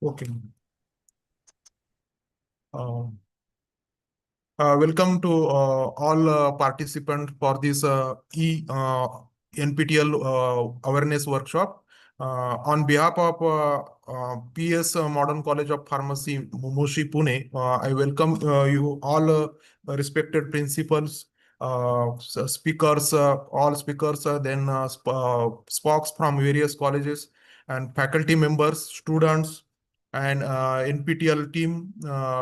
Okay. Uh, Welcome to all participants for this NPTEL awareness workshop. On behalf of PS Modern College of Pharmacy, Moshi, Pune, I welcome you all respected principals, speakers, all speakers, spokes from various colleges and faculty members, students, and NPTEL team,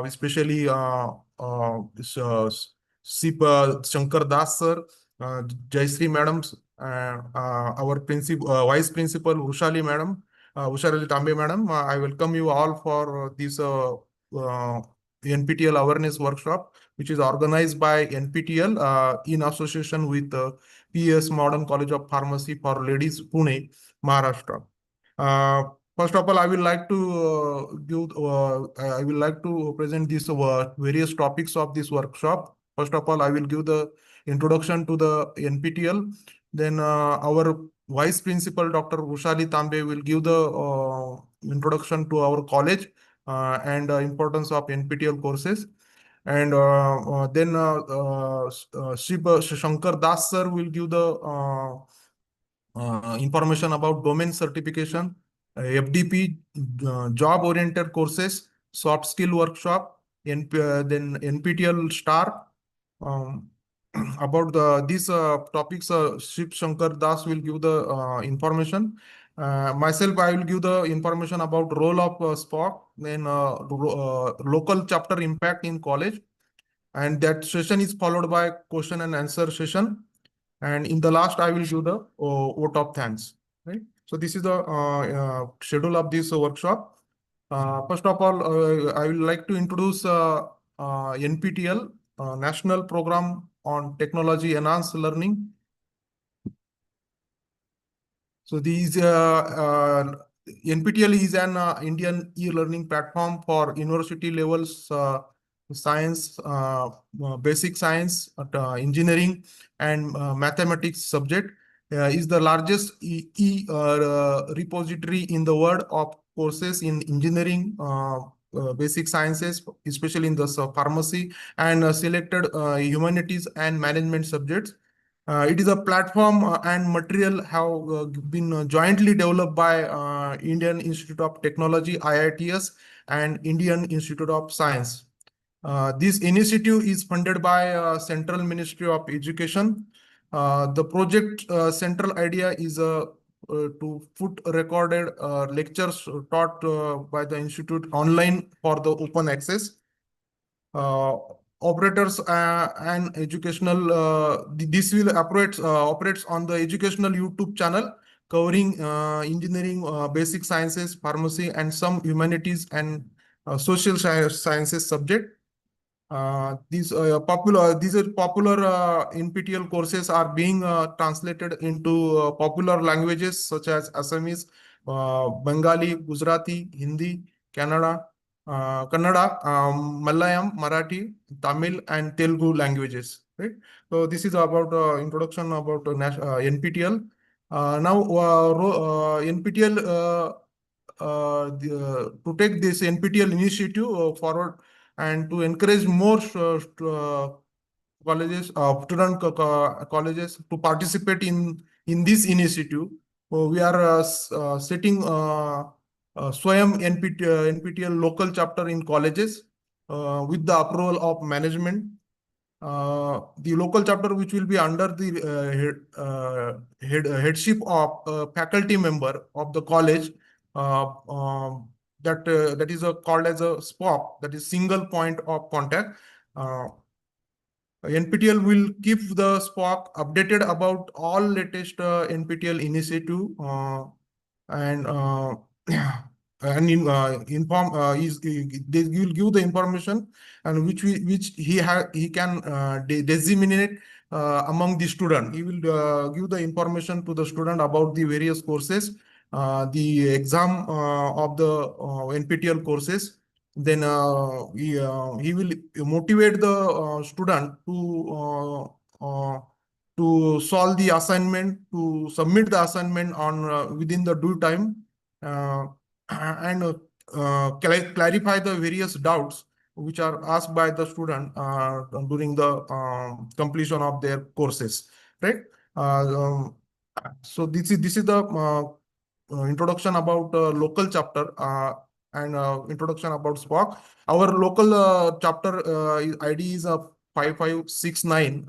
especially Shankar Das sir, Jayashree madam, our vice principal Ushali madam, Ushali Tambe madam. I welcome you all for this NPTEL awareness workshop, which is organized by NPTEL in association with PS Modern College of Pharmacy for Ladies, Pune, Maharashtra. Uh, First of all, I will like to present these various topics of this workshop. First of all, I will give the introduction to the NPTEL. Then our Vice Principal, Dr. Ushali Tambe, will give the introduction to our college and importance of NPTEL courses. And then Shankar Das sir will give the information about domain certification, FDP, job-oriented courses, soft skill workshop, then NPTEL Star. Um, about these topics, Shiv Shankar Das will give the information. Myself, I will give the information about role of SPOC, then local chapter impact in college, and that session is followed by question and answer session. And in the last, I will do the vote of thanks. Right. So this is the schedule of this workshop. First of all, I would like to introduce NPTEL, National Program on Technology Enhanced Learning. So these NPTEL is an Indian e-learning platform for university levels science, basic science, engineering, and mathematics subject. Is the largest repository in the world of courses in engineering, basic sciences, especially in the pharmacy and selected humanities and management subjects. It is a platform and material have been jointly developed by Indian Institute of Technology (IITS) and Indian Institute of Science. This initiative is funded by Central Ministry of Education. The project central idea is to put recorded lectures taught by the institute online for the open access. uh, Operators and educational this will operates on the educational YouTube channel covering engineering, basic sciences, pharmacy, and some humanities and social sciences subject. These are popular NPTEL courses are being translated into popular languages such as Assamese, Bengali, Gujarati, Hindi, Kannada, Malayalam, Marathi, Tamil, and Telugu languages. Right. So this is about introduction about NPTEL. Now NPTEL to take this NPTEL initiative forward and to encourage more colleges, colleges to participate in this initiative. We are setting Swayam NPTEL local chapter in colleges with the approval of management. The local chapter, which will be under the headship of faculty member of the college, that is called as a SPOC, that is single point of contact. NPTEL will keep the SPOC updated about all latest NPTEL initiative and inform they will give the information and which he can disseminate among the student. He will give the information to the student about the various courses, the exam of the NPTEL courses. Then he will motivate the student to solve the assignment, to submit the assignment on within the due time, and clarify the various doubts which are asked by the student during the completion of their courses, right? Uh, um, so this is the introduction about local chapter and introduction about SPOC. Our local chapter ID is 5569.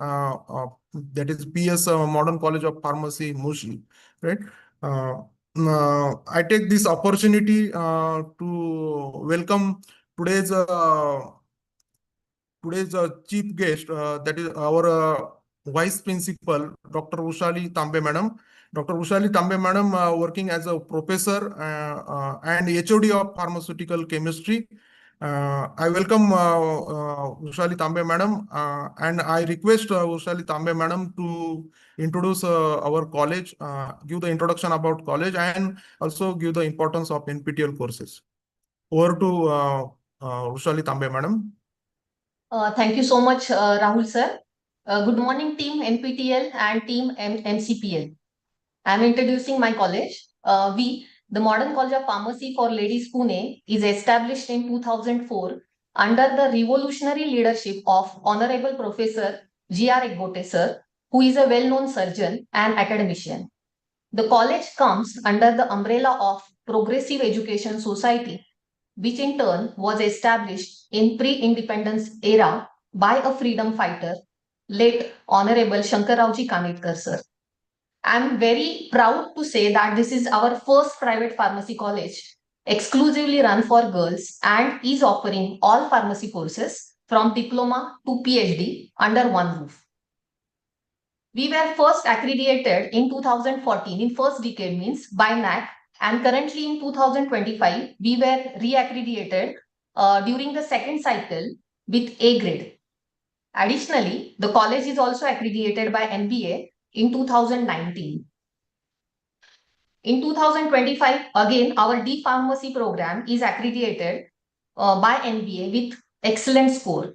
That is PS Modern College of Pharmacy, Mushi, right? Uh, I take this opportunity to welcome today's chief guest, that is our vice principal, Dr. Ushali Tambe madam. Dr. Ushali Tambe madam, working as a professor and HOD of pharmaceutical chemistry. I welcome Ushali Tambe madam, and I request Ushali Tambe madam to introduce our college, give the introduction about college, and also give the importance of NPTEL courses. Over to Ushali Tambe madam. Thank you so much, Rahul sir. Good morning, team NPTEL and team MCPL. I'm introducing my college. The Modern College of Pharmacy for Ladies Pune, is established in 2004 under the revolutionary leadership of Honorable Professor G.R. Eggote sir, who is a well-known surgeon and academician. The college comes under the umbrella of Progressive Education Society, which in turn was established in pre-independence era by a freedom fighter, late Honorable Shankarrauji Kanetkar sir. I'm very proud to say that this is our first private pharmacy college exclusively run for girls and is offering all pharmacy courses from diploma to PhD under one roof. We were first accredited in 2014, in first decade means by NAC, and currently in 2025 we were re-accredited during the second cycle with A grade. Additionally, the college is also accredited by NBA in 2019. In 2025, again, our D Pharmacy program is accredited by NBA with excellent score.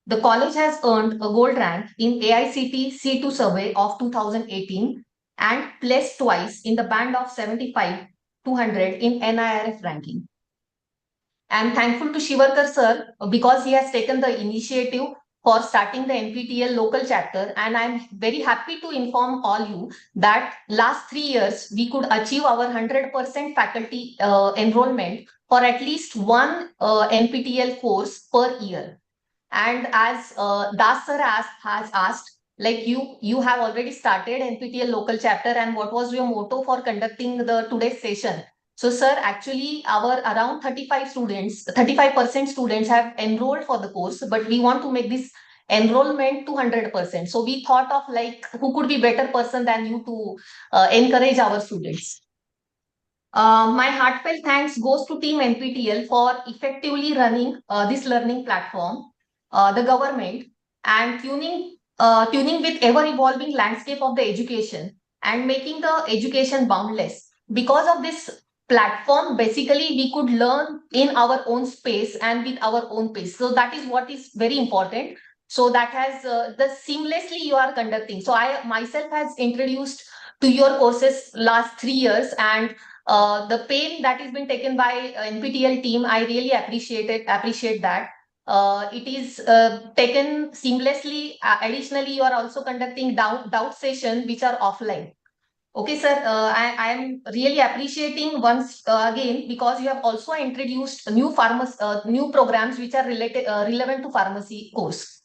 The college has earned a gold rank in AICT C2 survey of 2018 and placed twice in the band of 75 to 100 in NIRF ranking. I am thankful to Shivarkar sir because he has taken the initiative for starting the NPTEL local chapter, and I am very happy to inform all you that last 3 years we could achieve our 100% faculty enrollment for at least one NPTEL course per year. And as Das sir has asked, like you have already started NPTEL local chapter, and what was your motto for conducting the today's session? So sir, actually our around 35% students have enrolled for the course, but we want to make this enrollment to 100%. So we thought of like who could be better person than you to encourage our students. My heartfelt thanks goes to Team NPTEL for effectively running this learning platform, the government, and tuning with ever-evolving landscape of the education and making the education boundless. Because of this platform, basically we could learn in our own space and with our own pace. So that is what is very important. So that has the seamlessly you are conducting. So I myself has introduced to your courses last 3 years, and the pain that is been taken by NPTEL team, I really appreciate that. It is taken seamlessly. Additionally, you are also conducting doubt session which are offline. Okay, sir, I am really appreciating once again because you have also introduced new programs which are relevant to pharmacy course.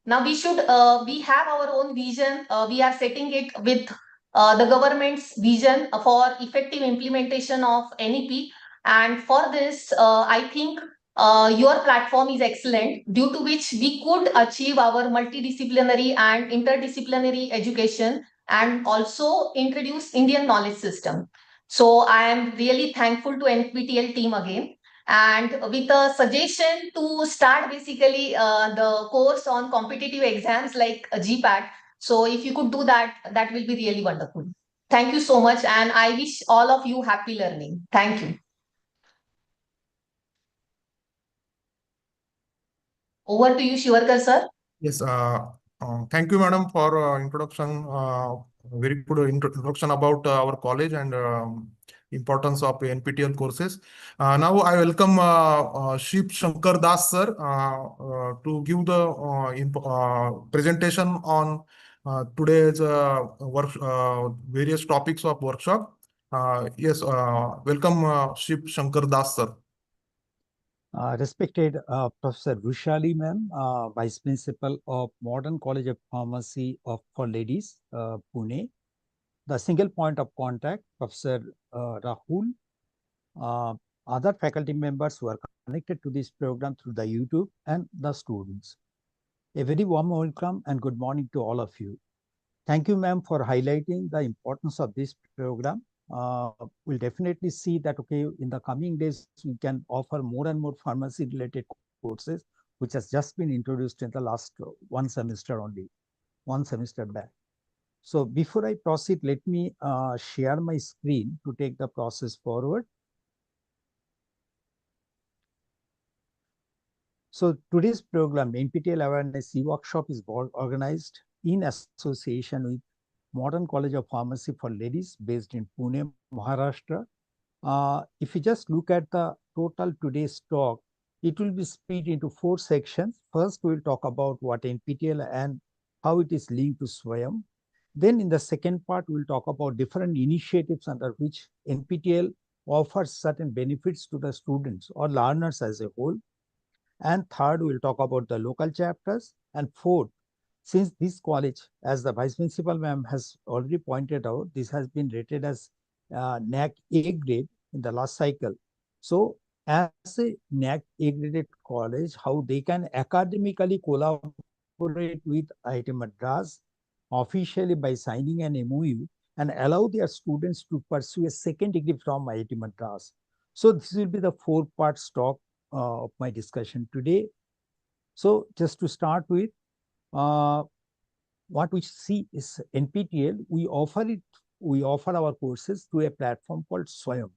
Now we have our own vision. We are setting it with the government's vision for effective implementation of NEP. And for this, I think your platform is excellent, due to which we could achieve our multidisciplinary and interdisciplinary education and also introduce Indian knowledge system. So I am really thankful to NPTEL team again. And with a suggestion to start basically the course on competitive exams like GPAT. So if you could do that, that will be really wonderful. Thank you so much. And I wish all of you happy learning. Thank you. Over to you, Shivarkar sir. Yes, thank you, madam, for introduction. Very good introduction about our college and importance of NPTEL courses. Now I welcome Ship Shankar Das sir to give the presentation on today's various topics of workshop. Yes, welcome Ship Shankar Das sir. Respected Professor Rushali ma'am, Vice Principal of Modern College of Pharmacy for Ladies, Pune. The single point of contact, Professor Rahul, uh, other faculty members who are connected to this program through the YouTube, and the students. A very warm welcome and good morning to all of you. Thank you, ma'am, for highlighting the importance of this program. We'll definitely see that, okay, in the coming days, we can offer more and more pharmacy-related courses, which has just been introduced in the last one semester only, one semester back. So before I proceed, let me share my screen to take the process forward. So today's program, NPTEL Awareness E-Workshop, is organized in association with Modern College of Pharmacy for Ladies based in Pune, Maharashtra. If you just look at the total today's talk, it will be split into 4 sections. First, we'll talk about what NPTEL and how it is linked to SWAYAM. Then in the second part, we'll talk about different initiatives under which NPTEL offers certain benefits to the students or learners as a whole. And third, we'll talk about the local chapters. And fourth, since this college, as the Vice Principal ma'am has already pointed out, this has been rated as NAC A grade in the last cycle. So as a NAC A graded college, how they can academically collaborate with IIT Madras officially by signing an MOU and allow their students to pursue a second degree from IIT Madras. So this will be the 4 parts talk of my discussion today. So just to start with, what we see is NPTEL, we offer our courses through a platform called SWAYAM.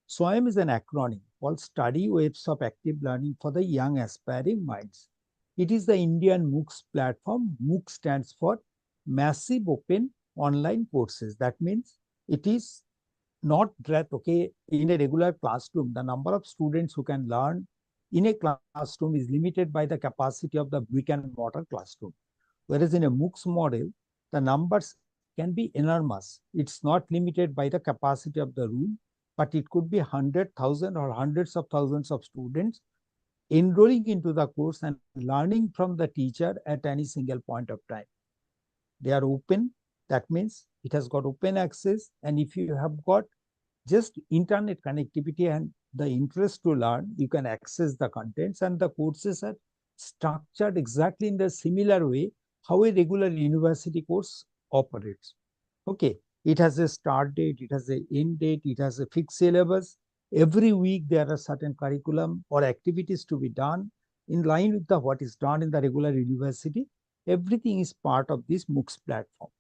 SWAYAM is an acronym called Study Waves of Active Learning for the Young Aspiring Minds. It is the Indian MOOCs platform. MOOC stands for Massive Open Online Courses. That means it is not that, okay, in a regular classroom, the number of students who can learn in a classroom is limited by the capacity of the brick and mortar classroom. Whereas in a MOOCs model, the numbers can be enormous. It's not limited by the capacity of the room, but it could be 100,000 or hundreds of thousands of students enrolling into the course and learning from the teacher at any single point of time. They are open. That means it has got open access. And if you have got just internet connectivity and the interest to learn, you can access the contents, and the courses are structured exactly in the similar way how a regular university course operates. Okay, it has a start date, it has an end date, it has a fixed syllabus. Every week there are certain curriculum or activities to be done in line with what is done in the regular university. Everything is part of this MOOCs platform.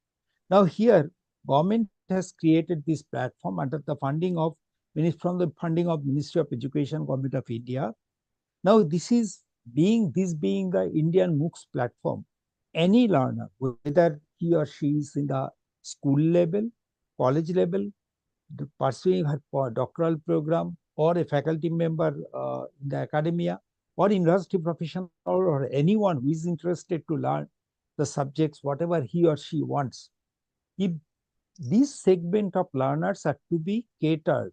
Now here, government has created this platform under the funding of Ministry of Education, Government of India. Now this being the Indian MOOCs platform, any learner, whether he or she is in the school level, college level, pursuing her doctoral program, or a faculty member in the academia, or university professional, or anyone who is interested to learn the subjects, whatever he or she wants. If this segment of learners are to be catered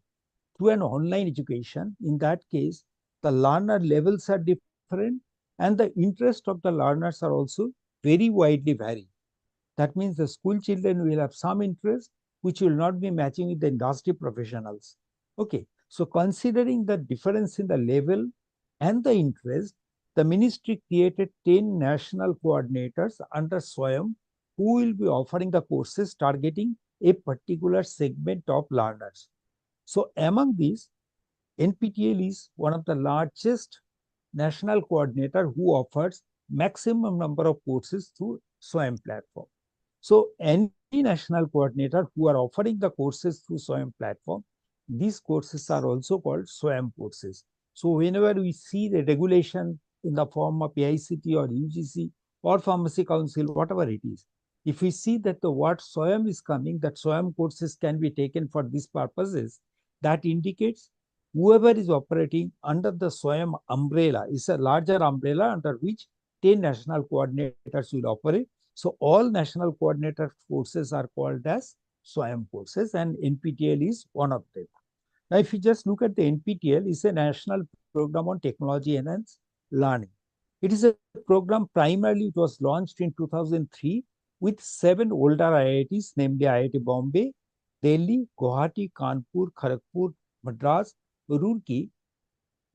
to an online education, in that case, the learner levels are different and the interest of the learners are also very widely varied. That means the school children will have some interest which will not be matching with the industry professionals. Okay, so considering the difference in the level and the interest, the ministry created 10 national coordinators under SWAYAM who will be offering the courses targeting a particular segment of learners. So among these, NPTEL is one of the largest national coordinator who offers maximum number of courses through SWAYAM platform. So any national coordinator who are offering the courses through SWAYAM platform, these courses are also called SWAYAM courses. So whenever we see the regulation in the form of AICT or UGC or Pharmacy Council, whatever it is, if we see that the word SWAYAM is coming, that SWAYAM courses can be taken for these purposes, That indicates whoever is operating under the SWAYAM umbrella is a larger umbrella under which 10 national coordinators will operate. So all national coordinator forces are called as SWAYAM forces, and NPTEL is one of them. Now, if you just look at the NPTEL, it's a national program on technology enhanced learning. It is a program primarily, it was launched in 2003 with 7 older IITs, namely IIT Bombay, Delhi, Guwahati, Kanpur, Kharagpur, Madras, Roorkee,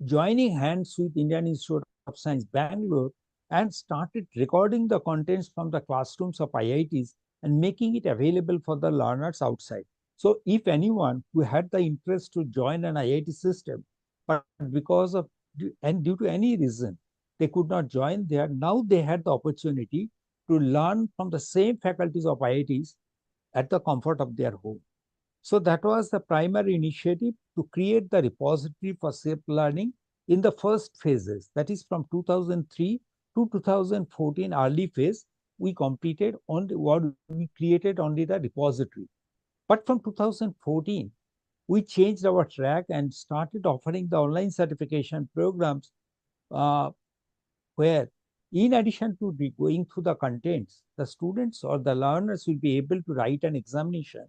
joining hands with Indian Institute of Science, Bangalore, and started recording the contents from the classrooms of IITs and making it available for the learners outside. So if anyone who had the interest to join an IIT system, but because of and due to any reason, they could not join there, now they had the opportunity to learn from the same faculties of IITs at the comfort of their home. So that was the primary initiative to create the repository for safe learning in the first phases. That is from 2003 to 2014 early phase, we completed only what we created only the repository. But from 2014, we changed our track and started offering the online certification programs uh, where in addition to going through the contents, the students or the learners will be able to write an examination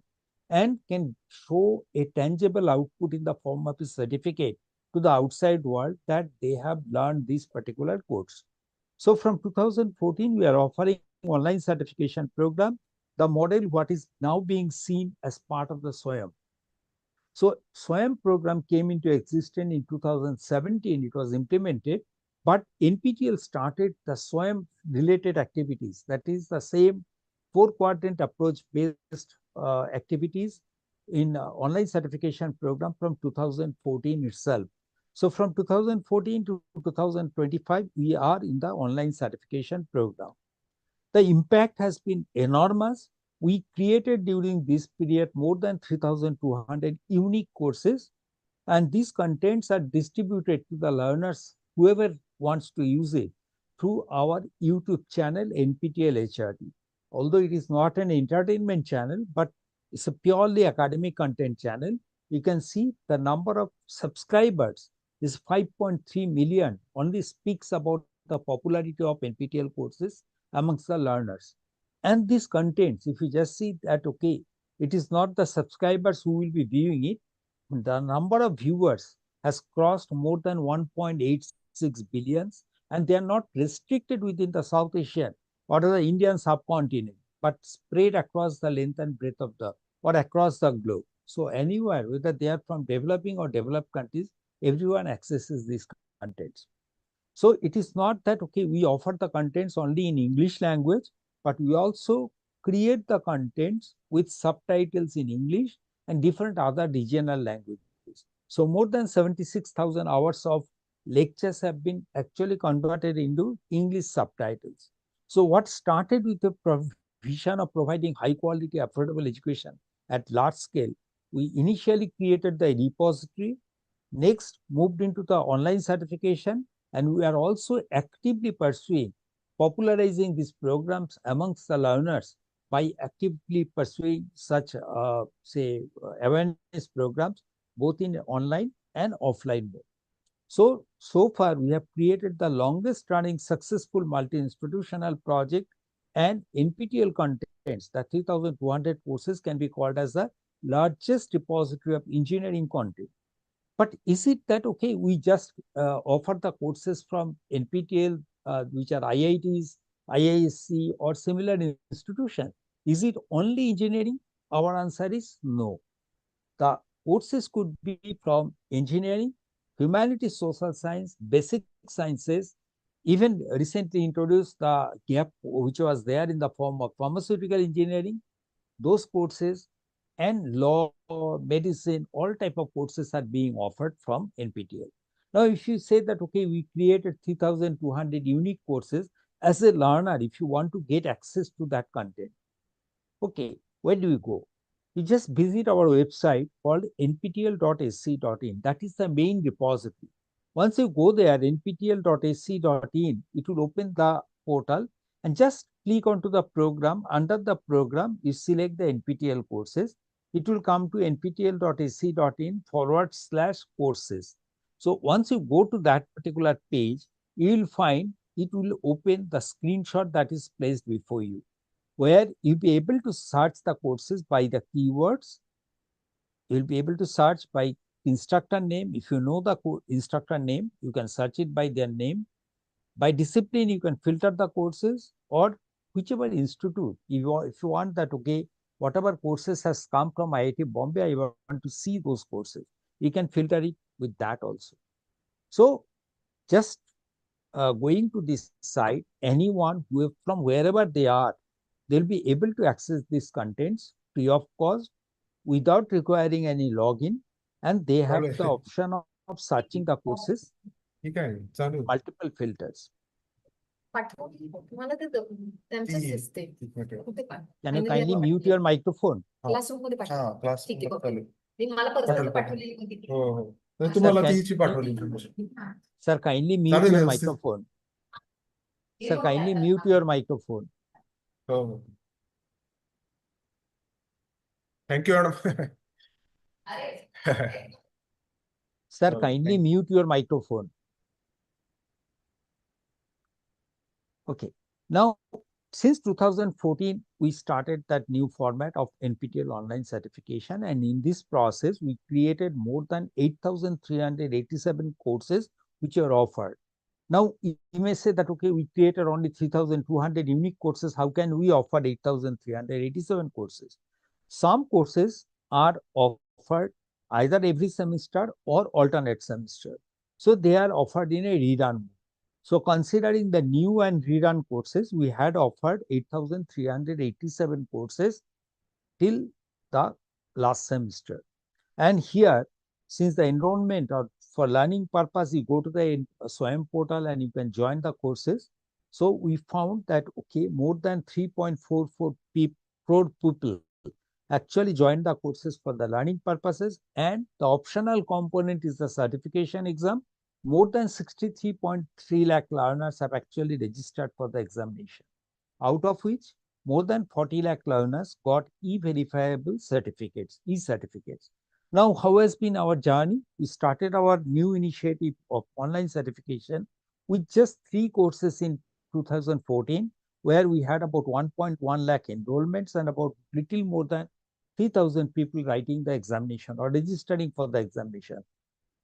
and can show a tangible output in the form of a certificate to the outside world that they have learned this particular course. So from 2014, we are offering online certification program, the model what is now being seen as part of the SWAYAM. So SWAYAM program came into existence in 2017. It was implemented, but NPTEL started the SWAYAM related activities. That is the same 4-quadrant approach based activities in online certification program from 2014 itself. So from 2014 to 2025, we are in the online certification program. The impact has been enormous. We created during this period more than 3,200 unique courses, and these contents are distributed to the learners, whoever wants to use it, through our YouTube channel, NPTEL HRD. Although it is not an entertainment channel, but it's a purely academic content channel, you can see the number of subscribers is 5.3 million, only speaks about the popularity of NPTEL courses amongst the learners. And these contents, if you just see that, okay, it is not the subscribers who will be viewing it, the number of viewers has crossed more than 1.86 billions, and they are not restricted within the South Asian or the Indian subcontinent, but spread across the length and breadth of the or across the globe. So anywhere, whether they are from developing or developed countries, everyone accesses these contents. So it is not that, okay, we offer the contents only in English language, but we also create the contents with subtitles in English and different other regional languages. So more than 76,000 hours of lectures have been actually converted into English subtitles. So what started with the vision of providing high quality, affordable education at large scale, we initially created the repository, next moved into the online certification, and we are also actively pursuing popularizing these programs amongst the learners by actively pursuing such, awareness programs, both in online and offline mode. So far, we have created the longest running successful multi-institutional project, and NPTEL contents, the 3,200 courses can be called as the largest repository of engineering content. But is it that, okay, we just offer the courses from NPTEL, which are IITs, IISc, or similar institutions? Is it only engineering? Our answer is no. The courses could be from engineering, humanities, social science, basic sciences, even recently introduced the gap which was there in the form of pharmaceutical engineering, those courses, and law, medicine, all type of courses are being offered from NPTEL. Now, if you say that, okay, we created 3,200 unique courses, as a learner, if you want to get access to that content, okay, where do we go? You just visit our website called nptel.sc.in. That is the main repository. Once you go there, nptel.sc.in, it will open the portal, and just click onto the program. Under the program, you select the NPTEL courses. it will come to nptel.ac.in/courses. So once you go to that particular page, you will find it will open the screenshot that is placed before you, where you'll be able to search the courses by the keywords. You'll be able to search by instructor name. If you know the instructor name, you can search it by their name. By discipline, you can filter the courses, or whichever institute. If you want that, okay, whatever courses has come from IIT Bombay, I want to see those courses. You can filter it with that also. So just going to this site, anyone who from wherever they are, they'll be able to access these contents free of cost without requiring any login, and they have the option of searching the courses, ठीक आहे चालू multiple filters. मला ते त्यांचंच दिसते कुठे पाठ Can you kindly mute your microphone? Classroom मध्ये हा क्लास ठीक आहे बघ. चालू मी मला पर्सनल पाठवलं. पाठवलेली होती ती. हो हो तर तुम्हाला Sir, तीची पाठवली information. Sir, kindly mute चालेल your व्यवस्थित. microphone. Sir, kindly mute your microphone. हो हो thank you madam Sir, Oh, kindly thank- mute your microphone. Okay. Now, since 2014, we started that new format of NPTEL online certification. And in this process, we created more than 8,387 courses which are offered. Now, you may say that, okay, we created only 3,200 unique courses. How can we offer 8,387 courses? Some courses are offered either every semester or alternate semester. So they are offered in a rerun mode. So considering the new and rerun courses, we had offered 8,387 courses till the last semester. And here, since the enrollment or for learning purpose, you go to the SWAYAM portal and you can join the courses. So we found that, okay, more than 3.44 crore people actually joined the courses for the learning purposes, and the optional component is the certification exam. More than 63.3 lakh learners have actually registered for the examination, out of which more than 40 lakh learners got e-verifiable certificates, e-certificates. Now, how has been our journey? We started our new initiative of online certification with just 3 courses in 2014, where we had about 1.1 lakh enrollments and about little more than 3,000 people writing the examination or registering for the examination.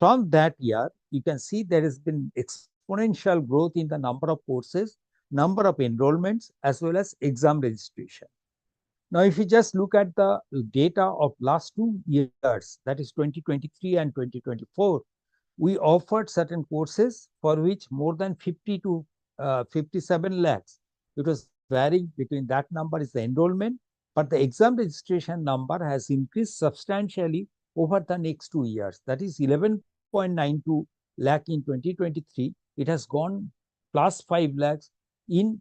From that year, you can see there has been exponential growth in the number of courses, number of enrollments, as well as exam registration. Now, if you just look at the data of last 2 years, that is 2023 and 2024, we offered certain courses for which more than 50 to 57 lakhs. It was varying between that number is the enrollment, but the exam registration number has increased substantially over the next 2 years. That is 11.92 lakh in 2023. It has gone plus 5 lakhs in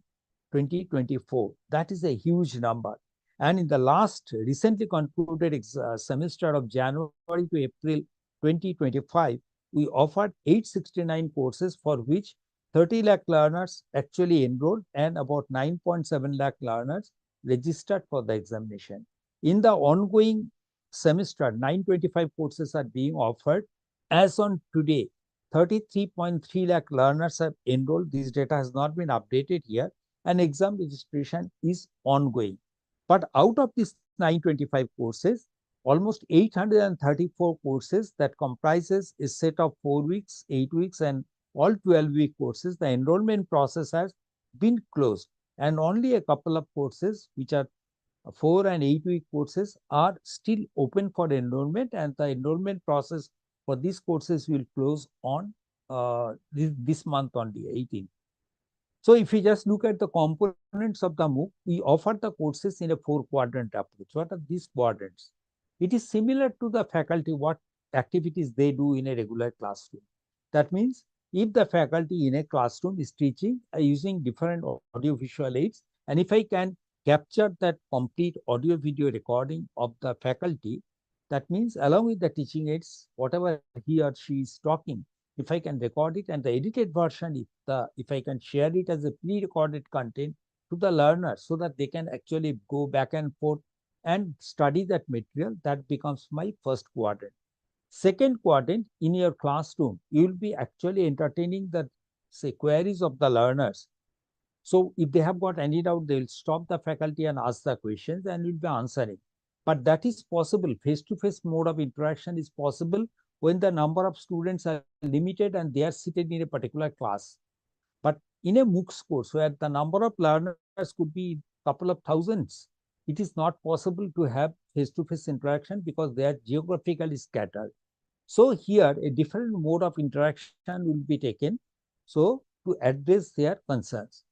2024. That is a huge number. And in the last recently concluded semester of January to April 2025, we offered 869 courses for which 30 lakh learners actually enrolled and about 9.7 lakh learners registered for the examination. In the ongoing semester, 925 courses are being offered. As on today, 33.3 lakh learners have enrolled. This data has not been updated here, and exam registration is ongoing. But out of these 925 courses, almost 834 courses that comprises a set of 4 weeks, 8 weeks, and all 12-week courses, the enrollment process has been closed. And only a couple of courses, which are 4 and 8-week courses, are still open for enrollment, and the enrollment process for these courses will close on this month on the 18th. So if we just look at the components of the MOOC, we offer the courses in a 4-quadrant approach. What are these quadrants? It is similar to the faculty, what activities they do in a regular classroom. That means if the faculty in a classroom is teaching using different audio-visual aids, and if I can capture that complete audio-video recording of the faculty, that means along with the teaching aids, whatever he or she is talking, if I can record it, and the edited version, if I can share it as a pre-recorded content to the learners so that they can actually go back and forth and study that material. That becomes my first quadrant. Second quadrant, in your classroom, you will be actually entertaining the, say, queries of the learners. So if they have got any doubt, they will stop the faculty and ask the questions and will be answering. But that is possible. Face-to-face mode of interaction is possible when the number of students are limited and they are seated in a particular class. But in a MOOCs course where the number of learners could be couple of thousands, it is not possible to have face-to-face interaction because they are geographically scattered. So here a different mode of interaction will be taken so to address their concerns.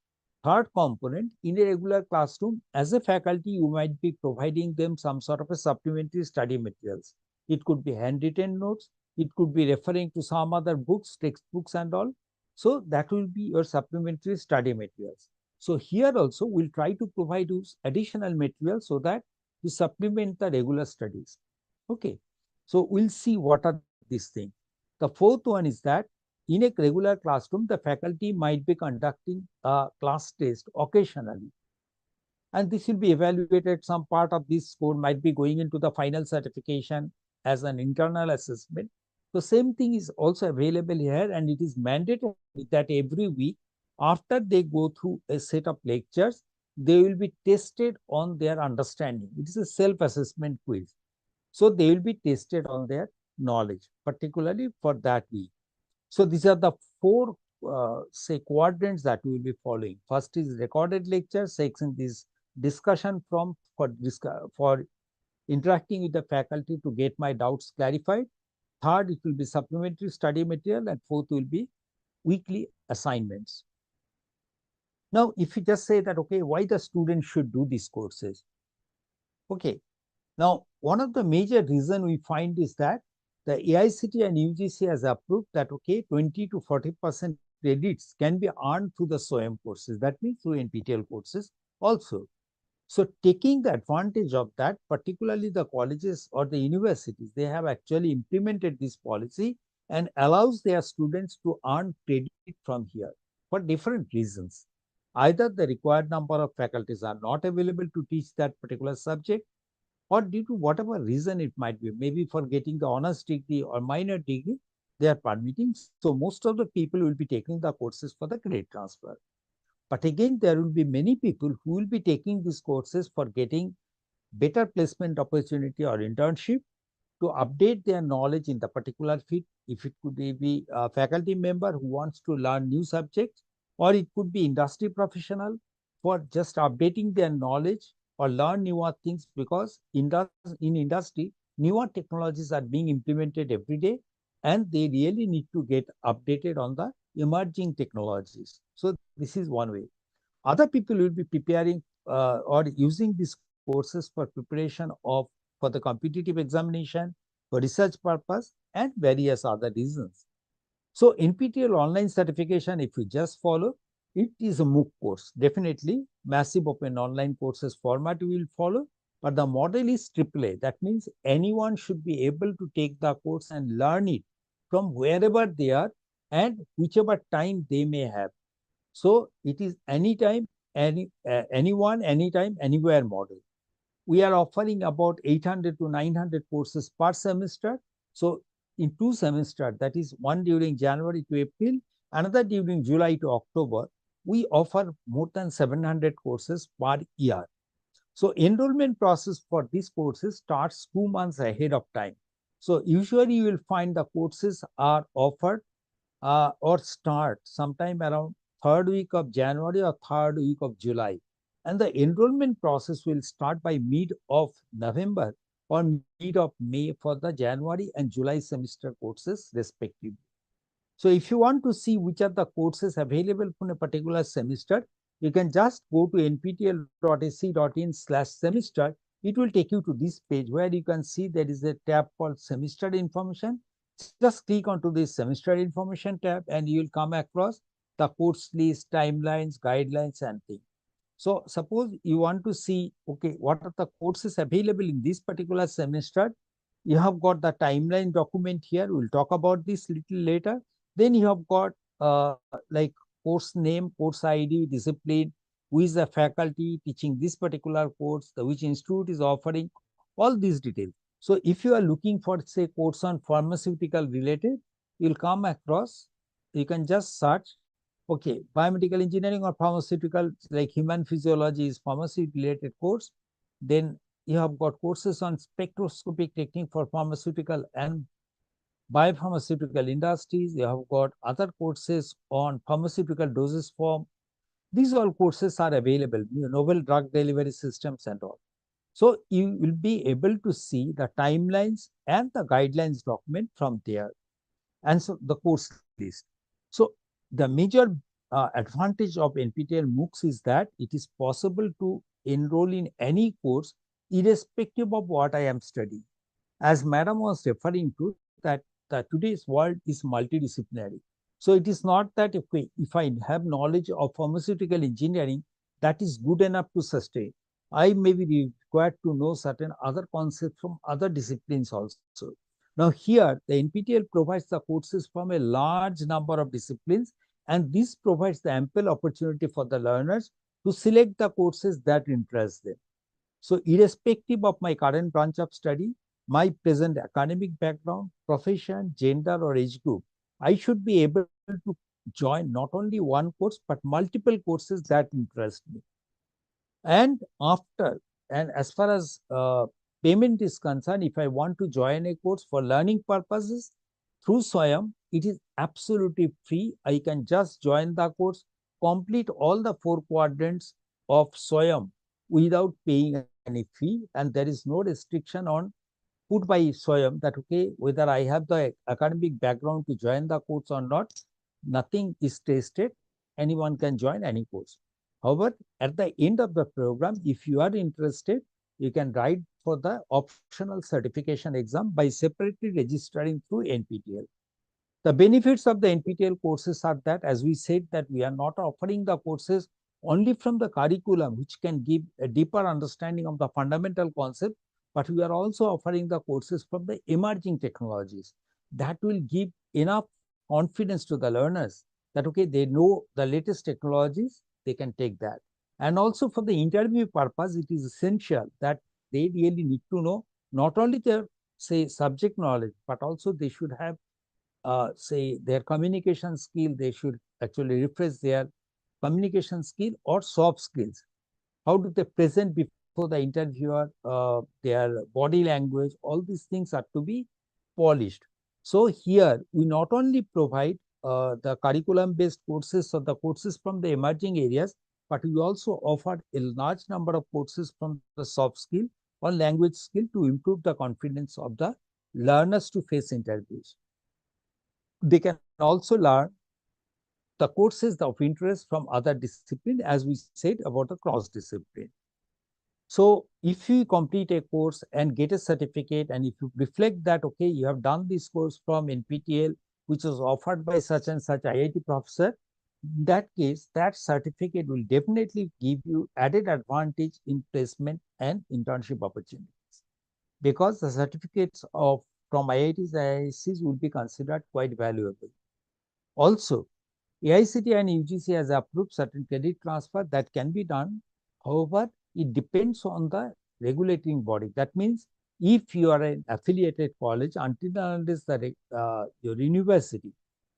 Third component, in a regular classroom, as a faculty, you might be providing them some sort of a supplementary study materials. It could be handwritten notes, it could be referring to some other books, textbooks and all. So that will be your supplementary study materials. So here also we'll try to provide you additional material so that you supplement the regular studies. Okay. So we'll see what are these things. The fourth one is that in a regular classroom, the faculty might be conducting a class test occasionally. And this will be evaluated. Some part of this score might be going into the final certification as an internal assessment. The same thing is also available here, and it is mandatory that every week, after they go through a set of lectures, they will be tested on their understanding. It is a self-assessment quiz. So they will be tested on their knowledge, particularly for that week. So these are the four, say, quadrants that we will be following. First is recorded lecture. Second is discussion for interacting with the faculty to get my doubts clarified. Third, it will be supplementary study material, and fourth will be weekly assignments. Now, if you just say that, okay, why the student should do these courses? Okay, now one of the major reason we find is that the AICTE and UGC has approved that, okay, 20 to 40% credits can be earned through the SWAYAM courses. That means through NPTEL courses also. So taking the advantage of that, particularly the colleges or the universities, they have actually implemented this policy and allows their students to earn credit from here for different reasons. Either the required number of faculties are not available to teach that particular subject, or due to whatever reason it might be, maybe for getting the honors degree or minor degree, they are permitting. So most of the people will be taking the courses for the credit transfer. But again, there will be many people who will be taking these courses for getting better placement opportunity or internship to update their knowledge in the particular field. If it could be a faculty member who wants to learn new subjects, or it could be industry professional for just updating their knowledge or learn newer things, because in industry, newer technologies are being implemented every day, and they really need to get updated on the emerging technologies. So this is one way. Other people will be preparing or using these courses for preparation of for the competitive examination, for research purpose, and various other reasons. So NPTEL online certification, if you just follow, it is a MOOC course. Definitely massive open online courses format we will follow, but the model is AAA. That means anyone should be able to take the course and learn it from wherever they are and whichever time they may have. So it is anytime, anyone, anytime, anywhere model. We are offering about 800 to 900 courses per semester. So in 2 semesters, that is one during January to April, another during July to October, we offer more than 700 courses per year. So enrollment process for these courses starts 2 months ahead of time. So usually you will find the courses are offered or start sometime around third week of January or third week of July. And the enrollment process will start by mid of November or mid of May for the January and July semester courses respectively. So if you want to see which are the courses available for a particular semester, you can just go to nptel.ac.in/semester. It will take you to this page where you can see there is a tab called semester information. Just click onto this semester information tab and you will come across the course list, timelines, guidelines, and things. So suppose you want to see, okay, what are the courses available in this particular semester? You have got the timeline document here. We'll talk about this little later. Then you have got like course name, course ID, discipline, who is the faculty teaching this particular course, which institute is offering, all these details. So if you are looking for, say, course on pharmaceutical related, you'll come across, you can just search, okay, biomedical engineering or pharmaceutical, like human physiology is pharmacy related course. Then you have got courses on spectroscopic technique for pharmaceutical and biopharmaceutical industries. You have got other courses on pharmaceutical dosage form. These all courses are available, novel drug delivery systems and all. So you will be able to see the timelines and the guidelines document from there, and so the course list. So the major advantage of NPTEL MOOCs is that it is possible to enroll in any course irrespective of what I am studying. As Madam was referring to, that today's world is multidisciplinary. So it is not that if I have knowledge of pharmaceutical engineering, that is good enough to sustain. I may be required to know certain other concepts from other disciplines also. Now here, the NPTEL provides the courses from a large number of disciplines, and this provides the ample opportunity for the learners to select the courses that interest them. So irrespective of my current branch of study, my present academic background, profession, gender, or age group, I should be able to join not only one course, but multiple courses that interest me. And as far as payment is concerned, if I want to join a course for learning purposes through SWAYAM, it is absolutely free. I can just join the course, complete all the 4 quadrants of SWAYAM without paying any fee, and there is no restriction on put by SWAYAM that, okay, whether I have the academic background to join the course or not, nothing is tested. Anyone can join any course. However, at the end of the program, if you are interested, you can write for the optional certification exam by separately registering through NPTEL. The benefits of the NPTEL courses are that, as we said, that we are not offering the courses only from the curriculum, which can give a deeper understanding of the fundamental concept, but we are also offering the courses from the emerging technologies that will give enough confidence to the learners that, okay, they know the latest technologies, they can take that. And also for the interview purpose, it is essential that they really need to know not only their, say, subject knowledge, but also they should have say their communication skill. They should actually refresh their communication skill or soft skills. How do they present before the interviewer? Their body language, all these things are to be polished. So here we not only provide the curriculum based courses or the courses from the emerging areas, but we also offer a large number of courses from the soft skill or language skill to improve the confidence of the learners to face interviews. They can also learn the courses of interest from other discipline, as we said about the cross discipline. So if you complete a course and get a certificate, and if you reflect that, okay, you have done this course from NPTEL, which was offered by such and such IIT professor, in that case, that certificate will definitely give you added advantage in placement and internship opportunities, because the certificates of from IITs and IIScs will be considered quite valuable. Also, AICTE and UGC has approved certain credit transfer that can be done. However, it depends on the regulating body. That means if you are an affiliated college, until and unless your university,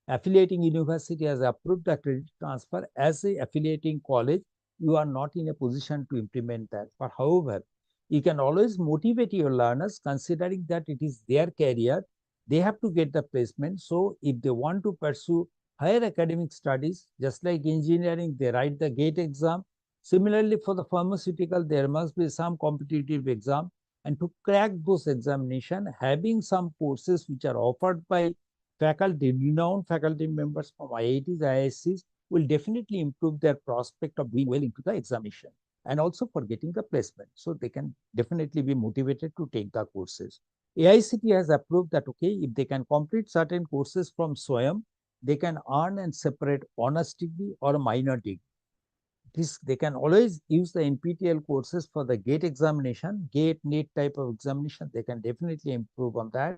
affiliating university has approved the credit transfer as a affiliating college, you are not in a position to implement that. But however, you can always motivate your learners, considering that it is their career, they have to get the placement. So if they want to pursue higher academic studies, just like engineering, they write the GATE exam. Similarly, for the pharmaceutical, there must be some competitive exam. And to crack those examination, having some courses which are offered by faculty, renowned faculty members from IITs, IIScs, will definitely improve their prospect of doing well into the examination, and also for getting the placement. So they can definitely be motivated to take the courses. AICTE has approved that, okay, if they can complete certain courses from SWAYAM, they can earn and separate honors degree or a minor degree. They can always use the NPTEL courses for the GATE examination, GATE, NEET type of examination. They can definitely improve on that.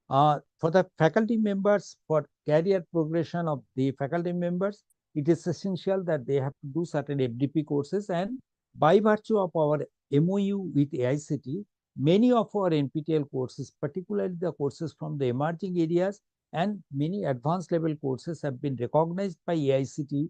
For the faculty members, for career progression of the faculty members, it is essential that they have to do certain FDP courses, and by virtue of our MOU with AICTE, many of our NPTEL courses, particularly the courses from the emerging areas and many advanced level courses, have been recognized by AICTE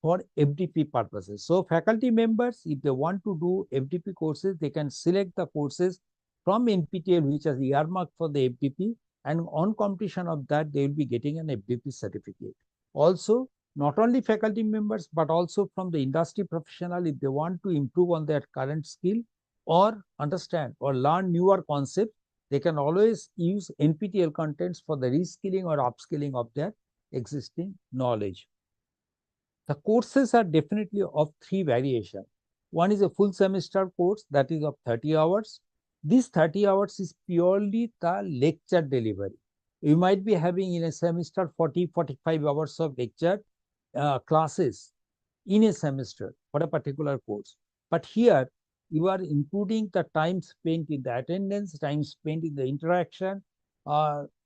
for FDP purposes. So faculty members, if they want to do FDP courses, they can select the courses from NPTEL which is earmarked for the FDP, and on completion of that, they will be getting an FDP certificate. Also, not only faculty members, but also from the industry professional, if they want to improve on their current skill or understand or learn newer concepts, they can always use NPTEL contents for the reskilling or upskilling of their existing knowledge. The courses are definitely of three variations. One is a full semester course that is of 30 hours. This 30 hours is purely the lecture delivery. You might be having in a semester 40-45 hours of lecture classes in a semester for a particular course. But here you are including the time spent in the attendance, time spent in the interaction,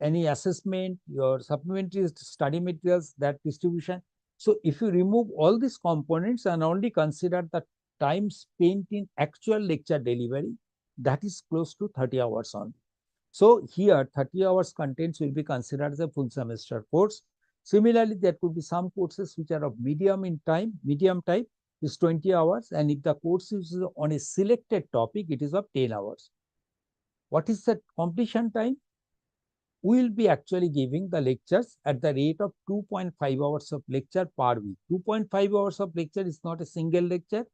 any assessment, your supplementary study materials, that distribution. So if you remove all these components and only consider the time spent in actual lecture delivery, that is close to 30 hours only. So here 30 hours contents will be considered as a full semester course. Similarly, there could be some courses which are of medium in time, medium type is 20 hours, and if the course is on a selected topic, it is of 10 hours. What is the completion time? We will be actually giving the lectures at the rate of 2.5 hours of lecture per week. 2.5 hours of lecture is not a single lecture,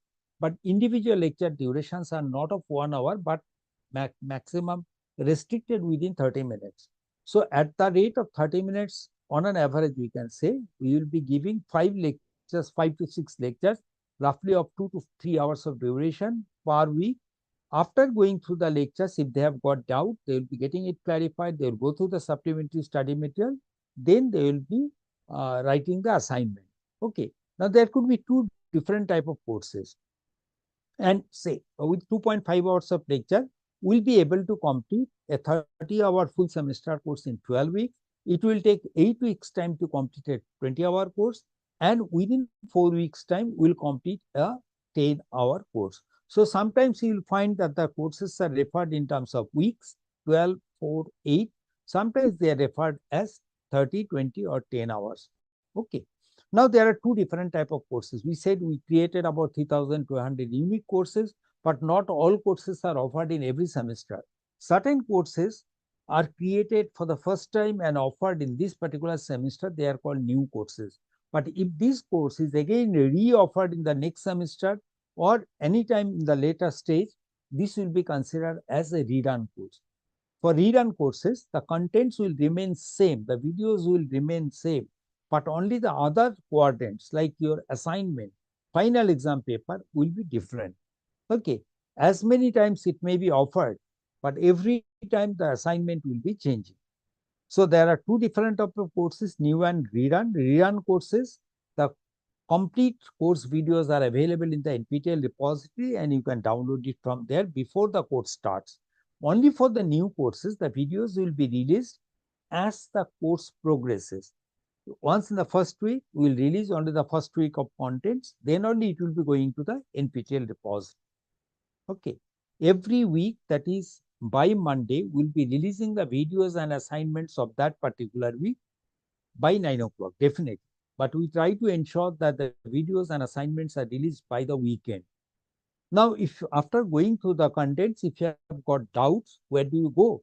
but individual lecture durations are not of 1 hour, but maximum restricted within 30 minutes. So at the rate of 30 minutes, on an average, we can say we will be giving 5 lectures, 5 to 6 lectures, roughly of 2 to 3 hours of duration per week. After going through the lectures, if they have got doubt, they will be getting it clarified. They will go through the supplementary study material. Then they will be writing the assignment. Okay. Now there could be two different type of courses. And say with 2.5 hours of lecture, we'll be able to complete a 30-hour full semester course in 12 weeks. It will take 8 weeks time to complete a 20-hour course. And within 4 weeks time, we'll complete a 10-hour course. So sometimes you will find that the courses are referred in terms of weeks, 12, 4, 8. Sometimes they are referred as 30, 20 or 10 hours. Okay. Now there are two different type of courses. We said we created about 3,200 unique courses, but not all courses are offered in every semester. Certain courses are created for the first time and offered in this particular semester. They are called new courses. But if this course is again re-offered in the next semester, or anytime in the later stage, this will be considered as a rerun course. For rerun courses, the contents will remain same, the videos will remain same, but only the other quadrants like your assignment, final exam paper will be different. Okay, as many times it may be offered, but every time the assignment will be changing. So there are two different types of courses, new and rerun. Rerun courses, the complete course videos are available in the NPTEL repository and you can download it from there before the course starts. Only for the new courses, the videos will be released as the course progresses. Once in the first week, we will release only the first week of contents, then only it will be going to the NPTEL repository. Okay. Every week, that is by Monday, we'll be releasing the videos and assignments of that particular week by 9 o'clock, definitely. But we try to ensure that the videos and assignments are released by the weekend. Now, if after going through the contents, if you have got doubts, where do you go?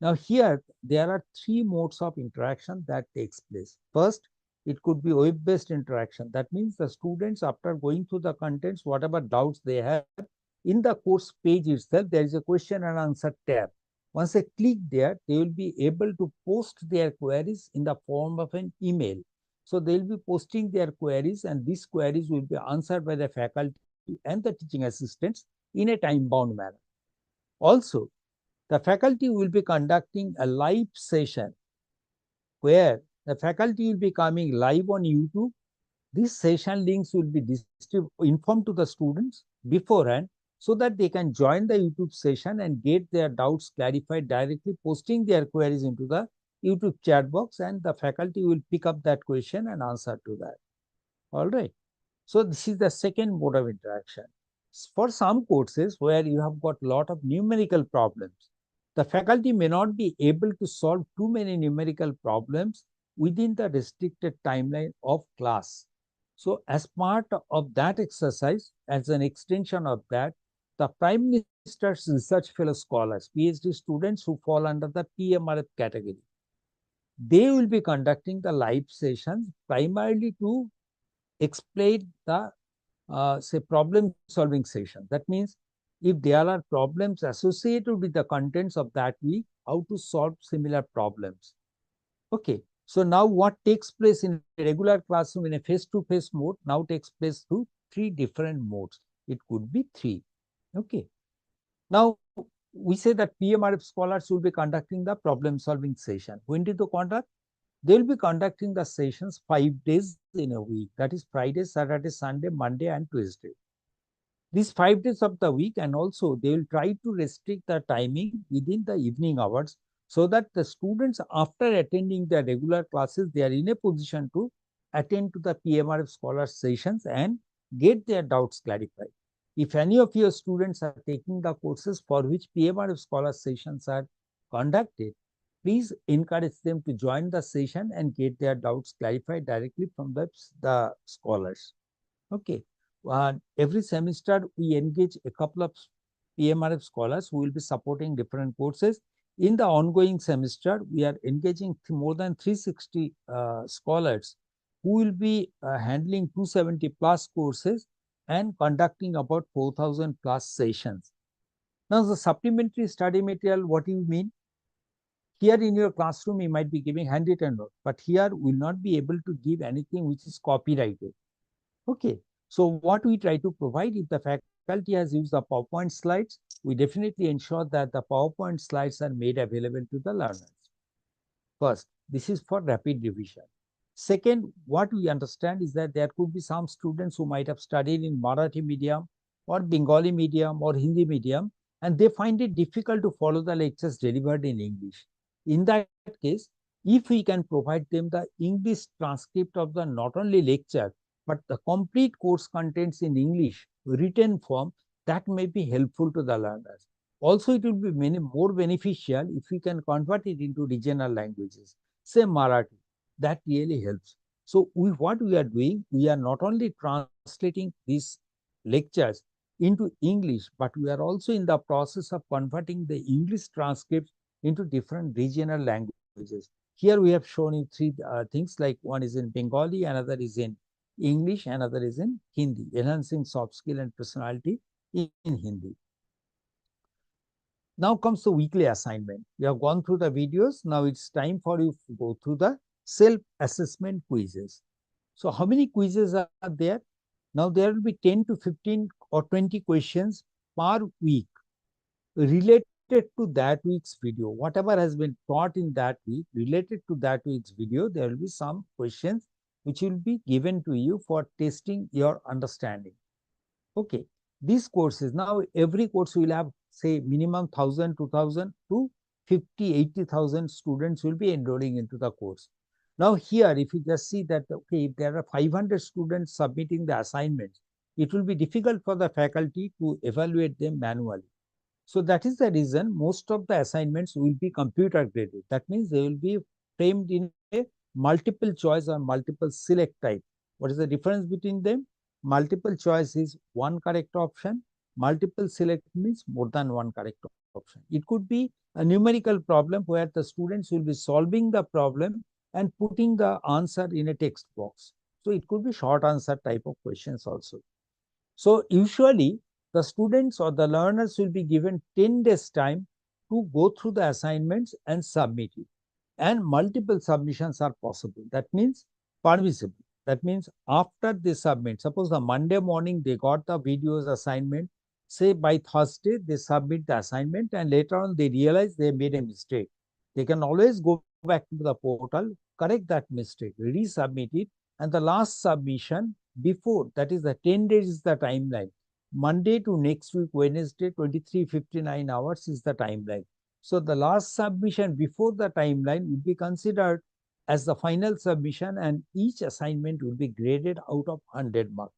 Now here, there are three modes of interaction that takes place. First, it could be web-based interaction. That means the students, after going through the contents, whatever doubts they have, in the course page itself, there is a question and answer tab. Once they click there, they will be able to post their queries in the form of an email. So they will be posting their queries, and these queries will be answered by the faculty and the teaching assistants in a time-bound manner. Also, the faculty will be conducting a live session where the faculty will be coming live on YouTube. These session links will be informed to the students beforehand so that they can join the YouTube session and get their doubts clarified directly, posting their queries into the YouTube chat box, and the faculty will pick up that question and answer to that. All right. So this is the second mode of interaction. For some courses where you have got lot of numerical problems, the faculty may not be able to solve too many numerical problems within the restricted timeline of class. So as part of that exercise, as an extension of that, the Prime Minister's Research Fellow Scholars, PhD students who fall under the PMRF category, they will be conducting the live sessions primarily to explain the say problem solving session. That means if there are problems associated with the contents of that week, how to solve similar problems. Okay. So now what takes place in a regular classroom in a face-to-face mode now takes place through three different modes. It could be three. Okay. Now we say that PMRF scholars will be conducting the problem solving session. When did they conduct? They will be conducting the sessions 5 days in a week. That is Friday, Saturday, Sunday, Monday, and Tuesday. These 5 days of the week, and also they will try to restrict the timing within the evening hours so that the students, after attending their regular classes, they are in a position to attend to the PMRF scholar sessions and get their doubts clarified. If any of your students are taking the courses for which PMRF scholar sessions are conducted, please encourage them to join the session and get their doubts clarified directly from the scholars. Okay. Every semester, we engage a couple of PMRF scholars who will be supporting different courses. In the ongoing semester, we are engaging more than 360 scholars who will be handling 270 plus courses and conducting about 4,000 plus sessions. Now, the supplementary study material, what do you mean? Here in your classroom, you might be giving handwritten note, but here we will not be able to give anything which is copyrighted. Okay. So what we try to provide, if the faculty has used the PowerPoint slides, we definitely ensure that the PowerPoint slides are made available to the learners. First, this is for rapid revision. Second, what we understand is that there could be some students who might have studied in Marathi medium or Bengali medium or Hindi medium, and they find it difficult to follow the lectures delivered in English. In that case, if we can provide them the English transcript of the not only lecture, but the complete course contents in English written form, that may be helpful to the learners. Also, it will be more beneficial if we can convert it into regional languages, say Marathi. That really helps. So, what we are doing, we are not only translating these lectures into English, but we are also in the process of converting the English transcripts into different regional languages. Here we have shown you three things, like one is in Bengali, another is in English, another is in Hindi, enhancing soft skill and personality in Hindi. Now comes the weekly assignment. We have gone through the videos. Now it's time for you to go through the self-assessment quizzes. So how many quizzes are there? Now there will be 10 to 15 or 20 questions per week related to that week's video. Whatever has been taught in that week related to that week's video, there will be some questions which will be given to you for testing your understanding. Okay. These courses, now every course will have, say, minimum 1,000, 2,000 to 50, 80,000 students will be enrolling into the course. Now here, if you just see that, okay, if there are 500 students submitting the assignments, it will be difficult for the faculty to evaluate them manually. So that is the reason most of the assignments will be computer graded. That means they will be framed in a multiple choice or multiple select type. What is the difference between them? Multiple choice is one correct option. Multiple select means more than one correct option. It could be a numerical problem where the students will be solving the problem and putting the answer in a text box. So it could be short answer type of questions also. So usually the students or the learners will be given 10 days time to go through the assignments and submit it. And multiple submissions are possible. That means permissible. That means after they submit, suppose the Monday morning they got the videos assignment, say by Thursday they submit the assignment and later on they realize they made a mistake. They can always go back to the portal, correct that mistake, resubmit it, and the last submission before, that is the 10 days is the timeline. Monday to next week, Wednesday, 23:59 hours is the timeline. So the last submission before the timeline will be considered as the final submission, and each assignment will be graded out of 100 marks.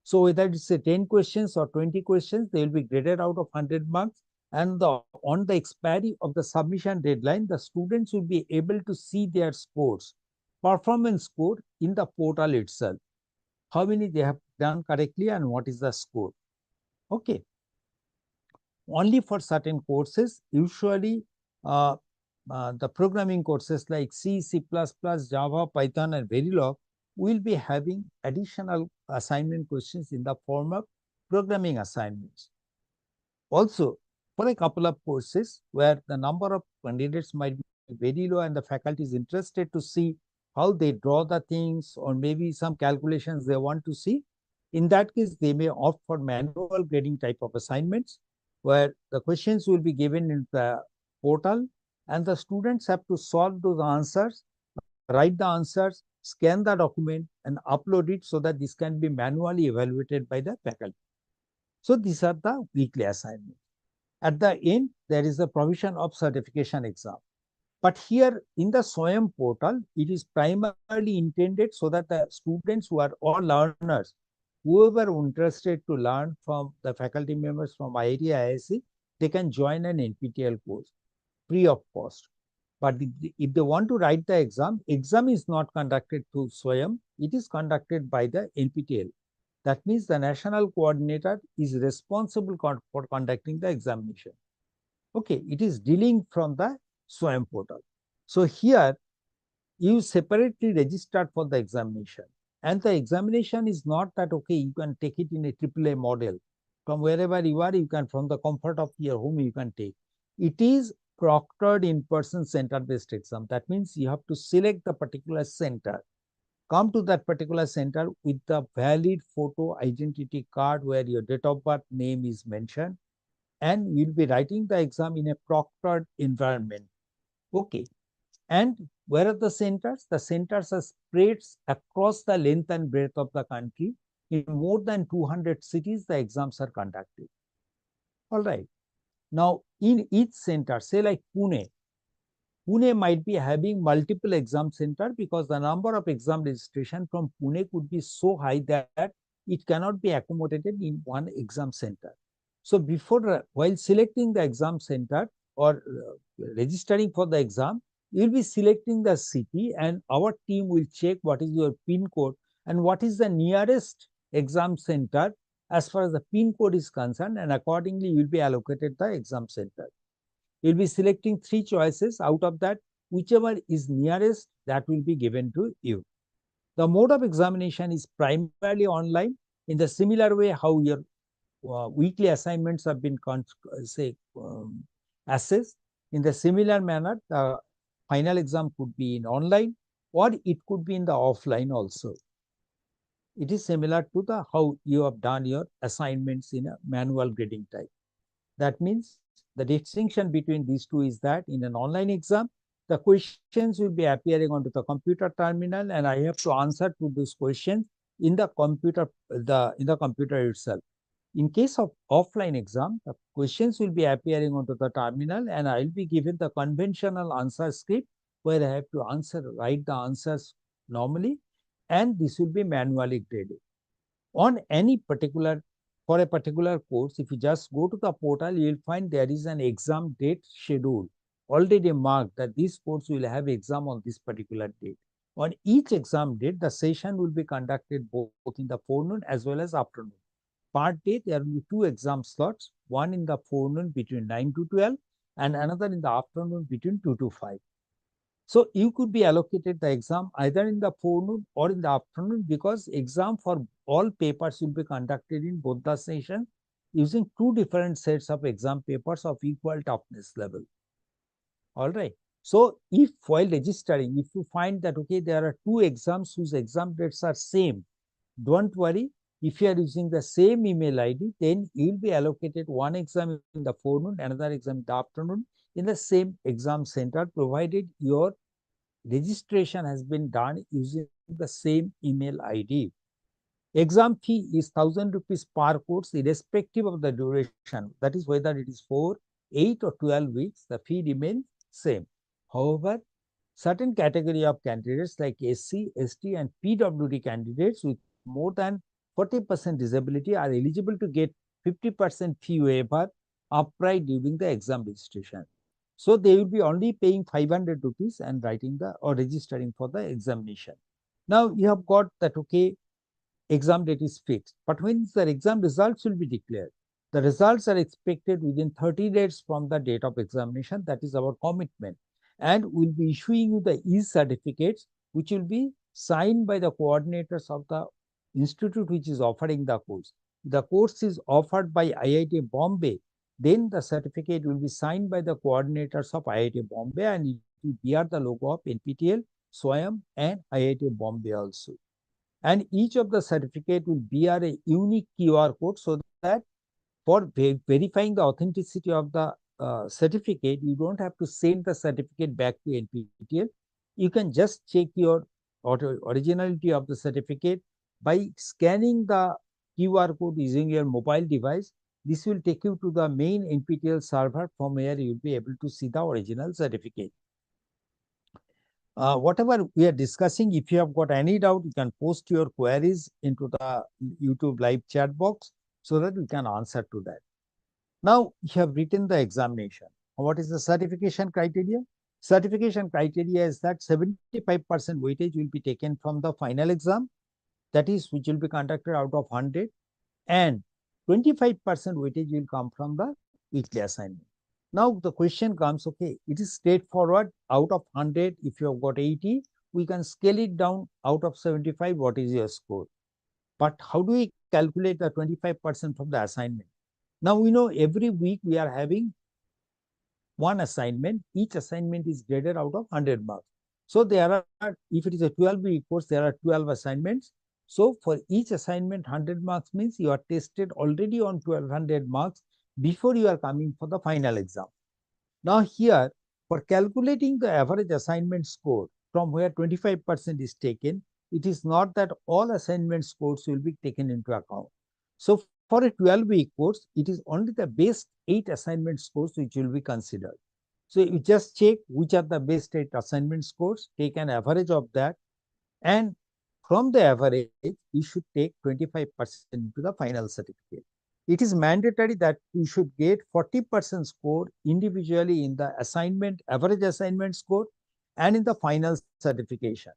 So whether it's a 10 questions or 20 questions, they will be graded out of 100 marks. And on the expiry of the submission deadline, the students will be able to see their scores, performance score in the portal itself. How many they have done correctly and what is the score. Okay. Only for certain courses, usually the programming courses like C, C++, Java, Python, and Verilog will be having additional assignment questions in the form of programming assignments. Also, for a couple of courses where the number of candidates might be very low and the faculty is interested to see how they draw the things or maybe some calculations they want to see, in that case, they may opt for manual grading type of assignments where the questions will be given in the portal and the students have to solve those answers, write the answers, scan the document and upload it so that this can be manually evaluated by the faculty. So these are the weekly assignments. At the end, there is the provision of certification exam. But here in the SWAYAM portal, it is primarily intended so that the students who are all learners, whoever interested to learn from the faculty members from IIT, IISc, they can join an NPTEL course free of cost. But if they want to write the exam is not conducted through SWAYAM, it is conducted by the NPTEL. That means the national coordinator is responsible for conducting the examination. Okay, it is dealing from the SWAYAM portal. So here you separately registered for the examination, and the examination is not that okay, you can take it in a AAA model from wherever you are, you can from the comfort of your home you can take. It is proctored in-person center-based exam. That means you have to select the particular center, come to that particular center with the valid photo identity card where your date of birth, name is mentioned, and you'll be writing the exam in a proctored environment. Okay. And where are the centers? The centers are spread across the length and breadth of the country. In more than 200 cities, the exams are conducted. All right. Now, in each center, say like Pune might be having multiple exam center because the number of exam registration from Pune could be so high that it cannot be accommodated in one exam center. So while selecting the exam center or registering for the exam, you will be selecting the city and our team will check what is your PIN code and what is the nearest exam center as far as the PIN code is concerned, and accordingly you will be allocated the exam center. You will be selecting 3 choices. Out of that, whichever is nearest, that will be given to you. The mode of examination is primarily online in the similar way how your weekly assignments have been assessed. In the similar manner, the final exam could be in online or it could be in the offline also. It is similar to the how you have done your assignments in a manual grading type. That means the distinction between these two is that in an online exam, the questions will be appearing onto the computer terminal and I have to answer to those questions in the computer itself. In case of offline exam, the questions will be appearing onto the terminal and I will be given the conventional answer script where I have to write the answers normally, and this will be manually graded. For a particular course, if you just go to the portal, you will find there is an exam date schedule already marked that this course will have exam on this particular date. On each exam date, the session will be conducted both in the forenoon as well as afternoon. Per day, there will be 2 exam slots, one in the forenoon between 9 to 12 and another in the afternoon between 2 to 5. So you could be allocated the exam either in the forenoon or in the afternoon because exam for all papers will be conducted in both the sessions using 2 different sets of exam papers of equal toughness level. All right. So if while registering, if you find that, okay, there are 2 exams whose exam dates are same, don't worry. If you are using the same email ID, then you will be allocated one exam in the forenoon, another exam in the afternoon in the same exam center, provided your registration has been done using the same email ID. Exam fee is 1,000 rupees per course, irrespective of the duration. That is whether it is 4, 8 or 12 weeks, the fee remains same. However, certain category of candidates like SC, ST, and PWD candidates with more than 40% disability are eligible to get 50% fee waiver upright during the exam registration. So they will be only paying 500 rupees and writing the or registering for the examination. Now you have got that, okay, exam date is fixed, but when the exam results will be declared, the results are expected within 30 days from the date of examination. That is our commitment, and we'll be issuing you the e-certificates, which will be signed by the coordinators of the institute which is offering the course. The course is offered by IIT Bombay, then the certificate will be signed by the coordinators of IIT Bombay, and it will bear the logo of NPTEL, SWAYAM, and IIT Bombay also. And each of the certificate will bear a unique QR code, so that for verifying the authenticity of the certificate, you don't have to send the certificate back to NPTEL. You can just check your originality of the certificate by scanning the QR code using your mobile device. This will take you to the main NPTEL server, from where you will be able to see the original certificate. Whatever we are discussing, if you have got any doubt, you can post your queries into the YouTube live chat box so that we can answer to that. Now you have written the examination. What is the certification criteria? Certification criteria is that 75% weightage will be taken from the final exam, that is, which will be conducted out of 100, and 25% weightage will come from the weekly assignment. Now the question comes, okay, it is straightforward. Out of 100, if you have got 80, we can scale it down. Out of 75, what is your score? But how do we calculate the 25% from the assignment? Now we know every week we are having one assignment. Each assignment is graded out of 100 marks. So there are, if it is a 12-week course, there are 12 assignments. So for each assignment, 100 marks means you are tested already on 1200 marks before you are coming for the final exam. Now here, for calculating the average assignment score from where 25% is taken, it is not that all assignment scores will be taken into account. So for a 12-week course, it is only the best 8 assignment scores which will be considered. So you just check which are the best 8 assignment scores, take an average of that, and from the average, you should take 25% into the final certificate. It is mandatory that you should get 40% score individually in the assignment, average assignment score, and in the final certification.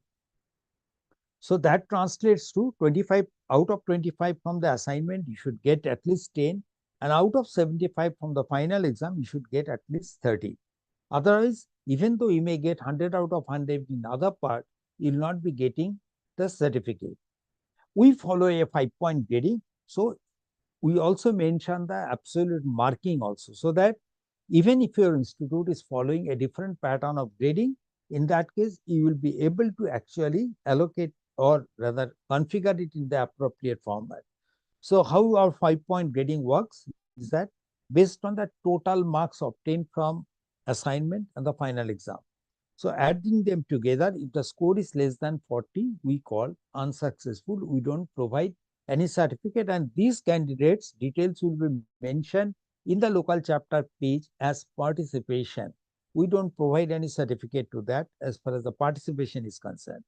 So that translates to 25 out of 25 from the assignment, you should get at least 10, and out of 75 from the final exam, you should get at least 30. Otherwise, even though you may get 100 out of 100 in other part, you will not be getting the certificate. We follow a 5-point grading. So we also mention the absolute marking also, so that even if your institute is following a different pattern of grading, in that case, you will be able to actually allocate, or rather configure it in the appropriate format. So how our 5-point grading works is that based on the total marks obtained from assignment and the final exam. So adding them together, if the score is less than 40, we call unsuccessful. We don't provide any certificate, and these candidates' details will be mentioned in the local chapter page as participation. We don't provide any certificate to that as far as the participation is concerned.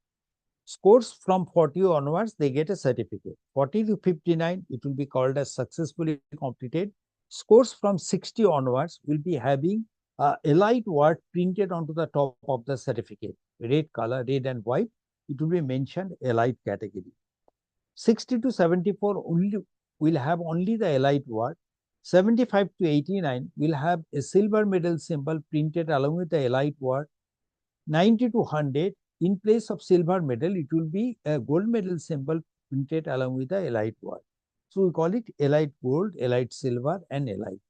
Scores from 40 onwards, they get a certificate. 40 to 59, it will be called as successfully completed. Scores from 60 onwards will be having elite word printed onto the top of the certificate, red color, red and white. It will be mentioned elite category. 60 to 74 only will have only the elite word. 75 to 89 will have a silver medal symbol printed along with the elite word. 90 to 100, in place of silver medal, it will be a gold medal symbol printed along with the elite word. So we call it elite gold, elite silver, and elite.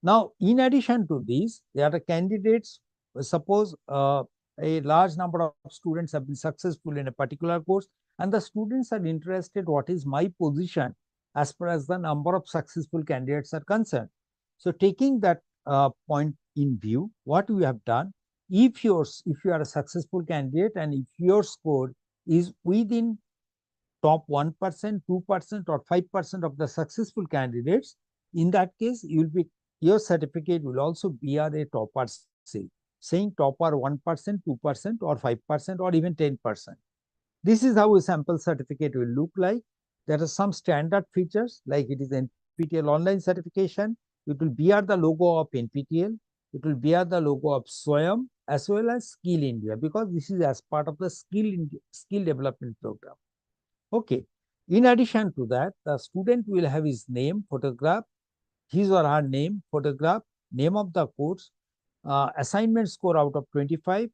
Now, in addition to these, there are candidates. Suppose a large number of students have been successful in a particular course, and the students are interested what is my position as far as the number of successful candidates are concerned. So taking that point in view, what we have done, if you are a successful candidate and if your score is within top 1%, 2%, or 5% of the successful candidates, in that case, your certificate will also bear a topper seal. saying topper 1%, 2%, or 5%, or even 10%. This is how a sample certificate will look like. There are some standard features like it is NPTEL online certification. It will bear the logo of NPTEL. It will bear the logo of SWAYAM as well as Skill India, because this is as part of the skill development program. Okay. In addition to that, the student will have his name, photograph, his or her name, photograph, name of the course, assignment score out of 25.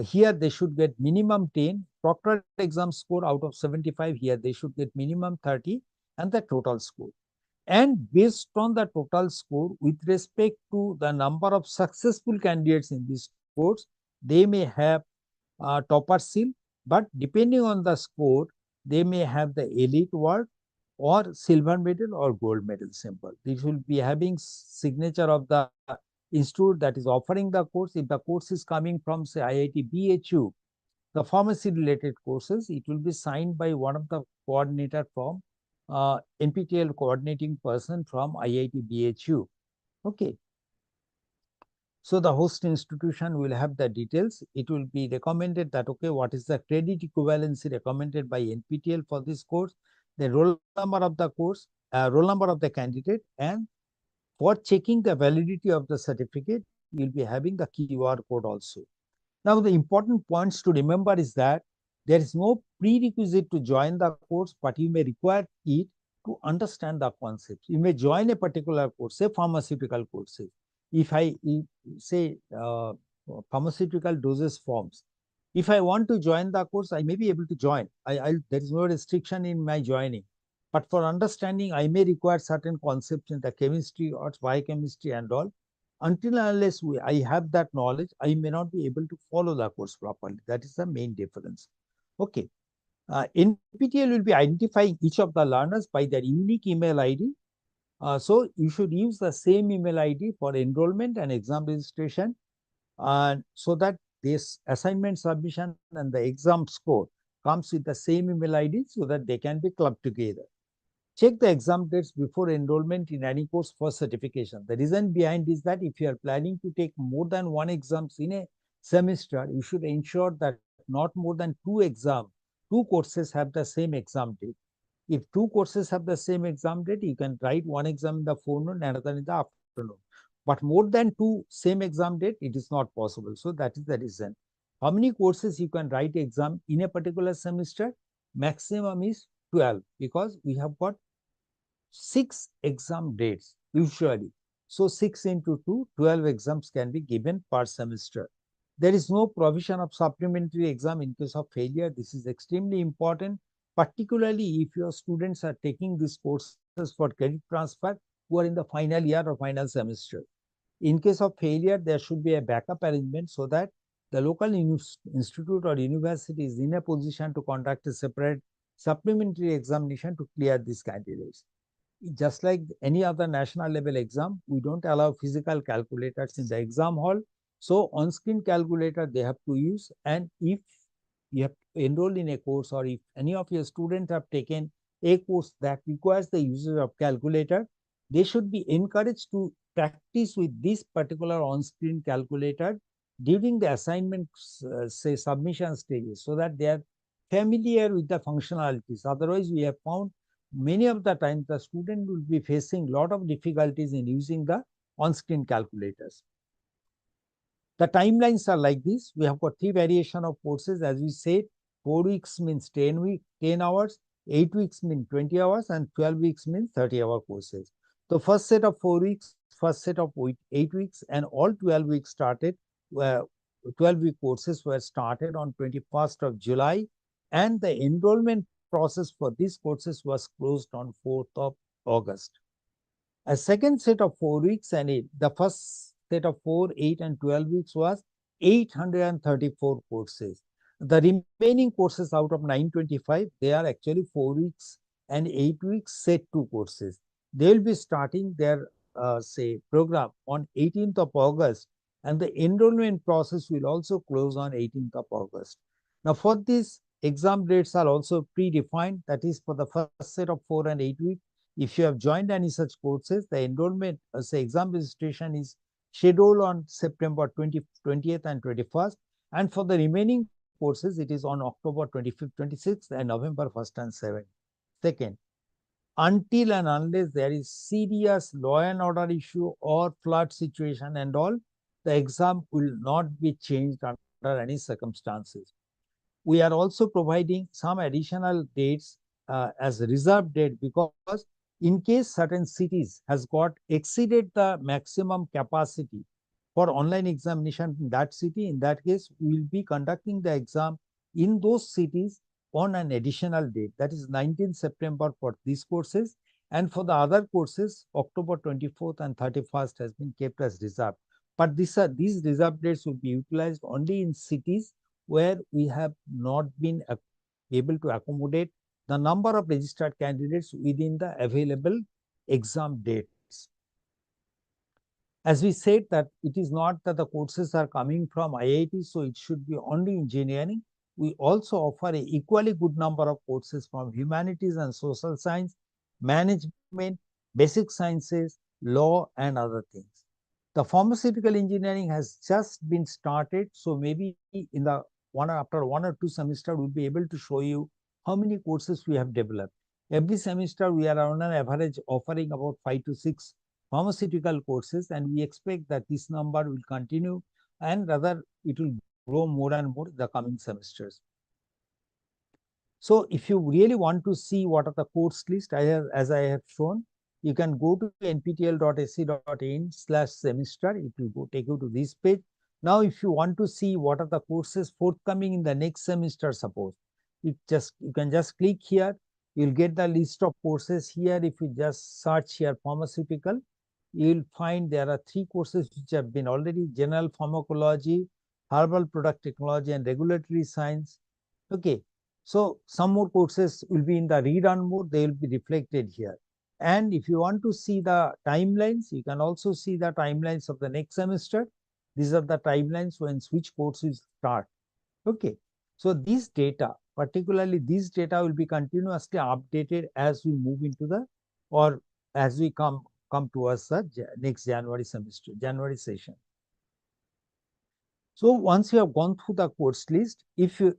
Here they should get minimum 10. Proctored exam score out of 75. Here they should get minimum 30, and the total score. And based on the total score, with respect to the number of successful candidates in this course, they may have topper seal, but depending on the score, they may have the elite award or silver medal or gold medal symbol. This will be having signature of the institute that is offering the course. If the course is coming from, say, IIT BHU, the pharmacy related courses, it will be signed by one of the coordinator from NPTEL coordinating person from IIT BHU. Okay. So the host institution will have the details. It will be recommended that, okay, what is the credit equivalency recommended by NPTEL for this course, the roll number of the course, roll number of the candidate, and for checking the validity of the certificate, you will be having the QR code also. Now, the important points to remember is that there is no prerequisite to join the course, but you may require it to understand the concepts. You may join a particular course, say pharmaceutical courses. If I say pharmaceutical dosage forms, if I want to join the course, I may be able to join. There is no restriction in my joining. But for understanding, I may require certain concepts in the chemistry or biochemistry and all. Until unless I have that knowledge, I may not be able to follow the course properly. That is the main difference. Okay. NPTEL will be identifying each of the learners by their unique email ID. So you should use the same email ID for enrollment and exam registration, and so that this assignment submission and the exam score comes with the same email ID so that they can be clubbed together. Check the exam dates before enrollment in any course for certification. The reason behind is that if you are planning to take more than one exams in a semester, you should ensure that not more than two courses have the same exam date. If two courses have the same exam date, you can write one exam in the forenoon, another in the afternoon. But more than two same exam date, it is not possible. So that is the reason. How many courses you can write exam in a particular semester? Maximum is 12, because we have got 6 exam dates usually. So 6 into 2, 12 exams can be given per semester. There is no provision of supplementary exam in case of failure. This is extremely important, particularly if your students are taking these courses for credit transfer who are in the final year or final semester. In case of failure, there should be a backup arrangement so that the local institute or university is in a position to conduct a separate supplementary examination to clear these candidates. Just like any other national level exam, we don't allow physical calculators in the exam hall. So on-screen calculator they have to use, and if you have enrolled in a course or if any of your students have taken a course that requires the usage of calculator, they should be encouraged to practice with this particular on-screen calculator during the assignment, say submission stages, so that they are familiar with the functionalities. Otherwise, we have found many of the times the student will be facing a lot of difficulties in using the on-screen calculators. The timelines are like this. We have got 3 variation of courses. As we said, 4 weeks means 10 hours, 8 weeks means 20 hours, and 12 weeks means 30-hour courses. The first set of 4 weeks, first set of 8 weeks, and all 12 weeks started, 12-week courses were started on 21st of July, and the enrollment process for these courses was closed on 4th of August. A second set of 4 weeks and the first set of 4, 8, and 12 weeks was 834 courses. The remaining courses out of 925, they are actually 4 weeks and 8 weeks set 2 courses. They will be starting their say program on 18th of August, and the enrollment process will also close on 18th of August. Now for this, exam dates are also predefined. That is, for the first set of 4 and 8 weeks, if you have joined any such courses, the enrollment, say exam registration is scheduled on September 20th and 21st. And for the remaining courses, it is on October 25th, 26th, and November 1st and 7th. Second, until and unless there is serious law and order issue or flood situation and all, the exam will not be changed under any circumstances. We are also providing some additional dates as reserve date, because in case certain cities has got exceeded the maximum capacity for online examination in that city, in that case we will be conducting the exam in those cities on an additional date, that is 19th September for these courses, and for the other courses October 24th and 31st has been kept as reserve. But these reserve dates will be utilized only in cities where we have not been able to accommodate the number of registered candidates within the available exam dates. As we said that it is not that the courses are coming from IIT, so it should be only engineering. We also offer an equally good number of courses from humanities and social science, management, basic sciences, law, and other things. The pharmaceutical engineering has just been started, so maybe in the after 1 or 2 semester we'll be able to show you how many courses we have developed. Every semester we are on an average offering about 5 to 6 pharmaceutical courses, and we expect that this number will continue, and rather it will grow more and more in the coming semesters. So if you really want to see what are the course list, as I have shown, you can go to nptel.ac.in/semester. It will take you to this page. Now, if you want to see what are the courses forthcoming in the next semester, suppose you can just click here. You'll get the list of courses here. If you just search here pharmaceutical, you'll find there are 3 courses which have been already: general pharmacology, herbal product technology, and regulatory science. Okay. So some more courses will be in the rerun mode, they will be reflected here. And if you want to see the timelines, you can also see the timelines of the next semester. These are the timelines when which courses start. Okay. So these data, particularly these data, will be continuously updated as we move into the, or as we come towards the next January semester, January session. So once you have gone through the course list, if you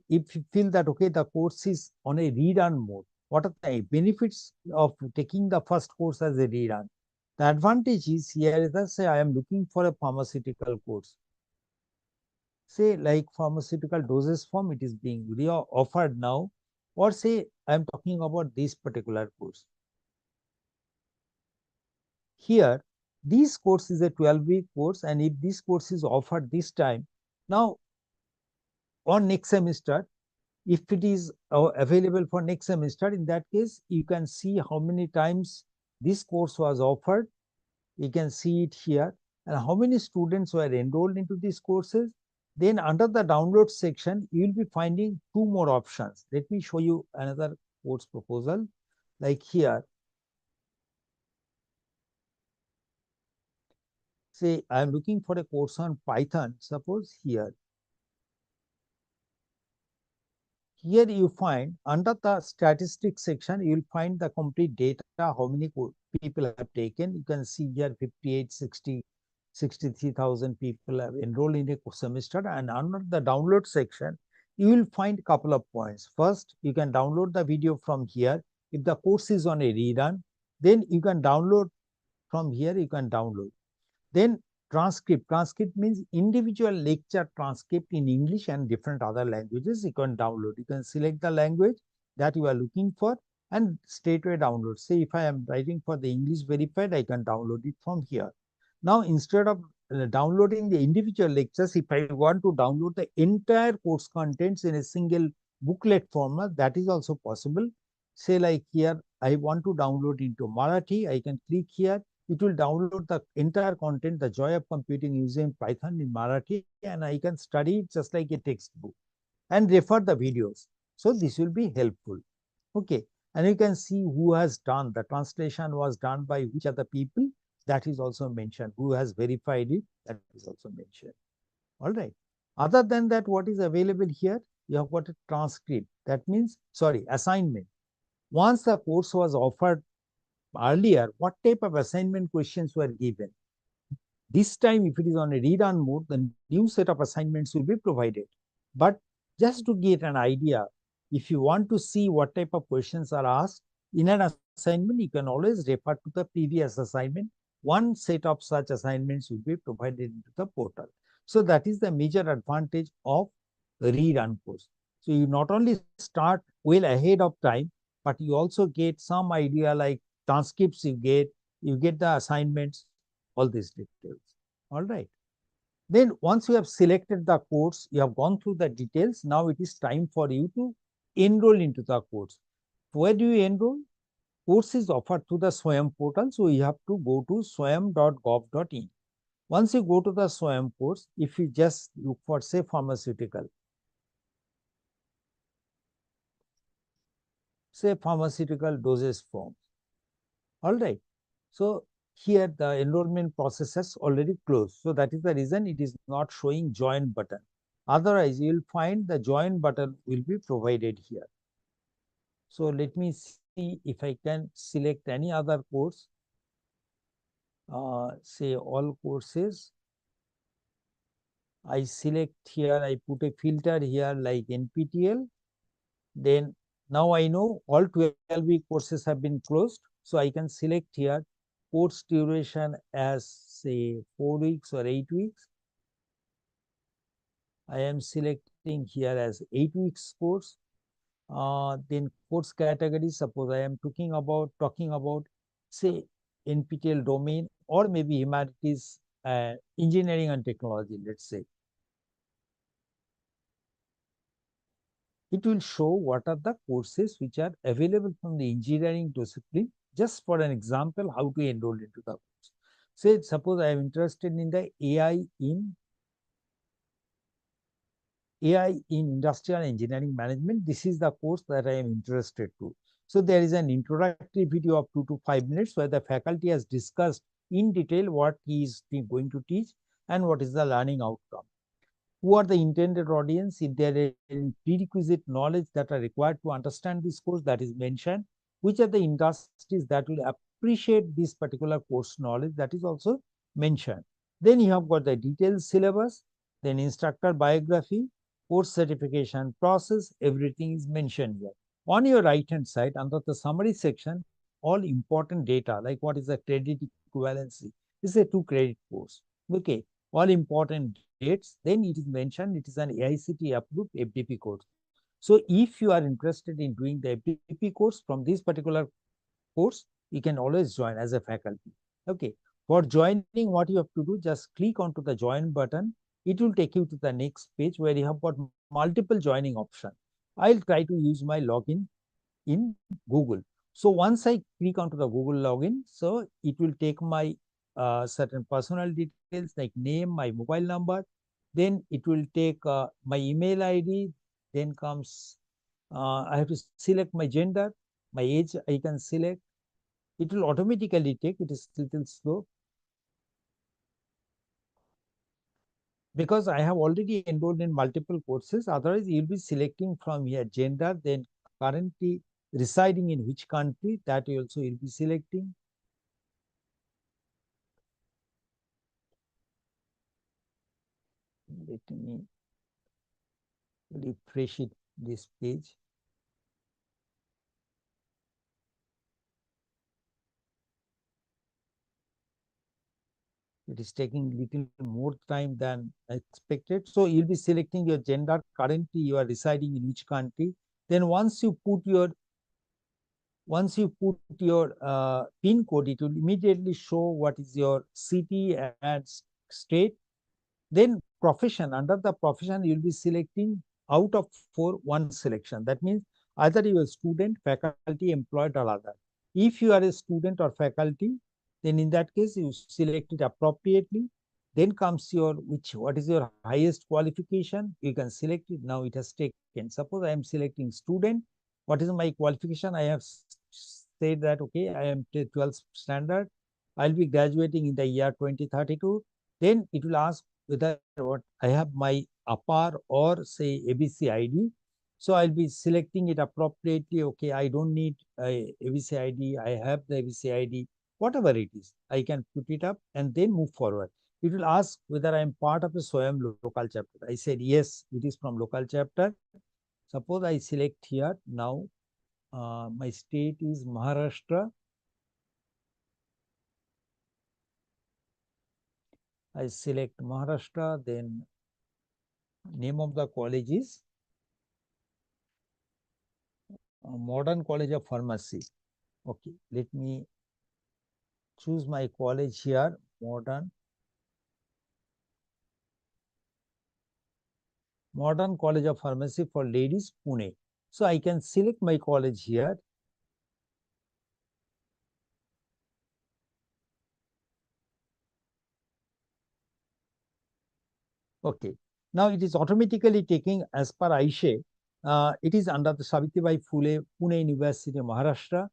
feel that okay, the course is on a rerun mode, what are the benefits of taking the first course as a rerun? The advantage is here is that, say I am looking for a pharmaceutical course. Say like pharmaceutical dosage form, it is being offered now, or say I am talking about this particular course. Here, this course is a 12-week course, and if this course is offered this time, now on next semester, if it is available for next semester, in that case, you can see how many times this course was offered. You can see it here, and how many students were enrolled into these courses. Then under the download section, you will be finding 2 more options. Let me show you another course proposal. Like here, say I am looking for a course on Python, suppose here. Here you find under the statistics section, you will find the complete data, how many people have taken. You can see here 58, 60, 63,000 people have enrolled in a semester. And under the download section, you will find a couple of points. First, you can download the video from here. If the course is on a rerun, then you can download from here, you can download. Then transcript. Transcript means individual lecture transcript in English and different other languages you can download. You can select the language that you are looking for and straightway download. Say if I am writing for the English verified, I can download it from here. Now instead of downloading the individual lectures, if I want to download the entire course contents in a single booklet format, that is also possible. Say like here, I want to download into Marathi, I can click here. It will download the entire content, The Joy of Computing using Python in Marathi, and I can study it just like a textbook and refer the videos. So this will be helpful. Okay. And you can see who has done, the translation was done by which other people, that is also mentioned. Who has verified it, that is also mentioned. All right. Other than that, what is available here? You have got a transcript. That means, sorry, assignment. Once the course was offered earlier, what type of assignment questions were given? This time, if it is on a read-on mode, the new set of assignments will be provided. But just to get an idea, if you want to see what type of questions are asked in an assignment, you can always refer to the previous assignment. One set of such assignments will be provided into the portal. So that is the major advantage of read-on course. So you not only start well ahead of time, but you also get some idea like transcripts you get the assignments, all these details. All right. Then once you have selected the course, you have gone through the details. Now it is time for you to enroll into the course. Where do you enroll? Course is offered through the SWAYAM portal. So you have to go to swayam.gov.in. Once you go to the SWAYAM course, if you just look for say pharmaceutical dosage form. All right. So here the enrollment process has already closed. So that is the reason it is not showing join button. Otherwise, you will find the join button will be provided here. So let me see if I can select any other course, say all courses. I select here, I put a filter here like NPTEL. Then now I know all 12-week courses have been closed. So I can select here course duration as say 4 weeks or 8 weeks. I am selecting here as 8 weeks course. Then course category, suppose I am talking about say NPTEL domain or maybe humanities, engineering and technology, let's say. It will show what are the courses which are available from the engineering discipline. Just for an example, how to enroll into the course. Say, suppose I am interested in the AI in industrial engineering management. This is the course that I am interested to. So there is an introductory video of 2 to 5 minutes where the faculty has discussed in detail what he is going to teach and what is the learning outcome. Who are the intended audience? If there is any prerequisite knowledge that are required to understand this course, that is mentioned. Which are the industries that will appreciate this particular course knowledge, that is also mentioned. Then you have got the detailed syllabus, then instructor biography, course certification process, everything is mentioned here. On your right hand side, under the summary section, all important data like what is the credit equivalency. This is a 2-credit course. Okay, all important dates. Then it is mentioned it is an AICTE approved FDP course. So if you are interested in doing the FDP course from this particular course, you can always join as a faculty. Okay. For joining, what you have to do, just click onto the join button. It will take you to the next page where you have got multiple joining options. I'll try to use my login in Google. So once I click onto the Google login, so it will take my certain personal details like name, my mobile number, then it will take my email ID, then comes, I have to select my gender, my age I can select. It will automatically take, it is little slow. Because I have already enrolled in multiple courses, otherwise you'll be selecting from here gender, then currently residing in which country, that also you'll be selecting. Let me refresh this page. It is taking little more time than expected. So you'll be selecting your gender, currently you are residing in which country. Then once you put your PIN code, it will immediately show what is your city and state. Then profession, under the profession, you'll be selecting out of 4, one selection. That means either you are a student, faculty, employed, or other. If you are a student or faculty, then in that case, you select it appropriately. Then comes your, what is your highest qualification? You can select it. Now it has taken. Suppose I am selecting student. What is my qualification? I have said that, okay, I am 12th standard. I'll be graduating in the year 2032. Then it will ask whether what I have my APAR or say ABC ID. So I'll be selecting it appropriately. Okay, I don't need ABC ID. I have the ABC ID, whatever it is. I can put it up and then move forward. it will ask whether I am part of a SWAYAM local chapter. I said yes, it is from local chapter. Suppose I select here now, my state is Maharashtra. I select Maharashtra, then name of the college is Modern College of Pharmacy. Okay, let me choose my college here, Modern College of Pharmacy for Ladies, Pune. So I can select my college here. Okay. Now it is automatically taking as per Aisha. It is under the Savitribai Phule, Pune University, Maharashtra.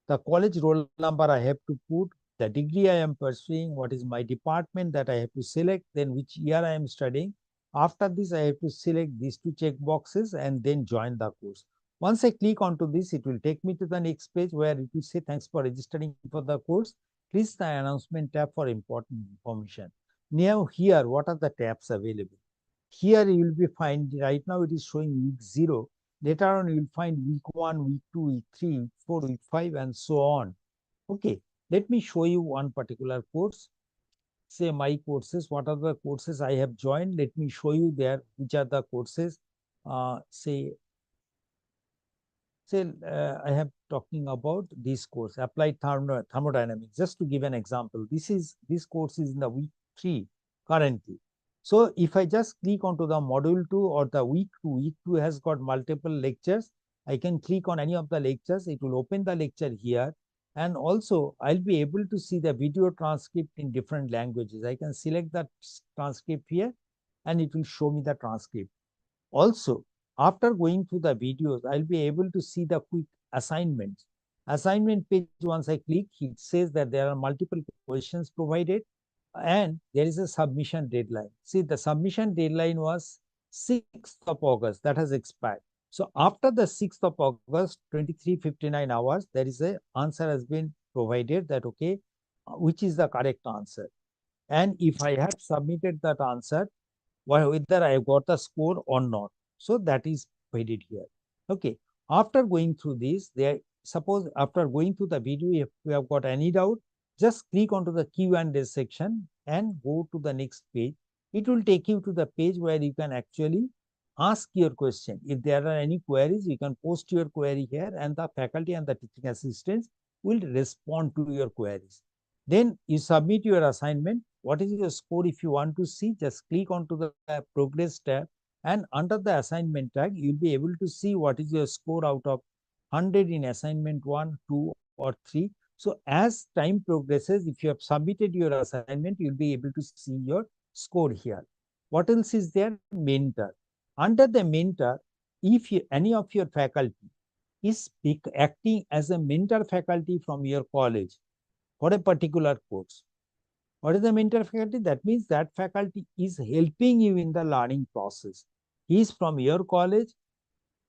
The college roll number I have to put, the degree I am pursuing, what is my department that I have to select, then which year I am studying. After this, I have to select these two check boxes and then join the course. Once I click onto this, it will take me to the next page where it will say, thanks for registering for the course. Please the announcement tab for important information. Now here, what are the tabs available? Here you will be find, right now it is showing week 0. Later on you will find week 1, week 2, week 3, week 4, week 5 and so on. Okay, let me show you one particular course. Say my courses, what are the courses I have joined? Let me show you there, which are the courses. Say I have talking about this course, applied thermodynamics. Just to give an example, this course is in the week 3 currently. So if I just click onto the module 2 or the week 2 has got multiple lectures. I can click on any of the lectures. It will open the lecture here, and also I'll be able to see the video transcript in different languages. I can select that transcript here, and it will show me the transcript. Also, after going through the videos, I'll be able to see the quick assignments. Assignment page, once I click, it says that there are multiple questions provided and there is a submission deadline. See, the submission deadline was 6th of August, that has expired. So after the 6th of August, 23:59 hours, there is a answer has been provided that, okay, which is the correct answer. And if I have submitted that answer, whether I got the score or not. So that is provided here. Okay. After going through this, suppose after going through the video, if you have got any doubt, just click onto the Q&A section and go to the next page. It will take you to the page where you can actually ask your question. If there are any queries, you can post your query here and the faculty and the teaching assistants will respond to your queries. Then you submit your assignment. What is your score? If you want to see, just click onto the progress tab, and under the assignment tag, you'll be able to see what is your score out of 100 in assignment 1, 2, or 3. So as time progresses, if you have submitted your assignment, you'll be able to see your score here. What else is there? Mentor. Under the mentor, if any of your faculty is acting as a mentor faculty from your college for a particular course. What is the mentor faculty? That means that faculty is helping you in the learning process. He is from your college.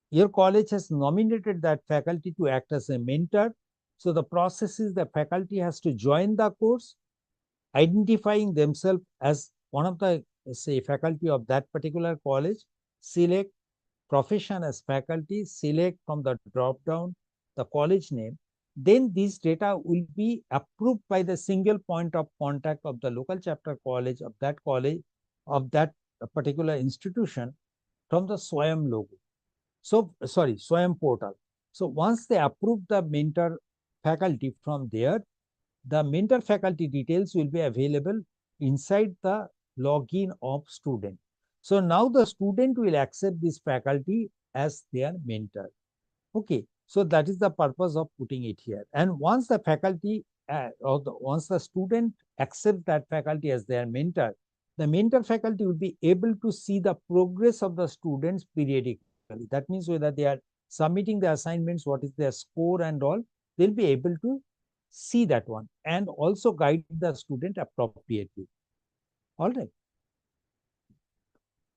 Your college has nominated that faculty to act as a mentor. So the process is the faculty has to join the course, identifying themselves as one of the, say, faculty of that particular college, select profession as faculty, select from the drop down the college name, then this data will be approved by the single point of contact of the local chapter college, of that particular institution from the SWAYAM logo. So, sorry, SWAYAM portal. So once they approve the mentor faculty from there, the mentor faculty details will be available inside the login of student. So now the student will accept this faculty as their mentor. Okay, so that is the purpose of putting it here. And once the faculty once the student accepts that faculty as their mentor, the mentor faculty will be able to see the progress of the students periodically. That means whether they are submitting the assignments, what is their score and all, they'll be able to see that one and also guide the student appropriately. All right.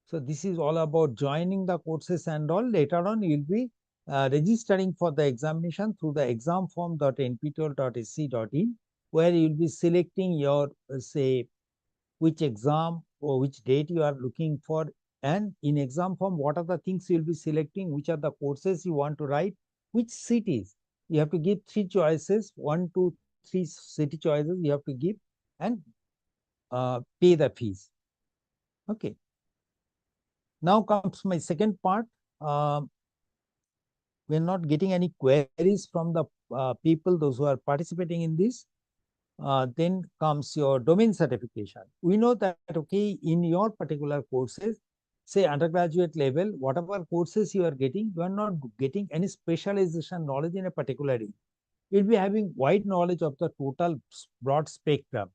So this is all about joining the courses and all. Later on, you'll be registering for the examination through the examform.nptel.sc.in, where you'll be selecting your, say, which exam or which date you are looking for, and in exam form, what are the things you will be selecting, which are the courses you want to write, which cities. You have to give 3 choices, 1, 2, 3 city choices you have to give, and pay the fees. Okay. Now comes my second part. We're not getting any queries from the people, those who are participating in this. Then comes your domain certification. We know that, okay, in your particular courses, say undergraduate level, whatever courses you are getting, you are not getting any specialization knowledge in a particular area. You'll be having wide knowledge of the total broad spectrum.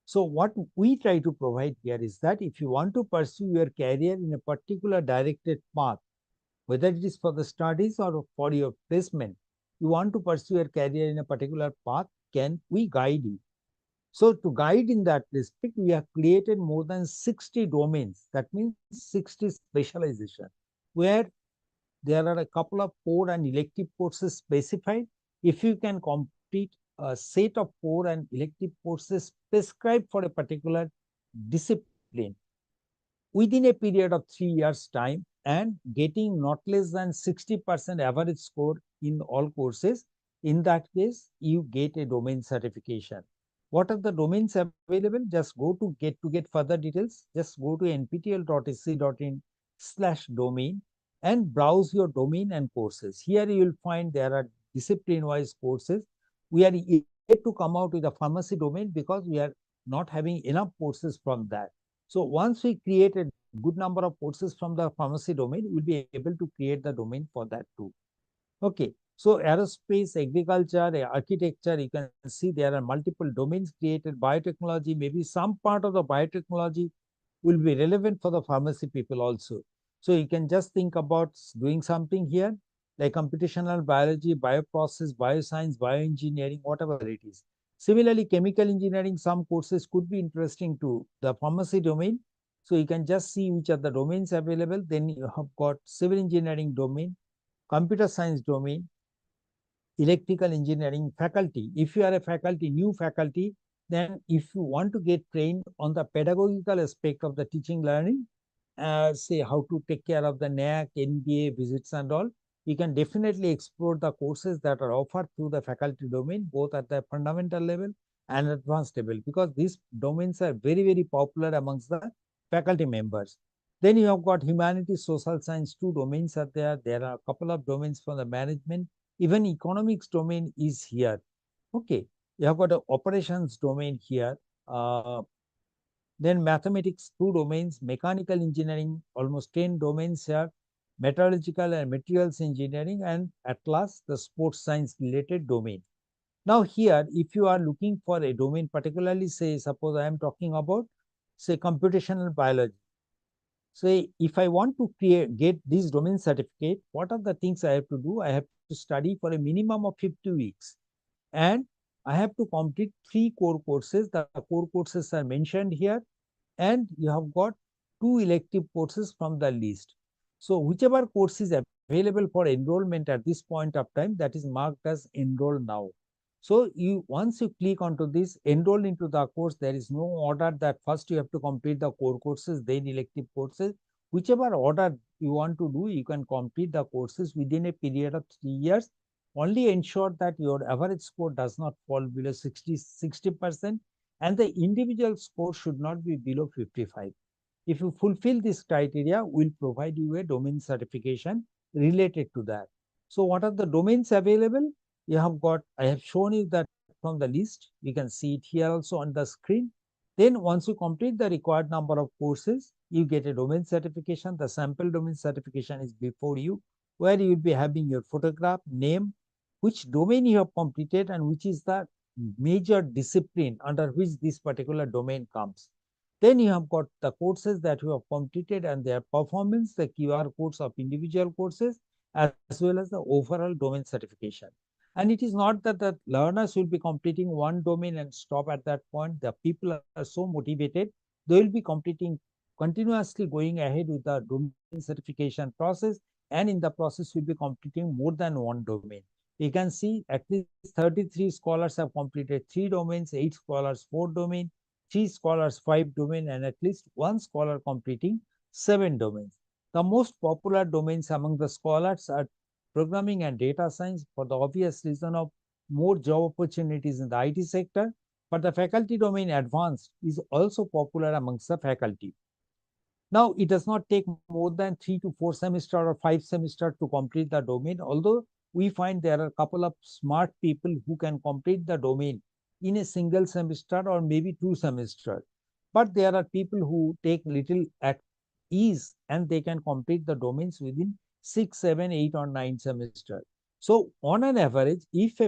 So what we try to provide here is that if you want to pursue your career in a particular directed path, whether it is for the studies or for your placement, you want to pursue your career in a particular path, can we guide you? So to guide in that respect, we have created more than 60 domains. That means 60 specialization, where there are a couple of core and elective courses specified. If you can complete a set of core and elective courses prescribed for a particular discipline within a period of 3 years' time and getting not less than 60% average score in all courses, in that case, you get a domain certification. What are the domains available? Just go to get further details. Just go to nptel.ac.in/domain and browse your domain and courses. Here you will find there are discipline-wise courses. We are yet to come out with a pharmacy domain because we are not having enough courses from that. So once we create a good number of courses from the pharmacy domain, we'll be able to create the domain for that too. Okay. So aerospace, agriculture, architecture, you can see there are multiple domains created. Biotechnology, maybe some part of the biotechnology will be relevant for the pharmacy people also. So you can just think about doing something here like computational biology, bioprocess, bioscience, bioengineering, whatever it is. Similarly, chemical engineering, some courses could be interesting to the pharmacy domain. So you can just see which are the domains available. Then you have got civil engineering domain, computer science domain, electrical engineering faculty. If you are a faculty, new faculty, then if you want to get trained on the pedagogical aspect of the teaching learning, say how to take care of the NAC, NBA visits and all, you can definitely explore the courses that are offered through the faculty domain, both at the fundamental level and advanced level, because these domains are very, very popular amongst the faculty members. Then you have got humanities, social science, 2 domains are there. There are a couple of domains for the management. Even economics domain is here. Okay, you have got an operations domain here. Then mathematics, 2 domains, mechanical engineering, almost 10 domains here, metallurgical and materials engineering, and at last the sports science related domain. Now here, if you are looking for a domain, particularly say, suppose I am talking about, say, computational biology. So if I want to get this domain certificate, what are the things I have to do? I have to study for a minimum of 50 weeks. And I have to complete 3 core courses. The core courses are mentioned here. And you have got 2 elective courses from the list. So whichever course is available for enrollment at this point of time, that is marked as enroll now. So once you click onto this enroll into the course, there is no order that first you have to complete the core courses, then elective courses. Whichever order you want to do, you can complete the courses within a period of 3 years. Only ensure that your average score does not fall below 60%, and the individual score should not be below 55. If you fulfill this criteria, we'll provide you a domain certification related to that. So what are the domains available? You have got, I have shown you that from the list. You can see it here also on the screen. Then once you complete the required number of courses, you get a domain certification. The sample domain certification is before you, where you will be having your photograph, name, which domain you have completed, and which is the major discipline under which this particular domain comes. Then you have got the courses that you have completed and their performance, the QR codes of individual courses, as well as the overall domain certification. And it is not that the learners will be completing one domain and stop at that point. The people are so motivated, they will be completing, continuously going ahead with the domain certification process, and in the process will be completing more than one domain. You can see at least 33 scholars have completed 3 domains, 8 scholars 4 domains, 3 scholars 5 domain, and at least 1 scholar completing 7 domains. The most popular domains among the scholars are programming and data science, for the obvious reason of more job opportunities in the IT sector, but the faculty domain advanced is also popular amongst the faculty. Now, it does not take more than 3 to 4 semesters or 5 semesters to complete the domain, although we find there are a couple of smart people who can complete the domain in a single semester or maybe 2 semesters. But there are people who take little at ease and they can complete the domains within 6, 7, 8 or 9 semesters. So on an average, if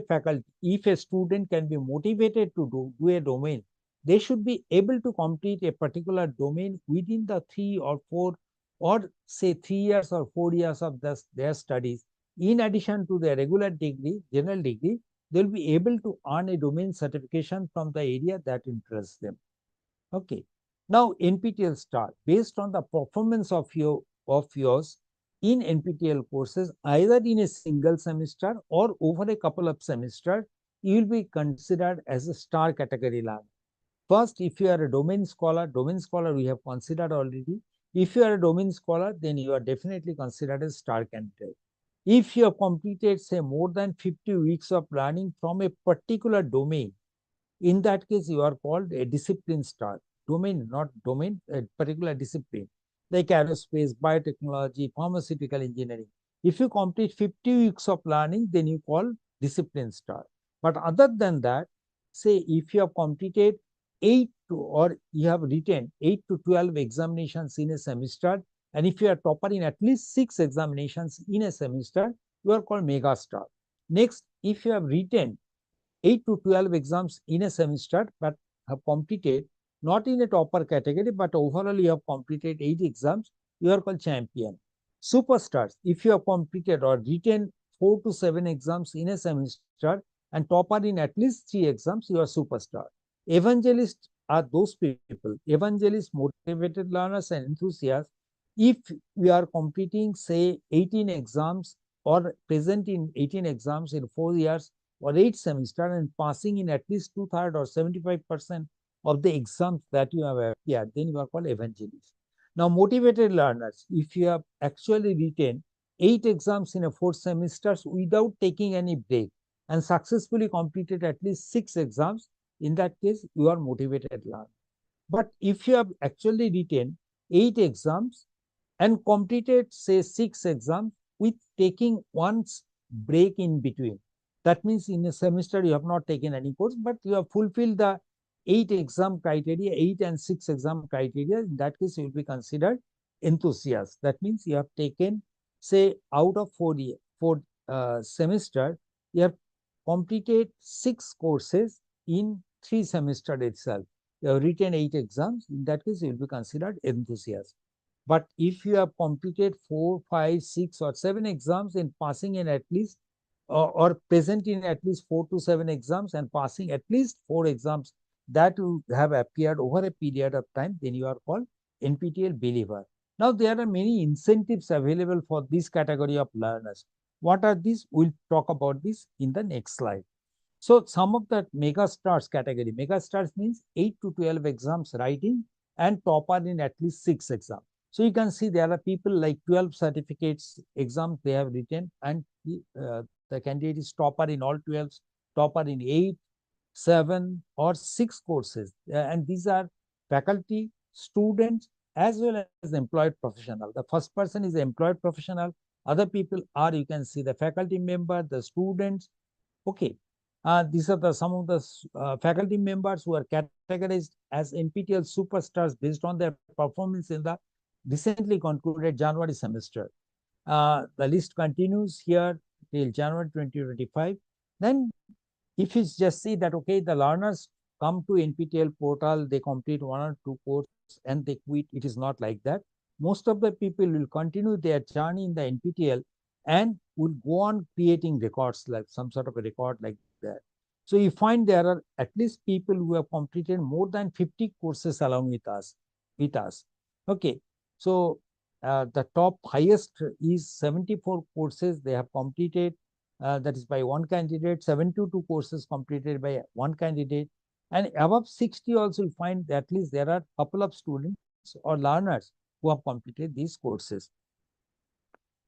a student can be motivated to do a domain, they should be able to complete a particular domain within the 3 or 4 or say 3 years or 4 years of their studies. In addition to their regular degree, general degree, they'll be able to earn a domain certification from the area that interests them. Okay. Now NPTEL Star, based on the performance of yours in NPTEL courses, either in a single semester or over a couple of semesters, you will be considered as a star category learner. First, if you are a domain scholar we have considered already. If you are a domain scholar, then you are definitely considered a star candidate. If you have completed, say, more than 50 weeks of learning from a particular domain, in that case, you are called a discipline star. Domain, not domain, a particular discipline, like aerospace, biotechnology, pharmaceutical engineering. If you complete 50 weeks of learning, then you call discipline star. But other than that, say if you have completed 8 to, or you have written 8 to 12 examinations in a semester, and if you are topper in at least 6 examinations in a semester, you are called mega star. Next, if you have written 8 to 12 exams in a semester but have completed not in a topper category but overall you have completed 8 exams, you are called champion. Superstars, if you have completed or written 4 to 7 exams in a semester and topper in at least 3 exams, you are superstar. Evangelists are those people, evangelists, motivated learners and enthusiasts. If we are completing say 18 exams or present in 18 exams in 4 years or 8 semesters and passing in at least 2/3 or 75% of the exams that you have appeared, then you are called evangelists. Now, motivated learners, if you have actually written 8 exams in a 4 semesters without taking any break and successfully completed at least 6 exams, in that case, you are motivated learner. But if you have actually written 8 exams and completed say 6 exams with taking one break in between, that means in a semester you have not taken any course, but you have fulfilled the 8 exam criteria, 8 and 6 exam criteria. In that case, you will be considered enthusiast. That means you have taken, say, out of 4 semester, you have completed 6 courses in 3 semester itself. You have written 8 exams. In that case, you will be considered enthusiast. But if you have completed 4, 5, 6 or 7 exams and passing in at least or present in at least 4 to 7 exams and passing at least 4 exams that you have appeared over a period of time, then you are called NPTEL believer. Now, there are many incentives available for this category of learners. What are these? We'll talk about this in the next slide. So, some of the mega stars category, mega stars means 8 to 12 exams writing and topper in at least 6 exams. So, you can see there are people like 12 certificates exams they have written and the candidate is topper in all 12, topper in 8, 7 or 6 courses. And these are faculty, students as well as employed professional. The first person is the employed professional. Other people are, you can see the faculty member, the students. Okay. These are some of the faculty members who are categorized as NPTEL superstars based on their performance in the recently concluded January semester. The list continues here till January 2025. Then if you just see that, okay, the learners come to NPTEL portal, they complete 1 or 2 courses and they quit, it is not like that. Most of the people will continue their journey in the NPTEL and will go on creating records, like some sort of a record like that. So you find there are at least people who have completed more than 50 courses along with us. Okay. So the top highest is 74 courses they have completed. That is by one candidate, 72 courses completed by one candidate. And above 60 also you find that at least there are a couple of students or learners who have completed these courses.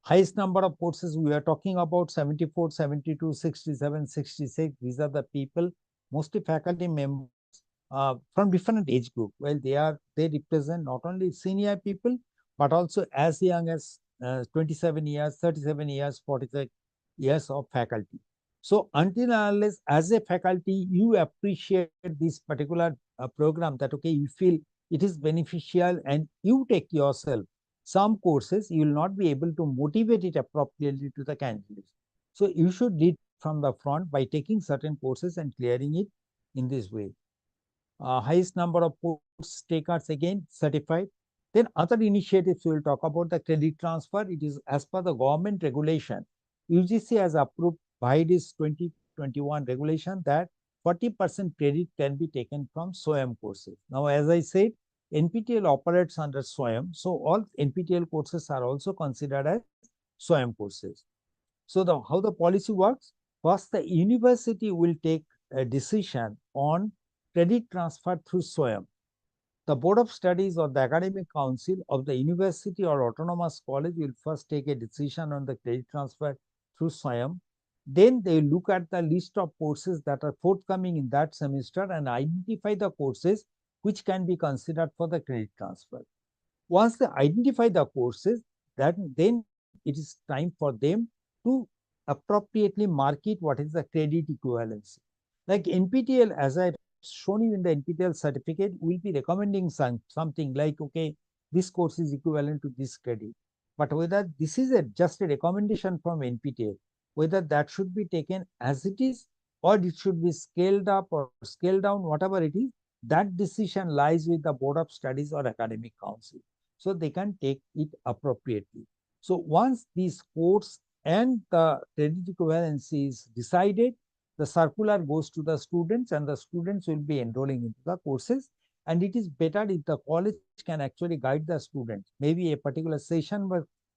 Highest number of courses we are talking about 74, 72, 67, 66. These are the people, mostly faculty members from different age group. Well, they represent not only senior people but also as young as 27 years, 37 years, 46 years of faculty. So until and unless as a faculty you appreciate this particular program, that okay, you feel it is beneficial and you take yourself some courses, you will not be able to motivate it appropriately to the candidates. So you should lead from the front by taking certain courses and clearing it in this way. Highest number of course takers again certified. Then other initiatives we will talk about the credit transfer. It is as per the government regulation. UGC has approved by this 2021 regulation that 40% credit can be taken from SWAYAM courses. Now, as I said, NPTEL operates under SWAYAM. So all NPTEL courses are also considered as SWAYAM courses. So how the policy works? First, the university will take a decision on credit transfer through SWAYAM. The Board of Studies or the Academic Council of the university or autonomous college will first take a decision on the credit transfer through SWAYAM. Then they look at the list of courses that are forthcoming in that semester and identify the courses which can be considered for the credit transfer. Once they identify the courses, then it is time for them to appropriately market what is the credit equivalency. Like NPTEL, as I shown you in the NPTEL certificate, will be recommending something like, okay, this course is equivalent to this credit. But whether this is just a recommendation from NPTEL, whether that should be taken as it is or it should be scaled up or scaled down, whatever it is, that decision lies with the Board of Studies or Academic Council. So they can take it appropriately. So once these course and the credit equivalency is decided, the circular goes to the students and the students will be enrolling into the courses. And it is better if the college can actually guide the students. Maybe a particular session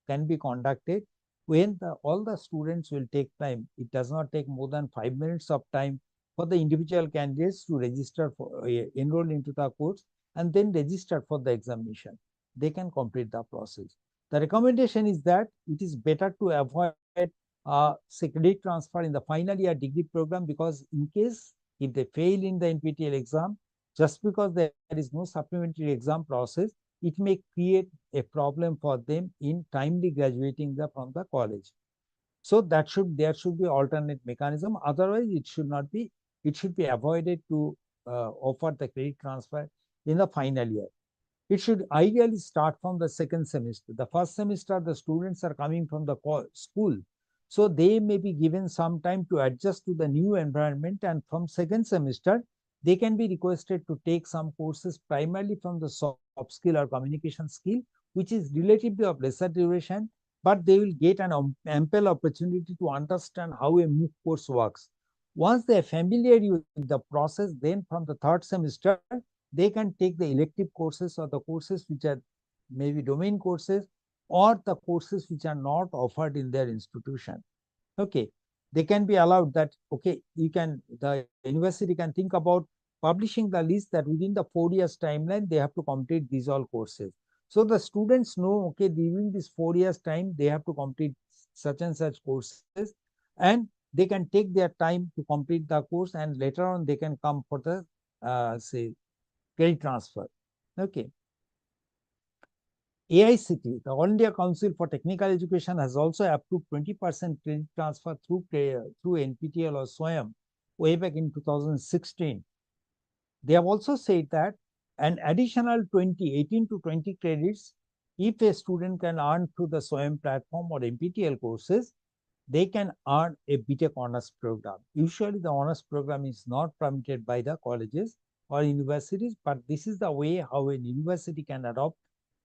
can be conducted when all the students will take time. It does not take more than 5 minutes of time for the individual candidates to register for enroll into the course and then register for the examination. They can complete the process. The recommendation is that it is better to avoid say credit transfer in the final year degree program, because in case if they fail in the NPTEL exam, just because there is no supplementary exam process, it may create a problem for them in timely graduating from the college. So there should be alternate mechanism. Otherwise, it should be avoided to offer the credit transfer in the final year. It should ideally start from the second semester. The first semester, the students are coming from the school. So they may be given some time to adjust to the new environment, and from second semester, they can be requested to take some courses primarily from the soft skill or communication skill, which is relatively of lesser duration, but they will get an ample opportunity to understand how a MOOC course works. Once they are familiar with the process, then from the third semester, they can take the elective courses or the courses which are maybe domain courses or the courses which are not offered in their institution. Okay, they can be allowed that, okay, the university can think about publishing the list that within the 4 years timeline, they have to complete these all courses. So the students know, okay, during this 4 years time, they have to complete such and such courses, and they can take their time to complete the course, and later on they can come for the say credit transfer. Okay. AICT, the All India Council for Technical Education, has also approved 20% credit transfer through NPTEL or SWAYAM way back in 2016. They have also said that an additional 18 to 20 credits, if a student can earn through the SWAYAM platform or NPTEL courses, they can earn a BTech honors program. Usually the honors program is not permitted by the colleges or universities, but this is the way how a university can adopt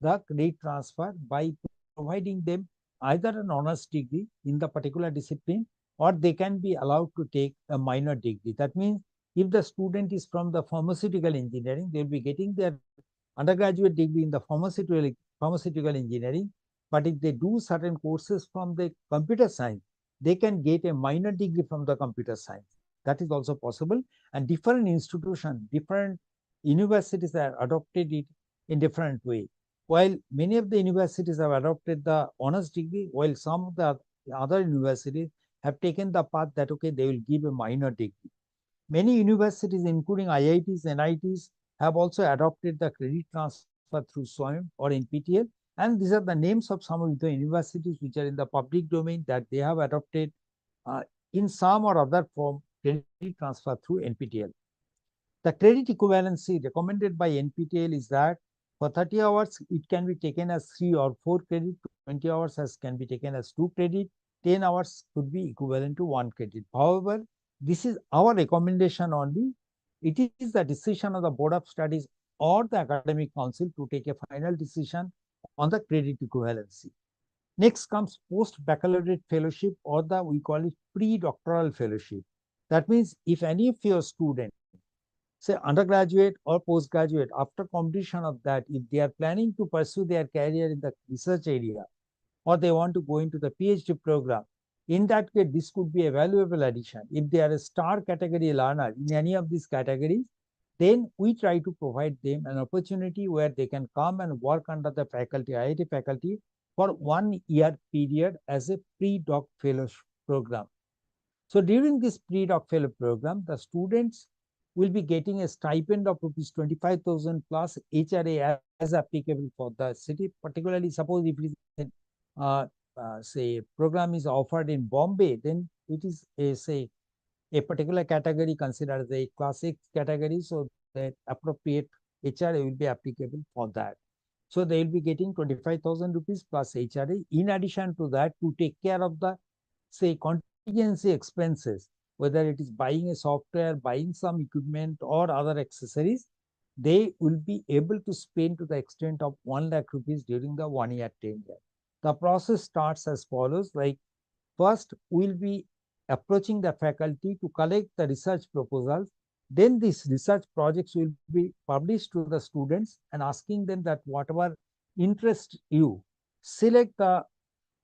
the credit transfer by providing them either an honors degree in the particular discipline, or they can be allowed to take a minor degree. That means if the student is from the pharmaceutical engineering, they will be getting their undergraduate degree in the pharmaceutical engineering. But if they do certain courses from the computer science, they can get a minor degree from the computer science. That is also possible. And different institutions, different universities have adopted it in different way. While many of the universities have adopted the honors degree, while some of the other universities have taken the path that, okay, they will give a minor degree. Many universities, including IITs, NITs, have also adopted the credit transfer through SWAYAM or NPTEL. And these are the names of some of the universities which are in the public domain that they have adopted uh, in some or other form credit transfer through NPTEL. The credit equivalency recommended by NPTEL is that for 30 hours, it can be taken as 3 or 4 credit, 20 hours as can be taken as 2 credit, 10 hours could be equivalent to 1 credit. However, this is our recommendation only. It is the decision of the Board of Studies or the Academic Council to take a final decision on the credit equivalency. Next comes post-baccalaureate fellowship, or we call it pre-doctoral fellowship. That means if any of your students, say undergraduate or postgraduate, after completion of that, if they are planning to pursue their career in the research area, or they want to go into the PhD program, in that case, this could be a valuable addition. If they are a star category learner in any of these categories, then we try to provide them an opportunity where they can come and work under the faculty, IIT faculty, for 1 year period as a pre-doc fellowship program. So during this pre-doc fellow program, the students will be getting a stipend of rupees 25,000 plus HRA as applicable for the city. Particularly, suppose if it is say program is offered in Bombay, then it is say a particular category considered as a class 6 category, so that appropriate HRA will be applicable for that. So they will be getting 25,000 rupees plus HRA. In addition to that, to take care of the say contingency expenses, whether it is buying a software, buying some equipment or other accessories, they will be able to spend to the extent of 1 lakh rupees during the 1 year tenure. The process starts as follows, like first we'll be approaching the faculty to collect the research proposals. Then these research projects will be published to the students and asking them that whatever interests you, select the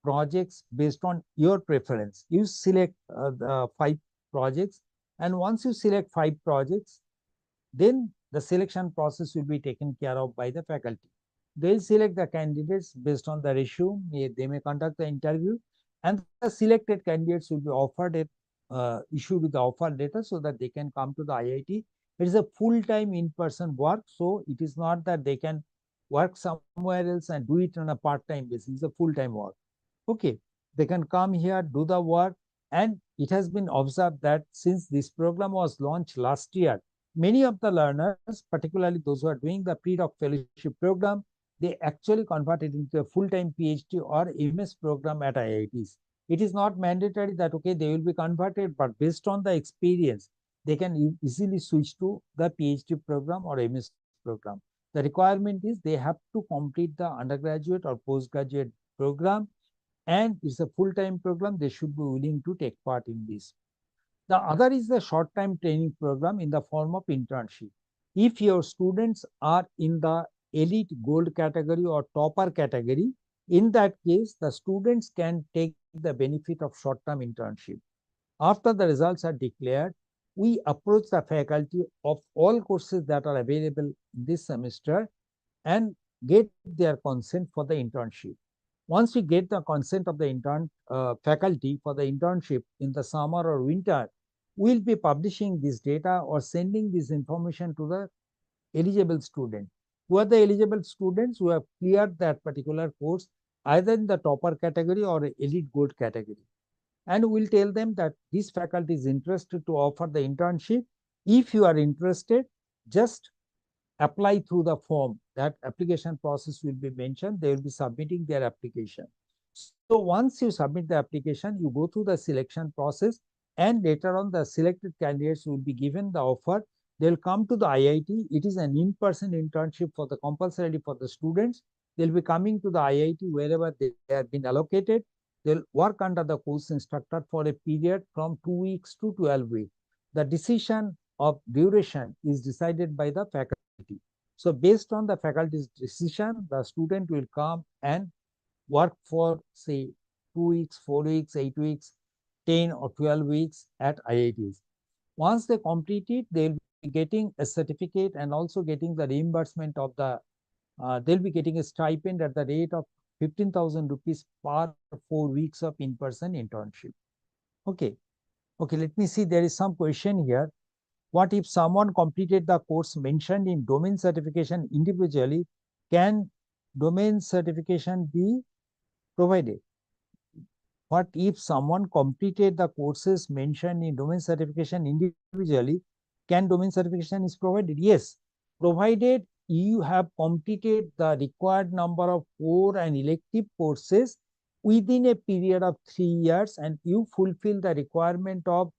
projects based on your preference. You select the 5 projects, and once you select 5 projects, then the selection process will be taken care of by the faculty. They'll select the candidates based on the resume. They may conduct the interview, and the selected candidates will be offered issued with the offer letter so that they can come to the IIT. It is a full-time in-person work, so it is not that they can work somewhere else and do it on a part-time basis. It's a full-time work. Okay, they can come here, do the work, and it has been observed that since this program was launched last year, many of the learners, particularly those who are doing the pre-doc fellowship program, they actually converted into a full-time PhD or MS program at IITs. It is not mandatory that, okay, they will be converted, but based on the experience, they can easily switch to the PhD program or MS program. The requirement is they have to complete the undergraduate or postgraduate program, and it's a full-time program. They should be willing to take part in this. The other is the short-time training program in the form of internship. If your students are in the elite gold category or topper category, in that case, the students can take the benefit of short-term internship. After the results are declared, we approach the faculty of all courses that are available this semester and get their consent for the internship. Once we get the consent of the faculty for the internship in the summer or winter, we'll be publishing this data or sending this information to the eligible student. Who are the eligible students who have cleared that particular course either in the topper category or elite gold category? And we'll tell them that this faculty is interested to offer the internship. If you are interested, just apply through the form. That application process will be mentioned. They will be submitting their application. So once you submit the application, you go through the selection process, and later on the selected candidates will be given the offer. They'll come to the IIT. It is an in-person internship for the compulsory for the students. They'll be coming to the IIT wherever they have been allocated. They'll work under the course instructor for a period from 2 weeks to 12 weeks. The decision of duration is decided by the faculty. So based on the faculty's decision, the student will come and work for, say, 2 weeks, 4 weeks, 8 weeks, 10 or 12 weeks at IITs. Once they complete it, they'll be getting a certificate and also getting the reimbursement of the, they'll be getting a stipend at the rate of 15,000 rupees per 4 weeks of in-person internship. Okay. Okay, let me see. There is some question here. What if someone completed the course mentioned in domain certification individually? Can domain certification be provided? What if someone completed the courses mentioned in domain certification individually? Can domain certification is provided? Yes, provided you have completed the required number of core and elective courses within a period of 3 years and you fulfill the requirement of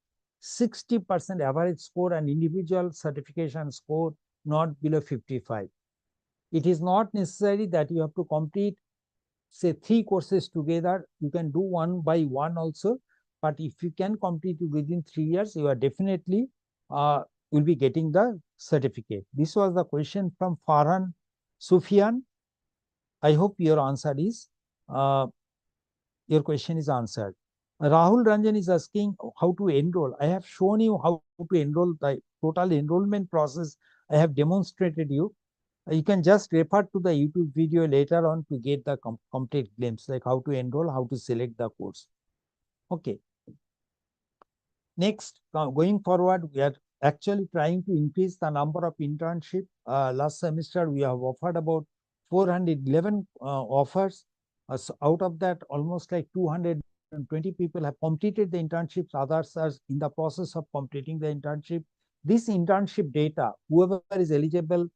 60% average score and individual certification score not below 55. It is not necessary that you have to complete say 3 courses together. You can do one by one also, but if you can complete within 3 years, you are definitely will be getting the certificate. This was the question from Farhan Sufyan. I hope your answer is your question is answered. Rahul Ranjan is asking how to enroll. I have shown you how to enroll, the total enrollment process. I have demonstrated you. You can just refer to the YouTube video later on to get the complete glimpse, like how to enroll, how to select the course. Okay. Next, going forward, we are actually trying to increase the number of internship. Last semester, we have offered about 411 offers. So out of that, almost like 220 people have completed the internships. Others are in the process of completing the internship. This internship data, whoever is eligible,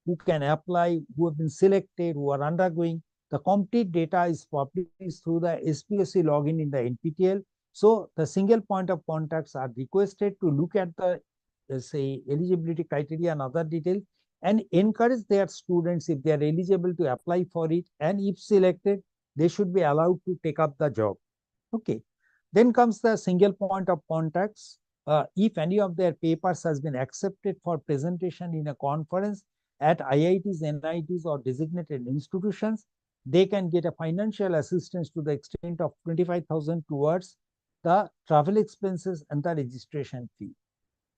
who can apply, who have been selected, who are undergoing. The complete data is published through the SPOC login in the NPTEL. So the single point of contacts are requested to look at the say eligibility criteria and other details and encourage their students, if they are eligible, to apply for it, and if selected, they should be allowed to take up the job. Okay. Then comes the single point of contacts. If any of their papers has been accepted for presentation in a conference at IITs, NITs, or designated institutions, they can get a financial assistance to the extent of 25,000 towards the travel expenses and the registration fee.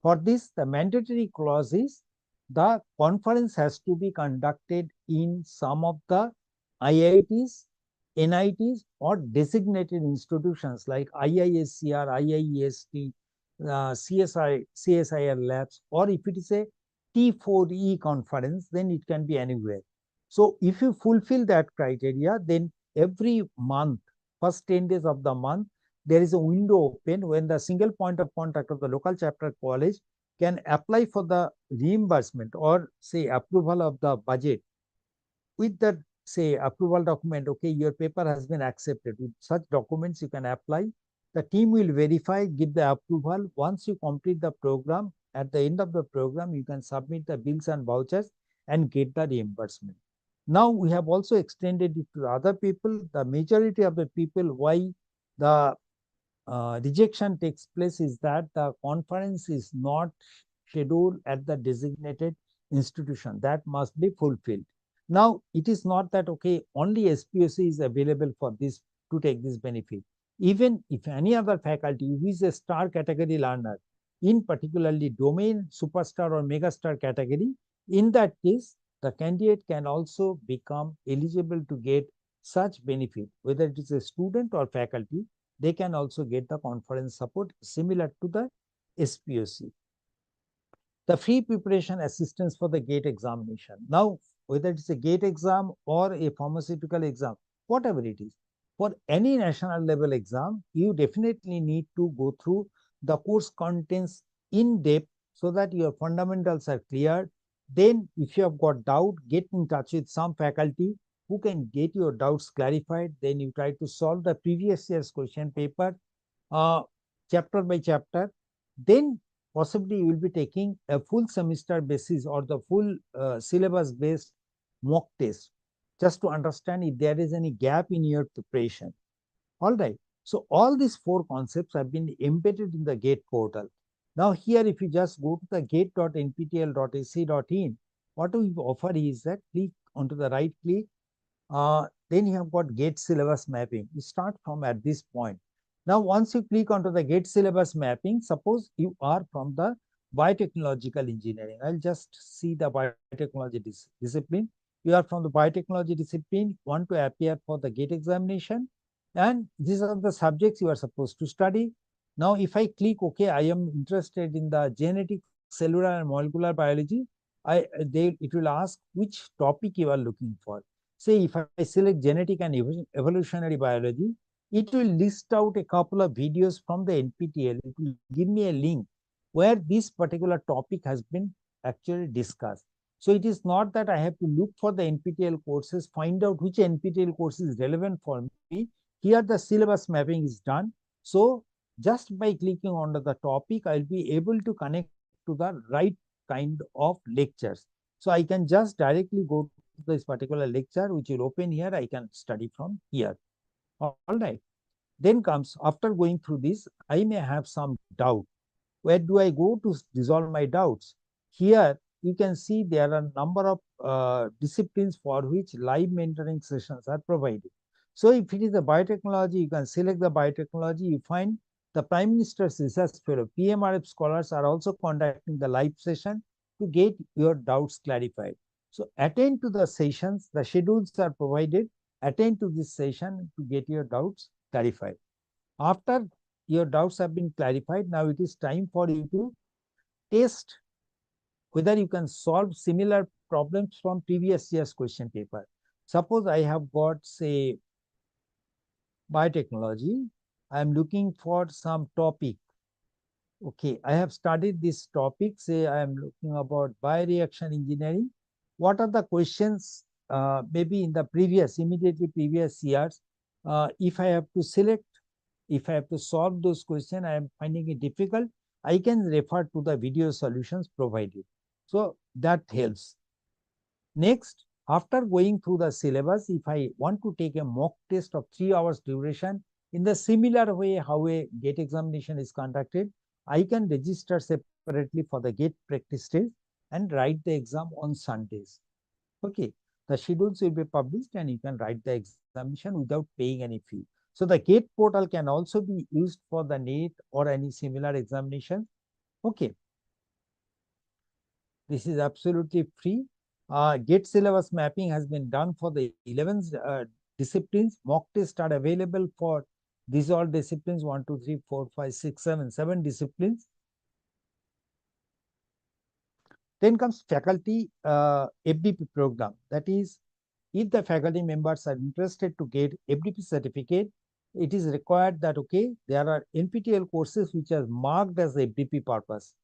For this, the mandatory clause is the conference has to be conducted in some of the IITs, NITs, or designated institutions like IISCR, IIEST, CSIR labs, or if it is a T4E conference, then it can be anywhere. So if you fulfill that criteria, then every month, first 10 days of the month, there is a window open when the single point of contact of the local chapter college can apply for the reimbursement or say approval of the budget with that say approval document. Okay, your paper has been accepted. With such documents you can apply. The team will verify, give the approval. Once you complete the program, at the end of the program, you can submit the bills and vouchers and get the reimbursement. Now we have also extended it to other people. The majority of the people, why the rejection takes place is that the conference is not scheduled at the designated institution. That must be fulfilled. Now, it is not that, okay, only SPOC is available for this to take this benefit. Even if any other faculty who is a star category learner, in particularly domain, superstar, or megastar category, in that case, the candidate can also become eligible to get such benefit, whether it is a student or faculty, they can also get the conference support similar to the SPOC. The free preparation assistance for the GATE examination. Now, whether it's a GATE exam or a pharmaceutical exam, whatever it is, for any national level exam, you definitely need to go through the course contents in depth so that your fundamentals are clear. Then, if you have got doubt, get in touch with some faculty who can get your doubts clarified. Then you try to solve the previous year's question paper chapter by chapter. Then possibly you will be taking a full semester basis or the full syllabus based mock test just to understand if there is any gap in your preparation. All right. So all these 4 concepts have been embedded in the GATE portal. Now here, if you just go to the gate.nptel.ac.in, what we offer is that click onto the right click. Then you have got GATE syllabus mapping. You start from at this point. Now, once you click onto the Get Syllabus Mapping, suppose you are from the biotechnological engineering. I'll just see the biotechnology discipline. You are from the biotechnology discipline, want to appear for the GATE examination, and these are the subjects you are supposed to study. Now, if I click OK, I am interested in the genetic, cellular, and molecular biology. It will ask which topic you are looking for. Say, if I select genetic and evolutionary biology, it will list out a couple of videos from the NPTEL. It will give me a link where this particular topic has been actually discussed. So it is not that I have to look for the NPTEL courses, find out which NPTEL course is relevant for me. Here the syllabus mapping is done. So just by clicking on the topic, I'll be able to connect to the right kind of lectures. So I can just directly go to this particular lecture, which will open here. I can study from here. All right. Then comes, after going through this, I may have some doubt. Where do I go to resolve my doubts? Here, you can see there are a number of disciplines for which live mentoring sessions are provided. So if it is a biotechnology, you can select the biotechnology. You find the Prime Minister's Research Fellow, PMRF scholars are also conducting the live session to get your doubts clarified. So attend to the sessions, the schedules are provided. Attend to this session to get your doubts clarified. After your doubts have been clarified, now it is time for you to test whether you can solve similar problems from previous year's question paper. Suppose I have got, say, biotechnology. I am looking for some topic. Okay, I have studied this topic. Say I am looking about bioreaction engineering. What are the questions maybe in the immediately previous years? If I have to select, if I have to solve those questions, I am finding it difficult, I can refer to the video solutions provided. So that helps. Next, after going through the syllabus, if I want to take a mock test of 3 hours duration, in the similar way how a GATE examination is conducted, I can register separately for the GATE practice test and write the exam on Sundays. Okay, the schedules will be published and you can write the examination without paying any fee. So the GATE portal can also be used for the NET or any similar examination. Okay, this is absolutely free. GATE syllabus mapping has been done for the 11 disciplines. Mock tests are available for these all disciplines, 1, 2, 3, 4, 5, 6, 7 disciplines. Then comes faculty FDP program. That is, if the faculty members are interested to get FDP certificate, it is required that, okay, there are NPTEL courses which are marked as FDP purpose.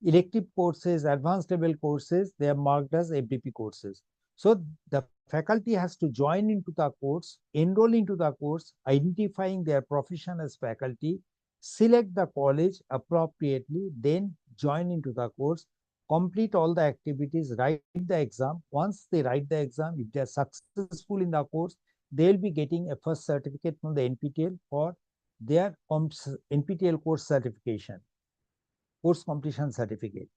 Elective courses, advanced level courses, they are marked as FDP courses. So the faculty has to join into the course, enroll into the course, identifying their profession as faculty, select the college appropriately, then join into the course, complete all the activities, write the exam. Once they write the exam, if they are successful in the course, they will be getting a first certificate from the NPTEL for their NPTEL course certification, course completion certificate.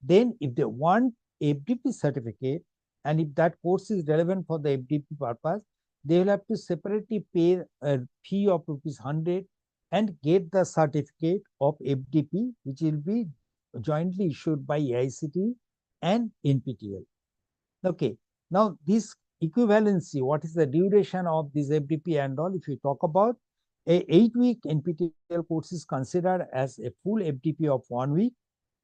Then if they want FDP certificate and if that course is relevant for the FDP purpose, they will have to separately pay a fee of ₹100 and get the certificate of FDP, which will be jointly issued by AICTE and NPTEL. Okay, now this equivalency, what is the duration of this FDP and all? If you talk about a 8-week NPTEL course is considered as a full FDP of 1 week.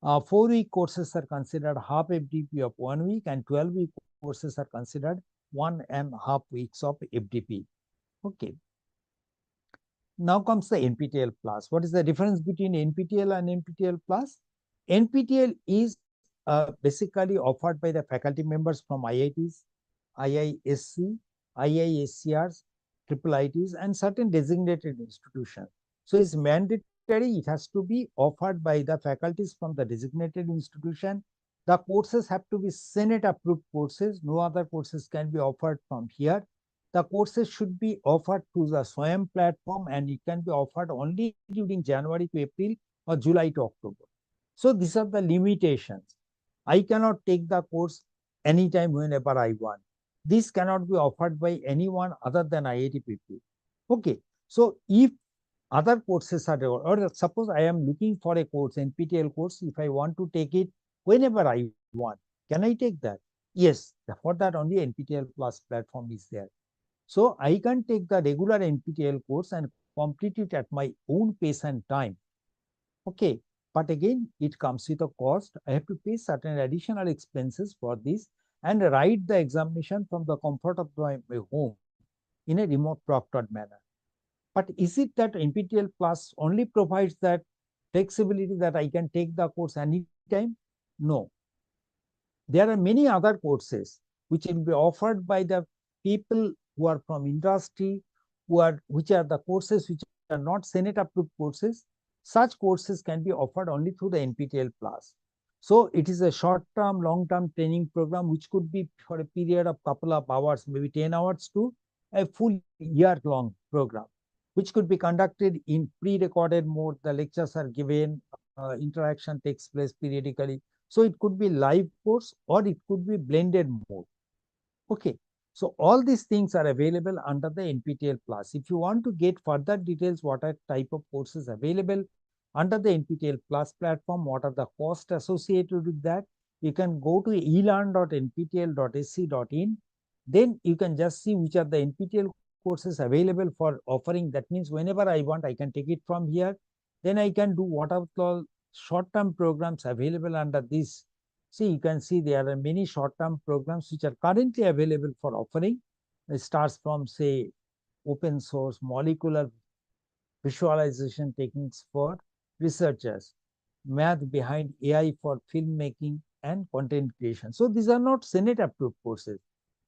4-week courses are considered half FDP of 1 week, and 12-week courses are considered 1.5 weeks of FDP. Okay. Now comes the NPTEL Plus. What is the difference between NPTEL and NPTEL Plus? NPTEL is basically offered by the faculty members from IITs, IISc, IISCRs, IIITs, and certain designated institutions. So it's mandatory, it has to be offered by the faculties from the designated institution. The courses have to be Senate approved courses. No other courses can be offered from here. The courses should be offered through the SWAYAM platform, and it can be offered only during January to April or July to October. So these are the limitations. I cannot take the course anytime, whenever I want. This cannot be offered by anyone other than IIT people. Okay, so if other courses are there, or suppose I am looking for a course, NPTEL course, if I want to take it whenever I want, can I take that? Yes, for that only NPTEL Plus platform is there. So I can take the regular NPTEL course and complete it at my own pace and time. Okay, but again, it comes with a cost. I have to pay certain additional expenses for this and write the examination from the comfort of my home in a remote proctored manner. But is it that NPTEL Plus only provides that flexibility that I can take the course anytime? No. There are many other courses which will be offered by the people who are from industry, which are the courses which are not Senate approved courses. Such courses can be offered only through the NPTEL Plus. So it is a short-term, long-term training program which could be for a period of couple of hours, maybe 10 hours to a full year-long program, which could be conducted in pre-recorded mode. The lectures are given, interaction takes place periodically. So it could be live course or it could be blended mode. Okay. So all these things are available under the NPTEL Plus. If you want to get further details, what are type of courses available under the NPTEL Plus platform, what are the costs associated with that, you can go to elearn.nptel.ac.in. Then you can just see which are the NPTEL courses available for offering. That means whenever I want, I can take it from here. Then I can do what are called short-term programs available under this. See, you can see there are many short-term programs which are currently available for offering. It starts from, say, open source molecular visualization techniques for researchers, math behind AI for filmmaking and content creation. So these are not Senate approved courses,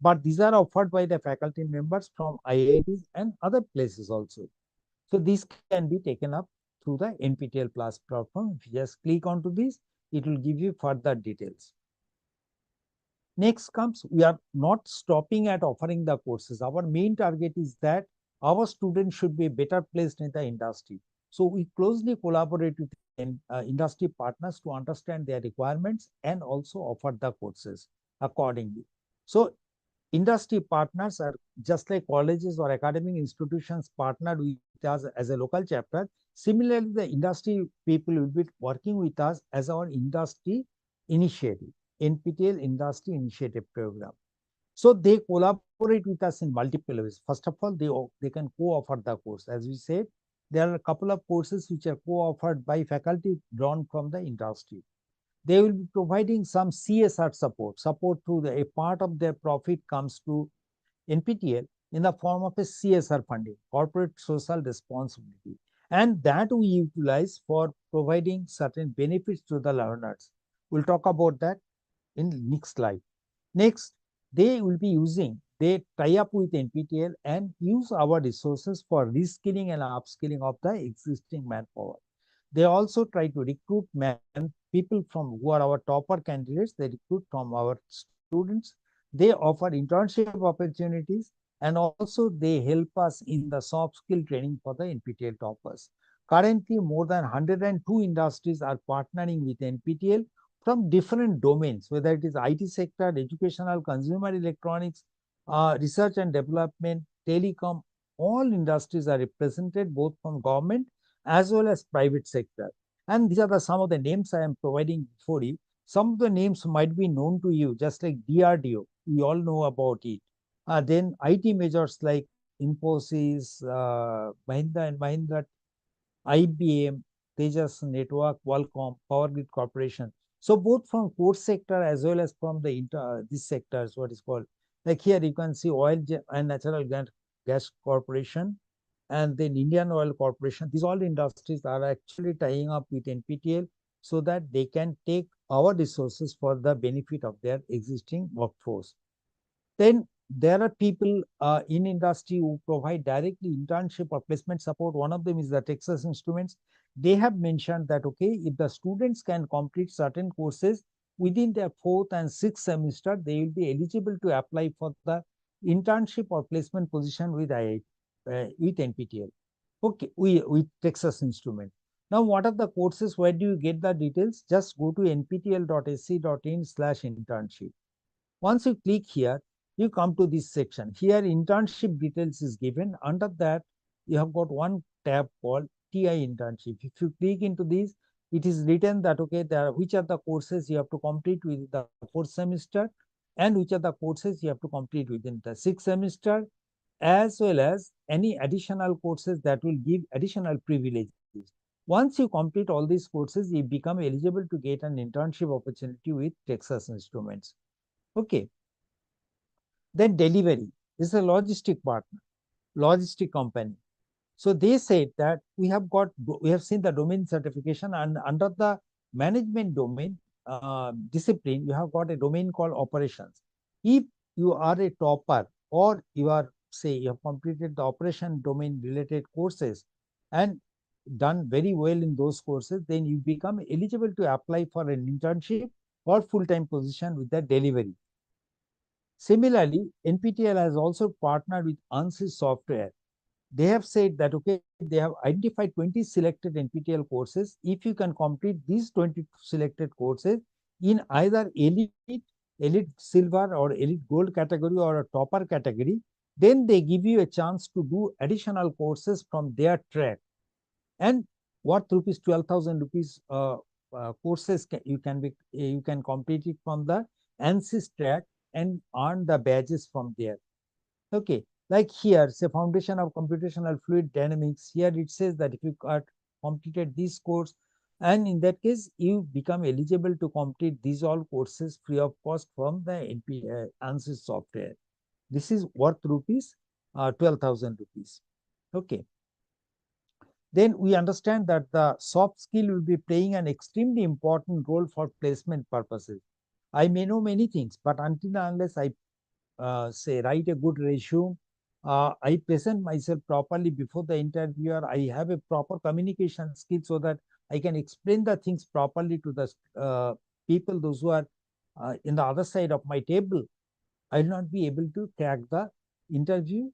but these are offered by the faculty members from IITs and other places also. So this can be taken up through the NPTEL Plus platform. If you just click onto this, it will give you further details. Next comes, we are not stopping at offering the courses. Our main target is that our students should be better placed in the industry. So we closely collaborate with industry partners to understand their requirements and also offer the courses accordingly. So industry partners are just like colleges or academic institutions partnered with us as a local chapter. Similarly, the industry people will be working with us as our industry initiative, NPTEL Industry Initiative Program. So they collaborate with us in multiple ways. First of all, they can co-offer the course. As we said, there are a couple of courses which are co-offered by faculty drawn from the industry. They will be providing some CSR support to a part of their profit comes to NPTEL in the form of a CSR funding, corporate social responsibility. And that we utilize for providing certain benefits to the learners. We'll talk about that in next slide. Next, they will be they tie up with NPTEL and use our resources for reskilling and upskilling of the existing manpower. They also try to recruit people from who are our topper candidates. They recruit from our students. They offer internship opportunities and also they help us in the soft skill training for the NPTEL toppers. Currently, more than 102 industries are partnering with NPTEL from different domains, whether it is IT sector, educational, consumer electronics, research and development, telecom. All industries are represented both from government as well as private sector. And these are some of the names I am providing for you. Some of the names might be known to you, just like DRDO. We all know about it. Then IT majors like Infosys, Mahindra and Mahindra, IBM, Tejas Network, Qualcomm, Power Grid Corporation. So both from core sector as well as from the this sectors, what is called, like here you can see Oil and Natural Gas Corporation, and then Indian Oil Corporation. These all industries are actually tying up with NPTEL so that they can take our resources for the benefit of their existing workforce. Then there are people in industry who provide directly internship or placement support. One of them is the Texas Instruments. They have mentioned that, okay, if the students can complete certain courses within their 4th and 6th semester, they will be eligible to apply for the internship or placement position with with NPTEL. Okay, with Texas Instrument. Now, what are the courses? Where do you get the details? Just go to nptel.ac.in/internship. Once you click here, you come to this section. Here, internship details is given. Under that, you have got one tab called TI internship. If you click into this, it is written that okay, which are the courses you have to complete with the 4th semester, and which are the courses you have to complete within the 6th semester, as well as any additional courses that will give additional privileges. Once you complete all these courses, you become eligible to get an internship opportunity with Texas Instruments. Okay. Then delivery is a logistic partner, logistic company. So they said that we have seen the domain certification, and under the management domain discipline, you have got a domain called operations. If you are a topper, or you are, say, you have completed the operation domain related courses and done very well in those courses, then you become eligible to apply for an internship or full-time position with the delivery. Similarly, NPTEL has also partnered with ANSYS Software. They have said that okay, they have identified 20 selected NPTEL courses. If you can complete these 20 selected courses in either elite silver or elite gold category or a topper category, then they give you a chance to do additional courses from their track. And what rupees 12,000 rupees courses you can complete it from the ANSYS track and earn the badges from there. Okay, like here, say foundation of computational fluid dynamics. Here it says that if you completed this course, and in that case, you become eligible to complete these all courses free of cost from the ANSYS software. This is worth rupees 12,000 rupees. Okay. Then we understand that the soft skill will be playing an extremely important role for placement purposes. I may know many things, but until and unless I say write a good resume, I present myself properly before the interviewer, I have a proper communication skill so that I can explain the things properly to the people, those who are in the other side of my table, I will not be able to crack the interview.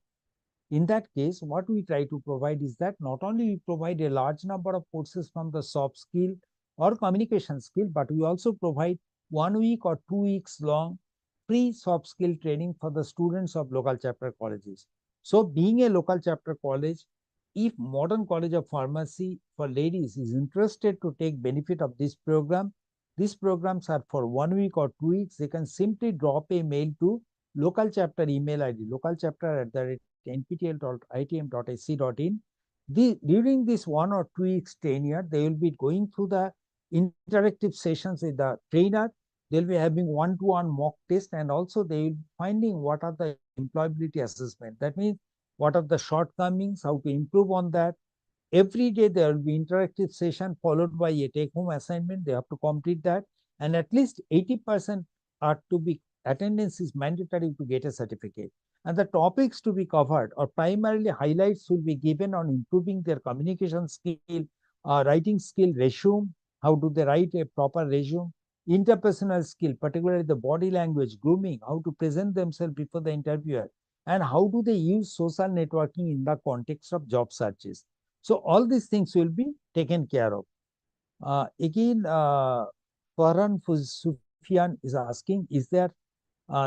In that case, what we try to provide is that not only we provide a large number of courses from the soft skill or communication skill, but we also provide 1 week or 2 weeks long free soft skill training for the students of local chapter colleges. So being a local chapter college, if Modern College of Pharmacy for Ladies is interested to take benefit of this program, these programs are for 1 week or 2 weeks. They can simply drop a mail to local chapter email ID, localchapter@nptel.itm.ac.in. During this 1 or 2 weeks tenure, they will be going through the interactive sessions with the trainer. They'll be having one-to-one mock test, and also they will be finding what are the employability assessment. That means what are the shortcomings, how to improve on that. Every day there will be interactive session followed by a take-home assignment. They have to complete that, and at least 80% are to be attendance is mandatory to get a certificate. And the topics to be covered, or primarily highlights, will be given on improving their communication skill, writing skill, resume, how do they write a proper resume, interpersonal skill, particularly the body language, grooming, how to present themselves before the interviewer, and how do they use social networking in the context of job searches. So all these things will be taken care of. Again, Farhan Sufyan is asking, is there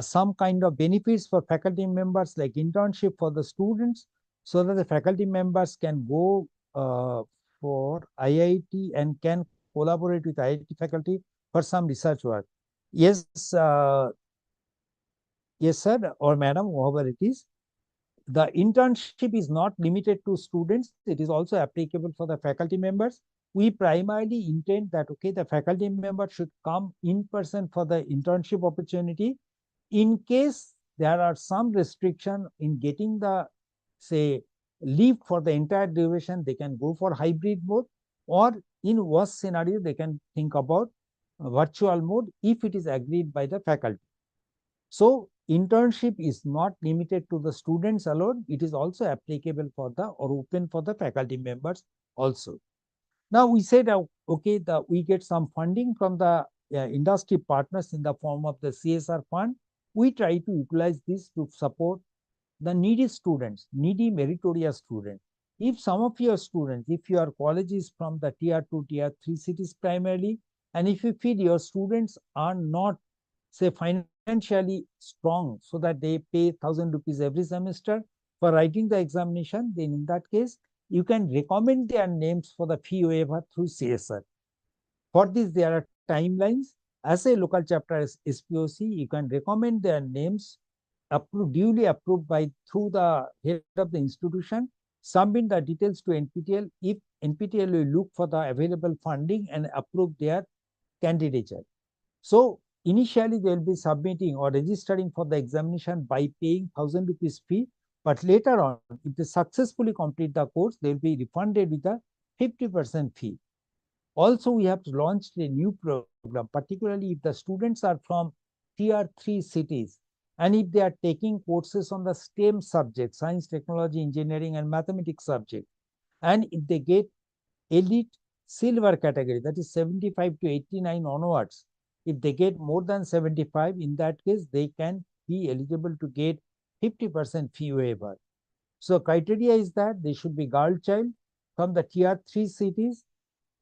some kind of benefits for faculty members like internship for the students, so that the faculty members can go for IIT and can collaborate with IIT faculty for some research work? Yes, yes, sir, or madam, whoever it is. The internship is not limited to students. It is also applicable for the faculty members. We primarily intend that, okay, the faculty member should come in person for the internship opportunity. In case there are some restriction in getting the, say, leave for the entire duration, they can go for hybrid mode, or in worst scenario, they can think about virtual mode if it is agreed by the faculty. So internship is not limited to the students alone. It is also applicable for the, or open for the faculty members also. Now we said, okay, we get some funding from the industry partners in the form of the CSR fund. We try to utilize this to support the needy students, needy meritorious students. If some of your students, if your college is from the tier 2, tier 3 cities primarily, and if you feel your students are not, say, financially strong so that they pay 1,000 rupees every semester for writing the examination, then in that case, you can recommend their names for the fee waiver through CSR. For this, there are timelines. As a local chapter SPOC, you can recommend their names duly approved by through the head of the institution, submit the details to NPTEL. If NPTEL will look for the available funding and approve their candidature. So initially they will be submitting or registering for the examination by paying 1,000 rupees fee, but later on, if they successfully complete the course, they will be refunded with a 50% fee. Also, we have launched a new program, particularly if the students are from tier 3 cities and if they are taking courses on the STEM subjects, science, technology, engineering, and mathematics subject, and if they get elite silver category, that is 75 to 89 onwards, if they get more than 75, in that case, they can be eligible to get 50% fee waiver. So criteria is that they should be girl child from the tier 3 cities.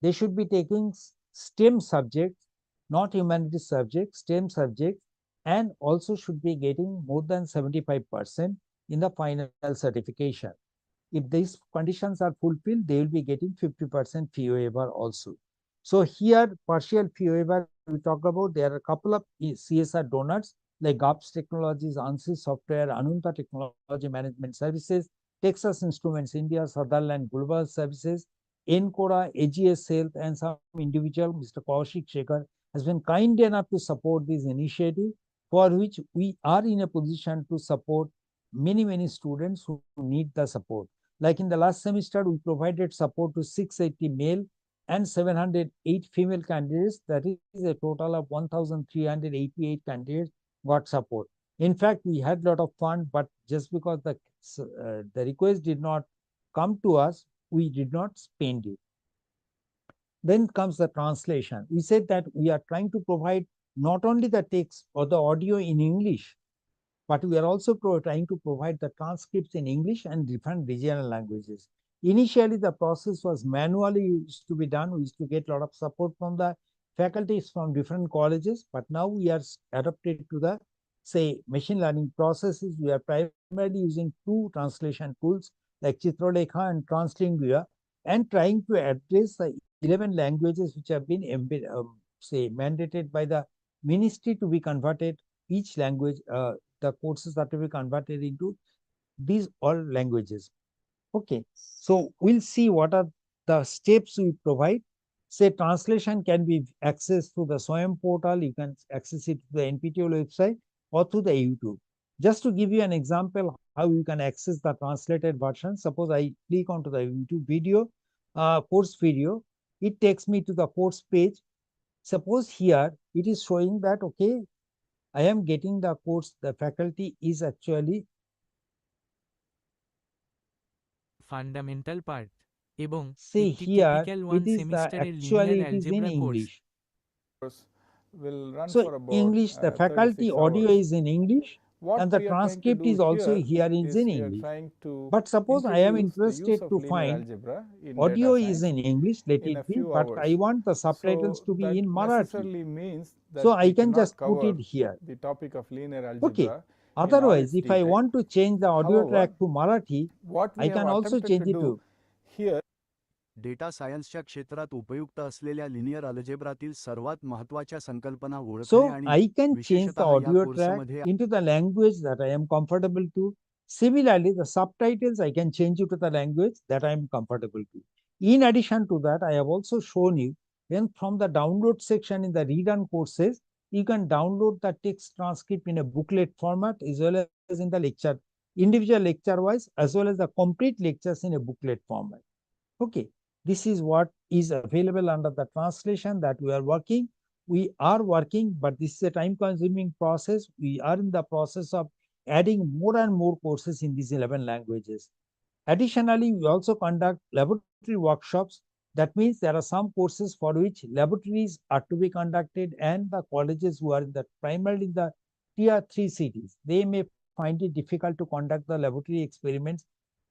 They should be taking STEM subjects, not humanities subjects, STEM subjects, and also should be getting more than 75% in the final certification. If these conditions are fulfilled, they will be getting 50% fee waiver also. So here, partial fee waiver we talk about, there are a couple of CSR donors like GUPS Technologies, ANSYS Software, Anunta Technology Management Services, Texas Instruments India, Sutherland Global Services, Encora, AGS Health, and some individual, Mr. Kaushik Shekhar, has been kind enough to support this initiative, for which we are in a position to support many students who need the support. Like in the last semester, we provided support to 680 male and 708 female candidates. That is a total of 1,388 candidates got support. In fact, we had a lot of fun, but just because the request did not come to us, we did not spend it. Then comes the translation. We said that we are trying to provide not only the text or the audio in English, but we are also trying to provide the transcripts in English and different regional languages. Initially, the process was manually used to be done. We used to get a lot of support from the faculties from different colleges, but now we are adapted to the, say, machine learning processes. We are primarily using two translation tools like Chitralekha and Translingua, and trying to address the 11 languages which have been mandated by the ministry to be converted, each language, the courses are to be converted into these all languages. Okay, so we'll see what are the steps we provide. Say translation can be accessed through the SWAYAM portal. You can access it to the NPTEL website or through the YouTube. Just to give you an example how you can access the translated version, suppose I click onto the YouTube video, course video, it takes me to the course page. Suppose here it is showing that, okay, I am getting the course, the faculty is actually fundamental part এবং say একটি here typical one it is the সেমিস্টারের linear actually it is in algebra course English. Will run So for about English, the faculty 36 audio hours. is in English What and the we are trying to transcript do is also here is is in we are English. trying to But suppose I am introduce the interested use of to linear find algebra in audio data is science in English, let in it a be, few but hours. I want the subtitles So to be that in Marathi. necessarily means that So we I can cannot just put cover it here. the topic of linear Okay. algebra in all Otherwise, its if I detail. want to change the audio However, track to Marathi, what we I have can also attempted change to it do to. here data सायन्सच्या क्षेत्रात उपयुक्त असलेल्या linear अल्जेब्रातील सर्वात महत्त्वाच्या संकल्पना ओळखणे So आणि I can change the विशेषतः या audio track कोर्समध्ये into the language that I am comfortable to. Similarly, the subtitles I can change it to the language that I am comfortable to. In addition to that, I have also shown you then from the download section in the read on courses, you can download the text transcript in a booklet format as well as in the lecture, individual lecture wise, as well as the complete lectures in a booklet format. Okay, this is what is available under the translation that we are working. We are working, but this is a time consuming process. We are in the process of adding more and more courses in these 11 languages. Additionally, we also conduct laboratory workshops. That means there are some courses for which laboratories are to be conducted, and the colleges who are in the primarily in the tier 3 cities, they may find it difficult to conduct the laboratory experiments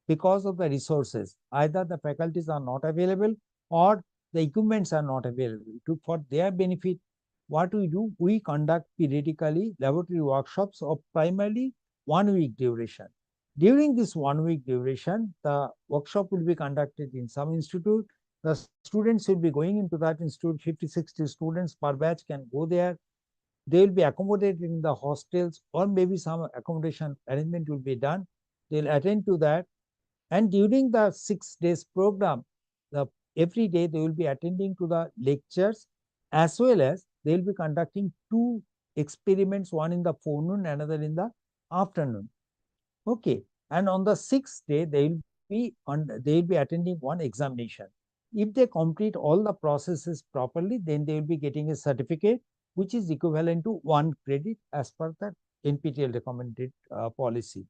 because of the resources. Either the faculties are not available or the equipments are not available. For their benefit, what we do, we conduct periodically laboratory workshops of primarily 1 week duration. During this 1 week duration, the workshop will be conducted in some institute. The students will be going into that institute, 50, 60 students per batch can go there. They will be accommodated in the hostels, or maybe some accommodation arrangement will be done. They'll attend to that. And during the 6 days program, every day they will be attending to the lectures, as well as they will be conducting 2 experiments, one in the forenoon, another in the afternoon. Okay. And on the 6th day, they will be attending one examination. If they complete all the processes properly, then they will be getting a certificate, which is equivalent to 1 credit as per the NPTEL recommended policy.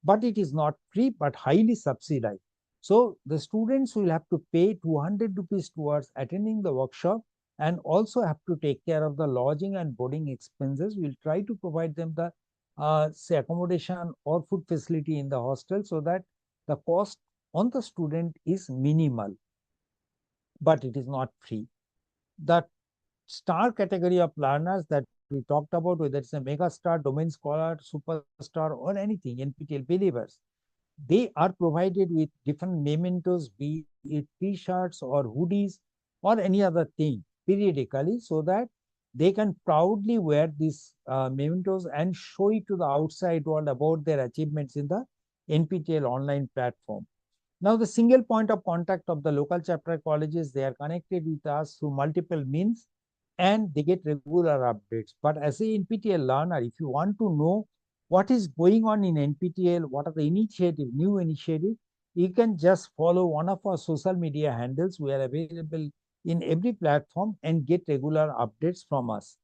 But it is not free, but highly subsidized. So the students will have to pay 200 rupees towards attending the workshop, and also have to take care of the lodging and boarding expenses. We'll try to provide them the say accommodation or food facility in the hostel, so that the cost on the student is minimal, but it is not free. The star category of learners that we talked about, whether it's a mega star, domain scholar, superstar, or anything, NPTEL believers, they are provided with different mementos, be it t-shirts or hoodies or any other thing periodically, so that they can proudly wear these mementos and show it to the outside world about their achievements in the NPTEL online platform. Now, the single point of contact of the local chapter colleges, they are connected with us through multiple means, and they get regular updates. But as a NPTEL learner, if you want to know what is going on in NPTEL, what are the new initiatives, you can just follow one of our social media handles. We are available in every platform and get regular updates from us.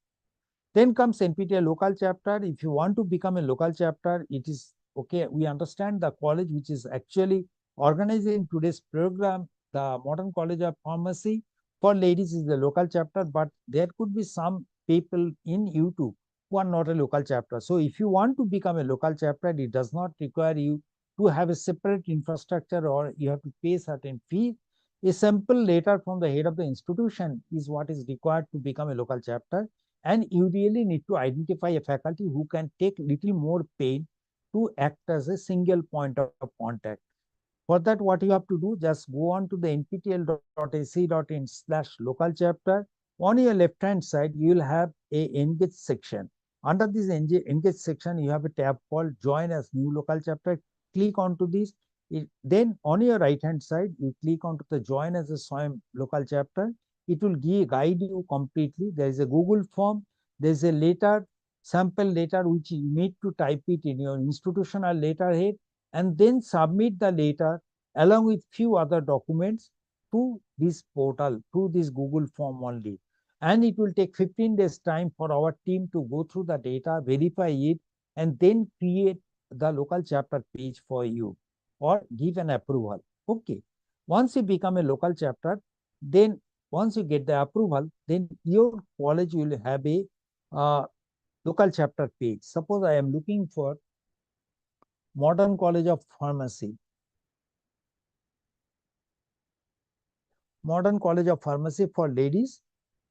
Then comes NPTEL local chapter. If you want to become a local chapter, it is okay. We understand the college which is actually organizing today's program, the Modern College of Pharmacy for ladies, is the local chapter, but there could be some people in YouTube who are not a local chapter. So if you want to become a local chapter, it does not require you to have a separate infrastructure or you have to pay certain fee. A simple letter from the head of the institution is what is required to become a local chapter. And you really need to identify a faculty who can take little more pain to act as a single point of contact. For that, what you have to do, just go on to the nptel.ac.in/local chapter. On your left-hand side, you will have a engage section. Under this engage section, you have a tab called Join as New Local Chapter. Click onto this. Then on your right-hand side, you click onto the Join as a SWAYAM local chapter. It will guide you completely. There is a Google form. There is a letter, sample letter, which you need to type it in your institutional letterhead, and then submit the letter along with few other documents to this portal, to this Google form only. And it will take 15 days time for our team to go through the data, verify it, and then create the local chapter page for you or give an approval. Okay. Once you become a local chapter, then once you get the approval, then your college will have a local chapter page. Suppose I am looking for Modern College of Pharmacy. Modern College of Pharmacy for ladies.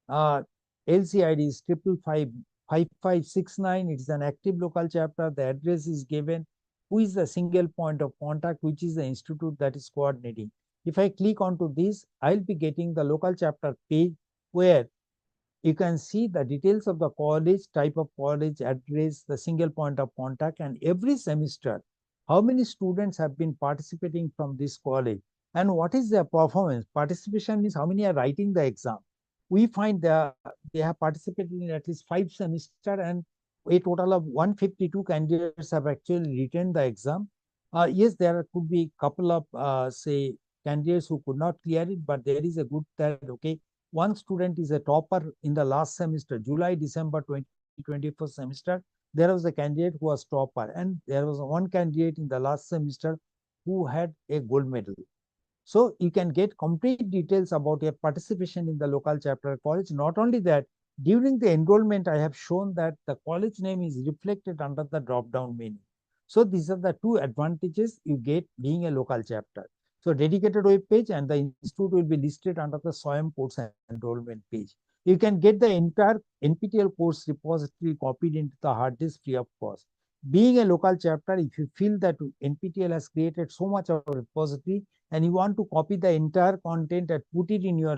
LCID is 555 It is an active local chapter. The address is given. Who is the single point of contact, which is the institute that is coordinating. If I click onto this, I'll be getting the local chapter page where you can see the details of the college, type of college, address, the single point of contact, and every semester, how many students have been participating from this college and what is their performance. Participation means how many are writing the exam. We find they have participated in at least 5 semesters, and a total of 152 candidates have actually written the exam. Yes, there could be a couple of, say, candidates who could not clear it, but there is a good that, okay, one student is a topper in the last semester, July, December 2024 semester. There was a candidate who was topper, and there was one candidate in the last semester who had a gold medal. So you can get complete details about your participation in the local chapter college. Not only that, during the enrollment, I have shown that the college name is reflected under the drop-down menu. So these are the two advantages you get being a local chapter. So dedicated web page, and the institute will be listed under the SWAYAM course enrollment page. You can get the entire NPTEL course repository copied into the hard disk free of cost. being a local chapter, if you feel that NPTEL has created so much of a repository and you want to copy the entire content and put it in your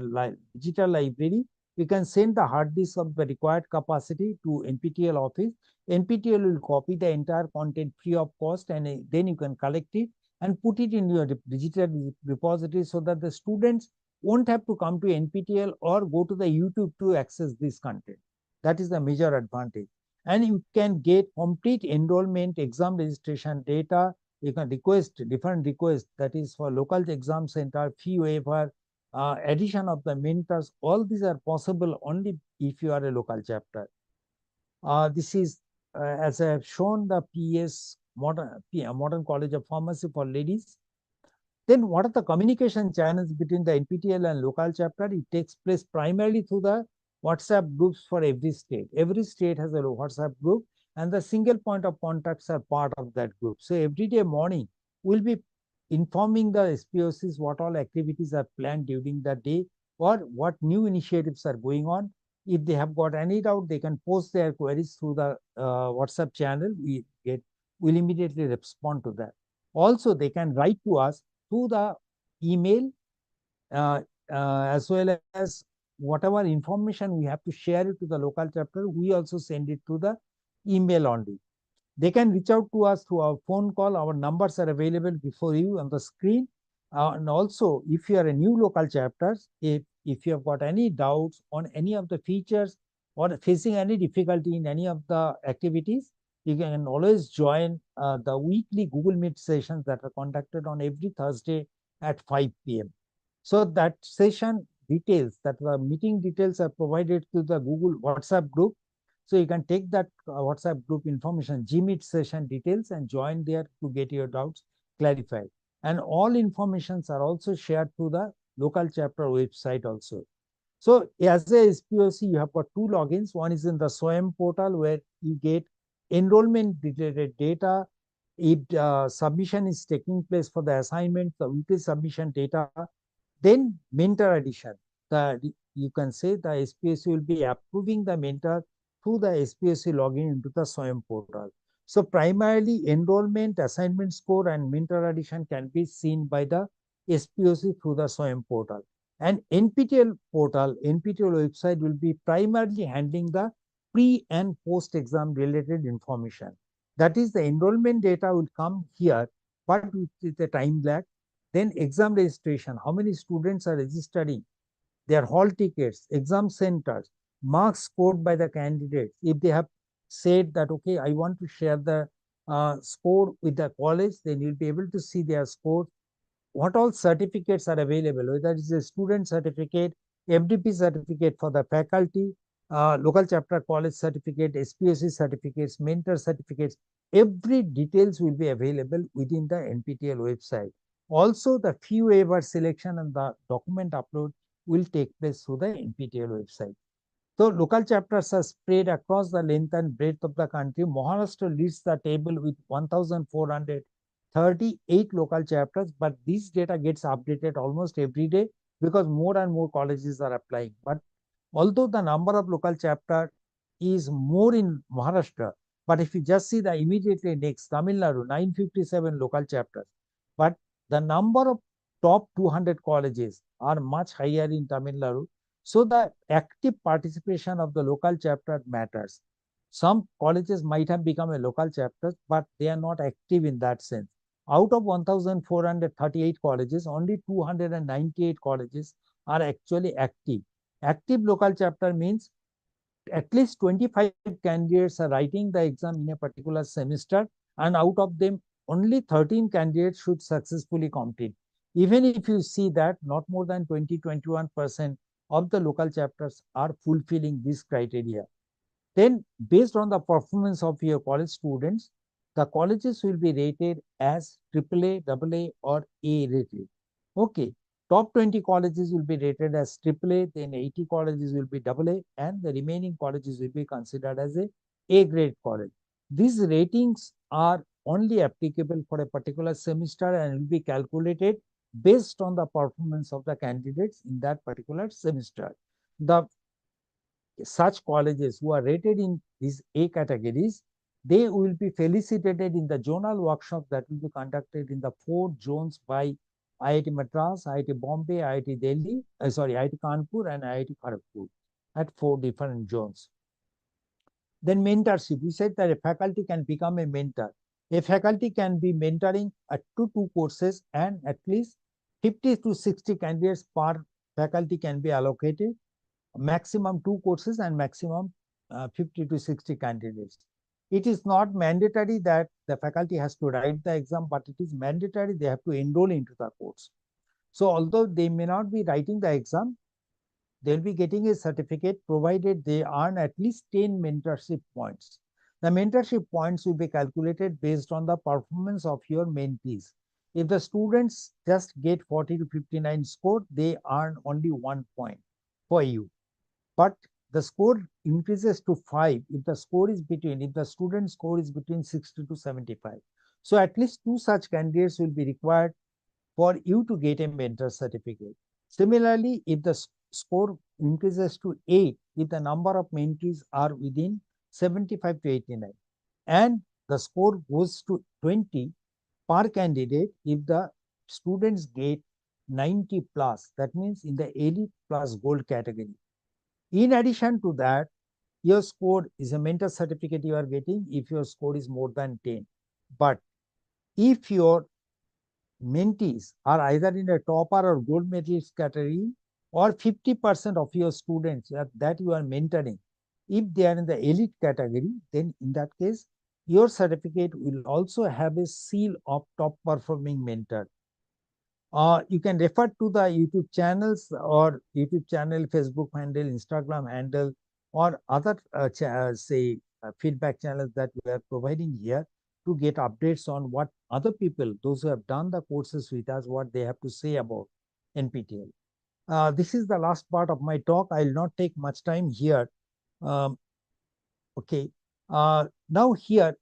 digital library, you can send the hard disk of the required capacity to NPTEL office. NPTEL will copy the entire content free of cost, and then you can collect it and put it in your digital repository so that the students won't have to come to NPTEL or go to the YouTube to access this content. That is the major advantage. And you can get complete enrollment, exam registration data. You can request different requests, that is for local exam center, fee waiver, addition of the mentors. All these are possible only if you are a local chapter. This is, as I have shown, the PS Modern College of Pharmacy for ladies. Then what are the communication channels between the NPTEL and local chapter? It takes place primarily through the WhatsApp groups for every state. Every state has a WhatsApp group, and the single point of contacts are part of that group. So every day morning, we'll be informing the SPOCs what all activities are planned during the day or what new initiatives are going on. If they have got any doubt, they can post their queries through the WhatsApp channel. We'll immediately respond to that. Also, they can write to us through the email, as well as whatever information we have to share it to the local chapter, we also send it to the email only. They can reach out to us through our phone call. Our numbers are available before you on the screen. And also, if you are a new local chapters, if you have got any doubts on any of the features or facing any difficulty in any of the activities, you can always join the weekly Google Meet sessions that are conducted on every Thursday at 5 p.m. So that session details, that the meeting details are provided to the Google WhatsApp group. So you can take that WhatsApp group information, Gmeet session details, and join there to get your doubts clarified. And all informations are also shared to the local chapter website also. So as a SPOC, you have got two logins. One is in the SWAYAM portal where you get enrollment related data. If submission is taking place for the assignment, the weekly submission data, then mentor addition. You can say the SPSC will be approving the mentor through the SPSC login into the SWAYAM portal. So primarily enrollment, assignment score, and mentor addition can be seen by the SPOC through the SWAYAM portal. And NPTEL portal, NPTEL website will be primarily handling the pre and post exam related information. That is, the enrollment data will come here, but with a time lag. Then exam registration, how many students are registering, their hall tickets, exam centers, marks scored by the candidates. If they have said that, okay, I want to share the score with the college, then you'll be able to see their score. What all certificates are available, whether it's a student certificate, FDP certificate for the faculty, local chapter college certificate, SPSC certificates, mentor certificates, every details will be available within the NPTEL website. Also, the fee waiver selection and the document upload will take place through the NPTEL website. So local chapters are spread across the length and breadth of the country. Maharashtra leads the table with 1,438 local chapters, but this data gets updated almost every day because more and more colleges are applying. But although the number of local chapter is more in Maharashtra, but if you just see the immediately next, Tamil Nadu, 957 local chapters, but the number of top 200 colleges are much higher in Tamil Nadu. So the active participation of the local chapter matters. Some colleges might have become a local chapter, but they are not active in that sense. Out of 1,438 colleges, only 298 colleges are actually active. Active local chapter means at least 25 candidates are writing the exam in a particular semester, and out of them, only 13 candidates should successfully complete. Even if you see that not more than 20-21% of the local chapters are fulfilling this criteria, then based on the performance of your college students, the colleges will be rated as AAA, AA, or A rated. Okay. Top 20 colleges will be rated as AAA, then 80 colleges will be AA, and the remaining colleges will be considered as A grade college. These ratings are only applicable for a particular semester and will be calculated based on the performance of the candidates in that particular semester. The such colleges who are rated in these A categories, they will be felicitated in the zonal workshop that will be conducted in the 4 zones by IIT Madras, IIT Bombay, IIT Delhi, IIT Kanpur and IIT Kharagpur at 4 different zones. Then mentorship, we said that a faculty can become a mentor. A faculty can be mentoring at 2 courses, and at least 50 to 60 candidates per faculty can be allocated, maximum 2 courses and maximum 50 to 60 candidates. It is not mandatory that the faculty has to write the exam, but it is mandatory they have to enroll into the course. So although they may not be writing the exam, they'll be getting a certificate provided they earn at least 10 mentorship points. The mentorship points will be calculated based on the performance of your mentees. If the students just get 40 to 59 score, they earn only 1 point for you. But the score increases to 5 if the student score is between 60 to 75. So at least 2 such candidates will be required for you to get a mentor certificate. Similarly, if the score increases to 8, if the number of mentees are within 75 to 89, and the score goes to 20 per candidate if the students get 90 plus, that means in the elite plus gold category. In addition to that, your score is a mentor certificate you are getting if your score is more than 10. But if your mentees are either in a topper or gold medalist category, or 50% of your students that you are mentoring, if they are in the elite category, then in that case, your certificate will also have a seal of top performing mentor. You can refer to the YouTube channels or YouTube channel, Facebook handle, Instagram handle, or other feedback channels that we are providing here to get updates on what other people, those who have done the courses with us, what they have to say about NPTEL. This is the last part of my talk. I will not take much time here. Okay. Now here,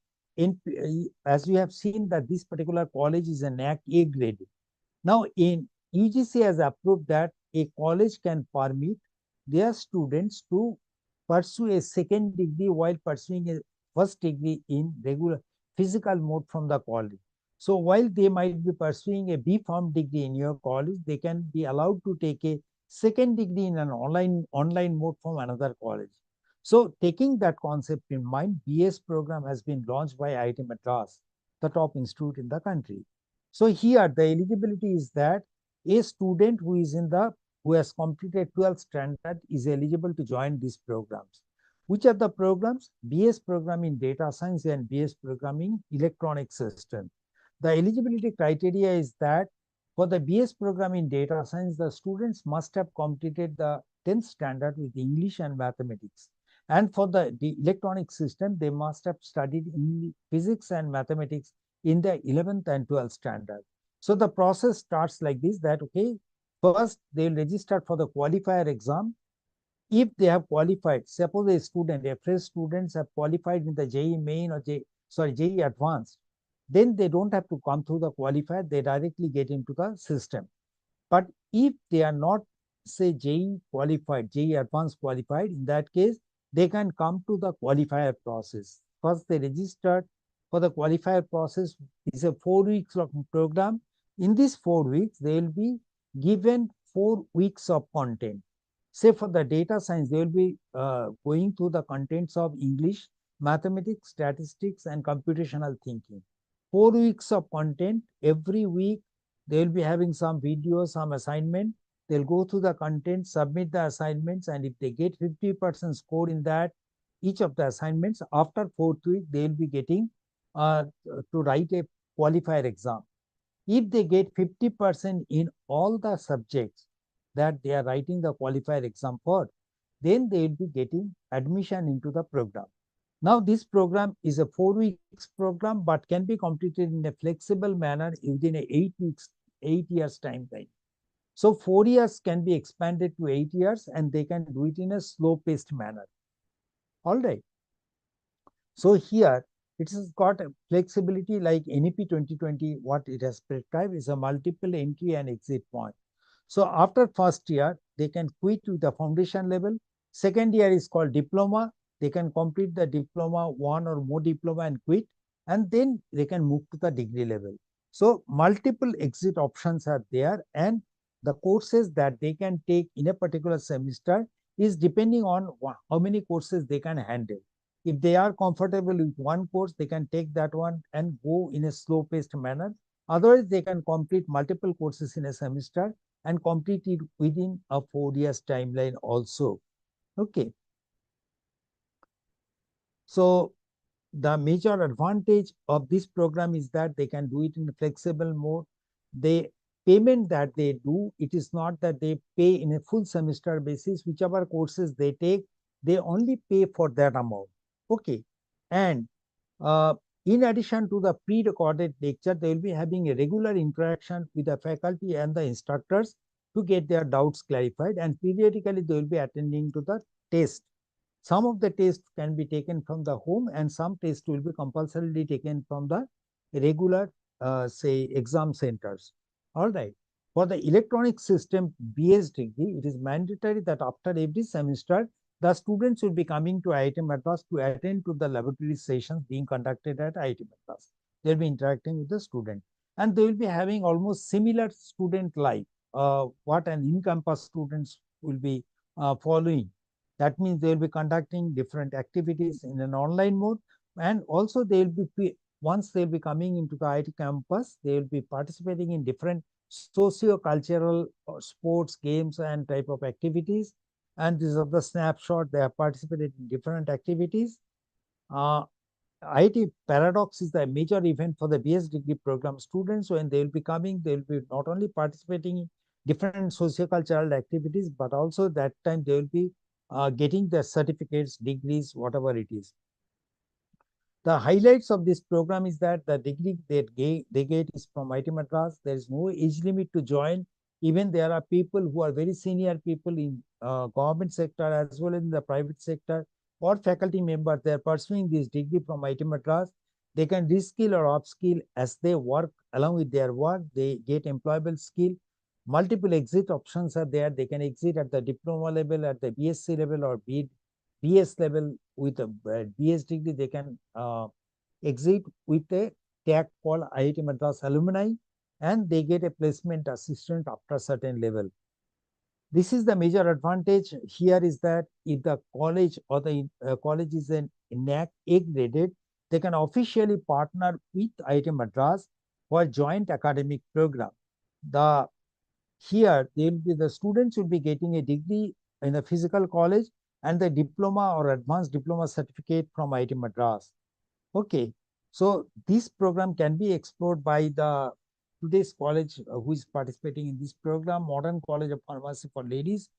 as you have seen that this particular college is a NAC A grade. Now, in UGC has approved that a college can permit their students to pursue a second degree while pursuing a first degree in regular physical mode from the college. So while they might be pursuing a B.Pharm degree in your college, they can be allowed to take a second degree in an online mode from another college. So taking that concept in mind, BS program has been launched by IIT Madras, the top institute in the country. So here the eligibility is that a student who has completed 12th standard is eligible to join these programs. Which are the programs? BS program in data science and BS program in electronic system. The eligibility criteria is that for the BS program in data science, the students must have completed the 10th standard with English and mathematics. And for the electronic system, they must have studied in physics and mathematics in the 11th and 12th standard. So the process starts like this, that okay, first they will register for the qualifier exam. If they have qualified, suppose a fresh students have qualified in the JEE main or JEE advanced, then they don't have to come through the qualifier, they directly get into the system. But if they are not, say, JEE qualified, JEE advanced qualified, in that case, they can come to the qualifier process. First, they registered for the qualifier process. It's a 4 weeks of program. In these 4 weeks, they will be given 4 weeks of content. Say for the data science, they will be going through the contents of English, mathematics, statistics, and computational thinking. 4 weeks of content. Every week, they will be having some videos, some assignment. They'll go through the content, submit the assignments, and if they get 50% score in that, each of the assignments, after 4th week, they will be getting to write a qualifier exam. If they get 50% in all the subjects that they are writing the qualifier exam for, then they will be getting admission into the program. Now, this program is a 4 weeks program, but can be completed in a flexible manner within a 8 years time frame. So 4 years can be expanded to 8 years, and they can do it in a slow paced manner. All right. So here it has got a flexibility like NEP 2020. What it has prescribed is a multiple entry and exit point. So after first year, they can quit with the foundation level. Second year is called diploma. they can complete the diploma, one or more diploma and quit, and then they can move to the degree level. So multiple exit options are there, and the courses that they can take in a particular semester is depending on how many courses they can handle. If they are comfortable with one course, they can take that one and go in a slow paced manner. Otherwise, they can complete multiple courses in a semester and complete it within a 4 years timeline also. Okay. So the major advantage of this program is that they can do it in a flexible mode. The payment that they do, it is not that they pay in a full semester basis. Whichever courses they take, they only pay for that amount. Okay. And uh, in addition to the pre-recorded lecture, they will be having a regular interaction with the faculty and the instructors to get their doubts clarified, and periodically they will be attending to the test. Some of the tests can be taken from the home, and some tests will be compulsorily taken from the regular, say, exam centers. All right. For the electronic system BS degree, it is mandatory that after every semester, the students will be coming to IIT Madras to attend to the laboratory sessions being conducted at IIT Madras. They will be interacting with the student, and they will be having almost similar student life, what an in-campus students will be following. That means they will be conducting different activities in an online mode, and also they will be, once they will be coming into the IT campus, they will be participating in different socio-cultural sports, games, and type of activities. And these are the snapshot. They have participated in different activities. IIT Paradox is the major event for the BS degree program students. When they will be coming, they will be not only participating in different socio-cultural activities, but also that time they will be getting their certificates, degrees, whatever it is. The highlights of this program is that the degree they get is from IIT Madras. There is no age limit to join. Even there are people who are very senior people in government sector as well as in the private sector, or faculty members. They are pursuing this degree from IIT Madras. They can reskill or upskill as they work. Along with their work, they get employable skill. Multiple exit options are there. They can exit at the diploma level, at the BSc level, or BS level. With a BS degree, they can exit with a tag called IIT Madras Alumni, and they get a placement assistant after a certain level. This is the major advantage here, is that if the college or the college is an NAC A graded, they can officially partner with IIT Madras for joint academic program. The Here the students will be getting a degree in a physical college and the diploma or advanced diploma certificate from IIT Madras. Okay, so this program can be explored by the today's college who is participating in this program, Modern College of Pharmacy for Ladies,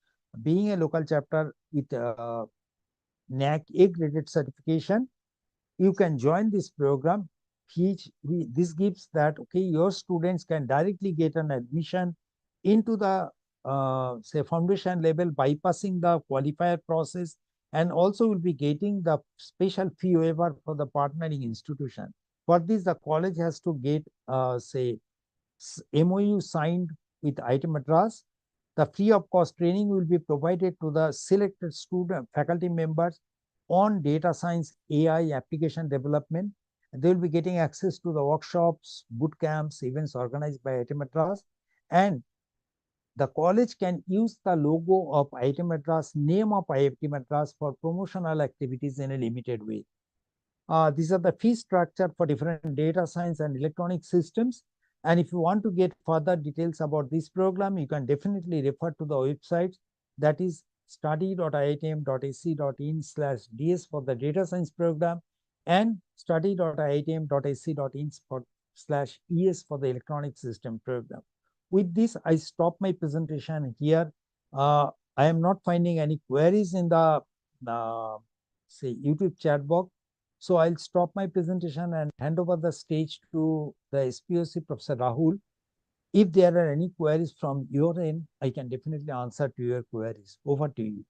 being a local chapter with NAC A graded certification. You can join this program. This gives that, okay, your students can directly get an admission into the say foundation level, bypassing the qualifier process, and also will be getting the special fee waiver for the partnering institution. For this, the college has to get say MOU signed with IIT Madras. The free of cost training will be provided to the selected student faculty members on data science, AI, application development. They will be getting access to the workshops, boot camps, events organized by IIT Madras, and the college can use the logo of IIT Madras, name of IIT Madras for promotional activities in a limited way. These are the fee structure for different data science and electronic systems. And if you want to get further details about this program, you can definitely refer to the website, that is study.iitm.ac.in/ds for the data science program, and study.iitm.ac.in/es for the electronic system program. With this, I stop my presentation here. I am not finding any queries in the say YouTube chat box. So I'll stop my presentation and hand over the stage to the SPOC, Professor Rahul. If there are any queries from your end, I can definitely answer to your queries. Over to you.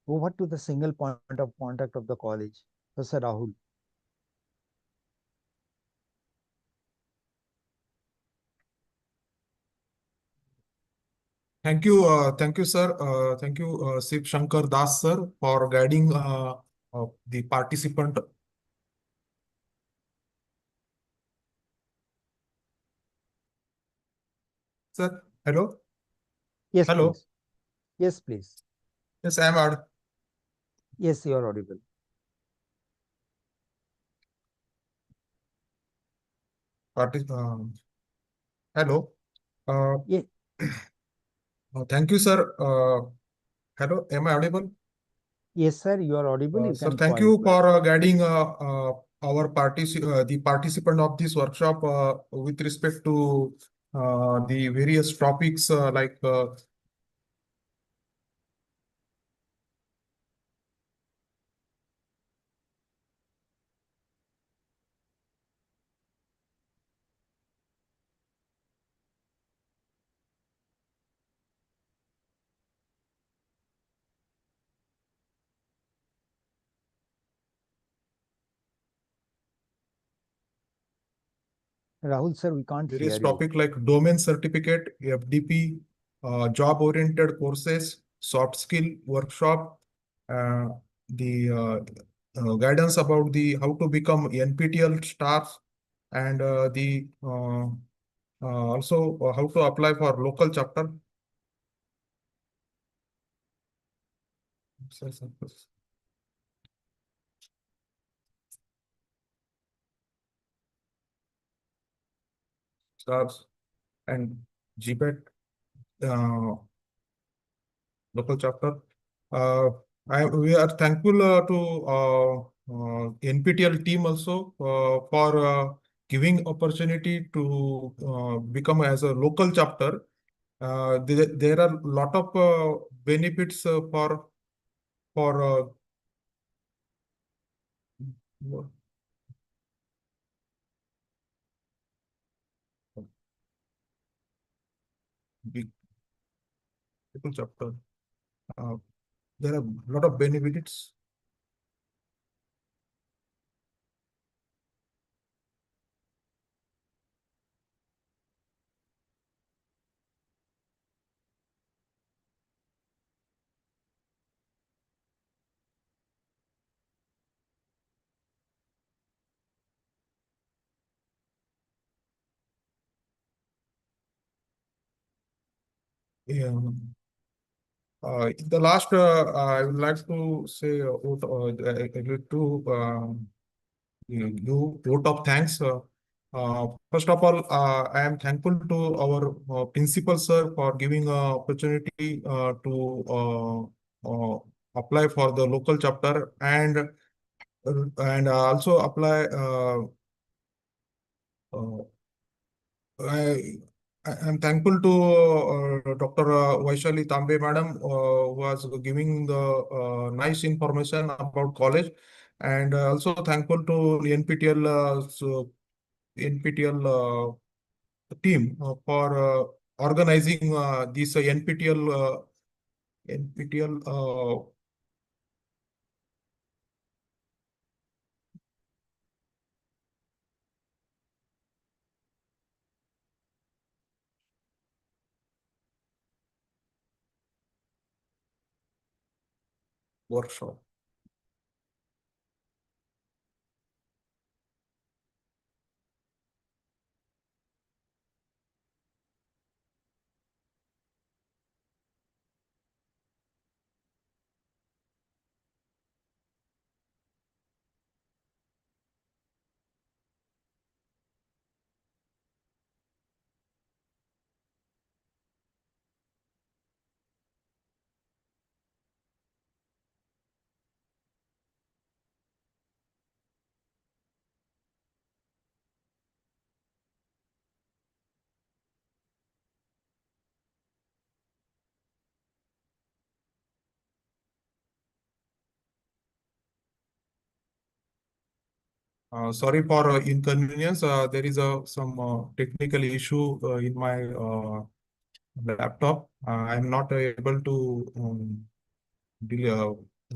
Over to the single point of contact of the college, Professor Rahul. Thank you, sir. Thank you, Sip Shankar Das, sir, for guiding the participant. Sir, hello. Yes, Hello. please. Yes, please. Yes, I am out. Yes, you are audible. Hello. Yeah. Thank you, sir. Hello, am I audible? Yes, sir, you are audible. You Sir, can thank go you ahead. for guiding the participant of this workshop with respect to the various topics like Rahul, sir, we can't various hear you. topic like domain certificate, FDP, job-oriented courses, soft skill workshop, uh, the guidance about the how to become NPTEL stars, and the also how to apply for local chapter. Stars and GPET local chapter. Uh, we are thankful to NPTEL team also for giving opportunity to become as a local chapter. There are lot of benefits for big local chapter. Uh, there are a lot of benefits. Yeah. In the last, I would like to say to you vote of thanks. First of all, I am thankful to our principal sir for giving opportunity to apply for the local chapter and also apply. Uh, I I am thankful to Dr. Vaishali Tambe madam who was giving the nice information about college, and also thankful to NPTEL NPTEL team for organizing this NPTEL workshop. Sorry for inconvenience. There is some technical issue in my laptop. I'm not able to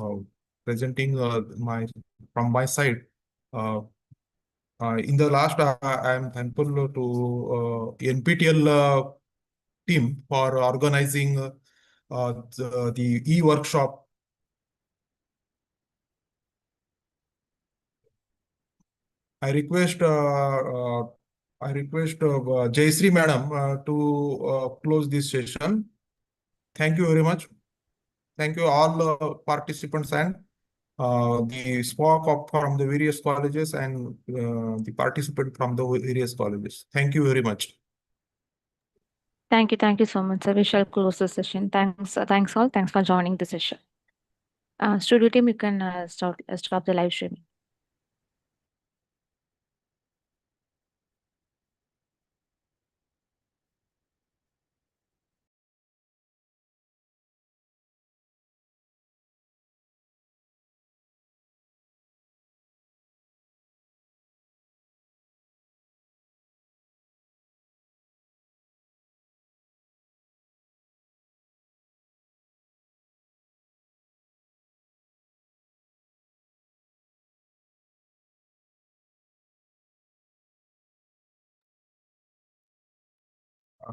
uh, presenting my from my side. Uh, in the last, I am thankful to NPTEL team for organizing the e-workshop. I request Jayashree Madam to close this session. Thank you very much. Thank you all participants and the from the various colleges and the participant from the various colleges. Thank you very much. Thank you so much, sir. We shall close the session. Thanks all. Thanks for joining the session. Studio team, you can stop the live streaming.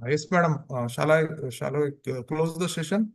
Yes, madam. Shall I close the session?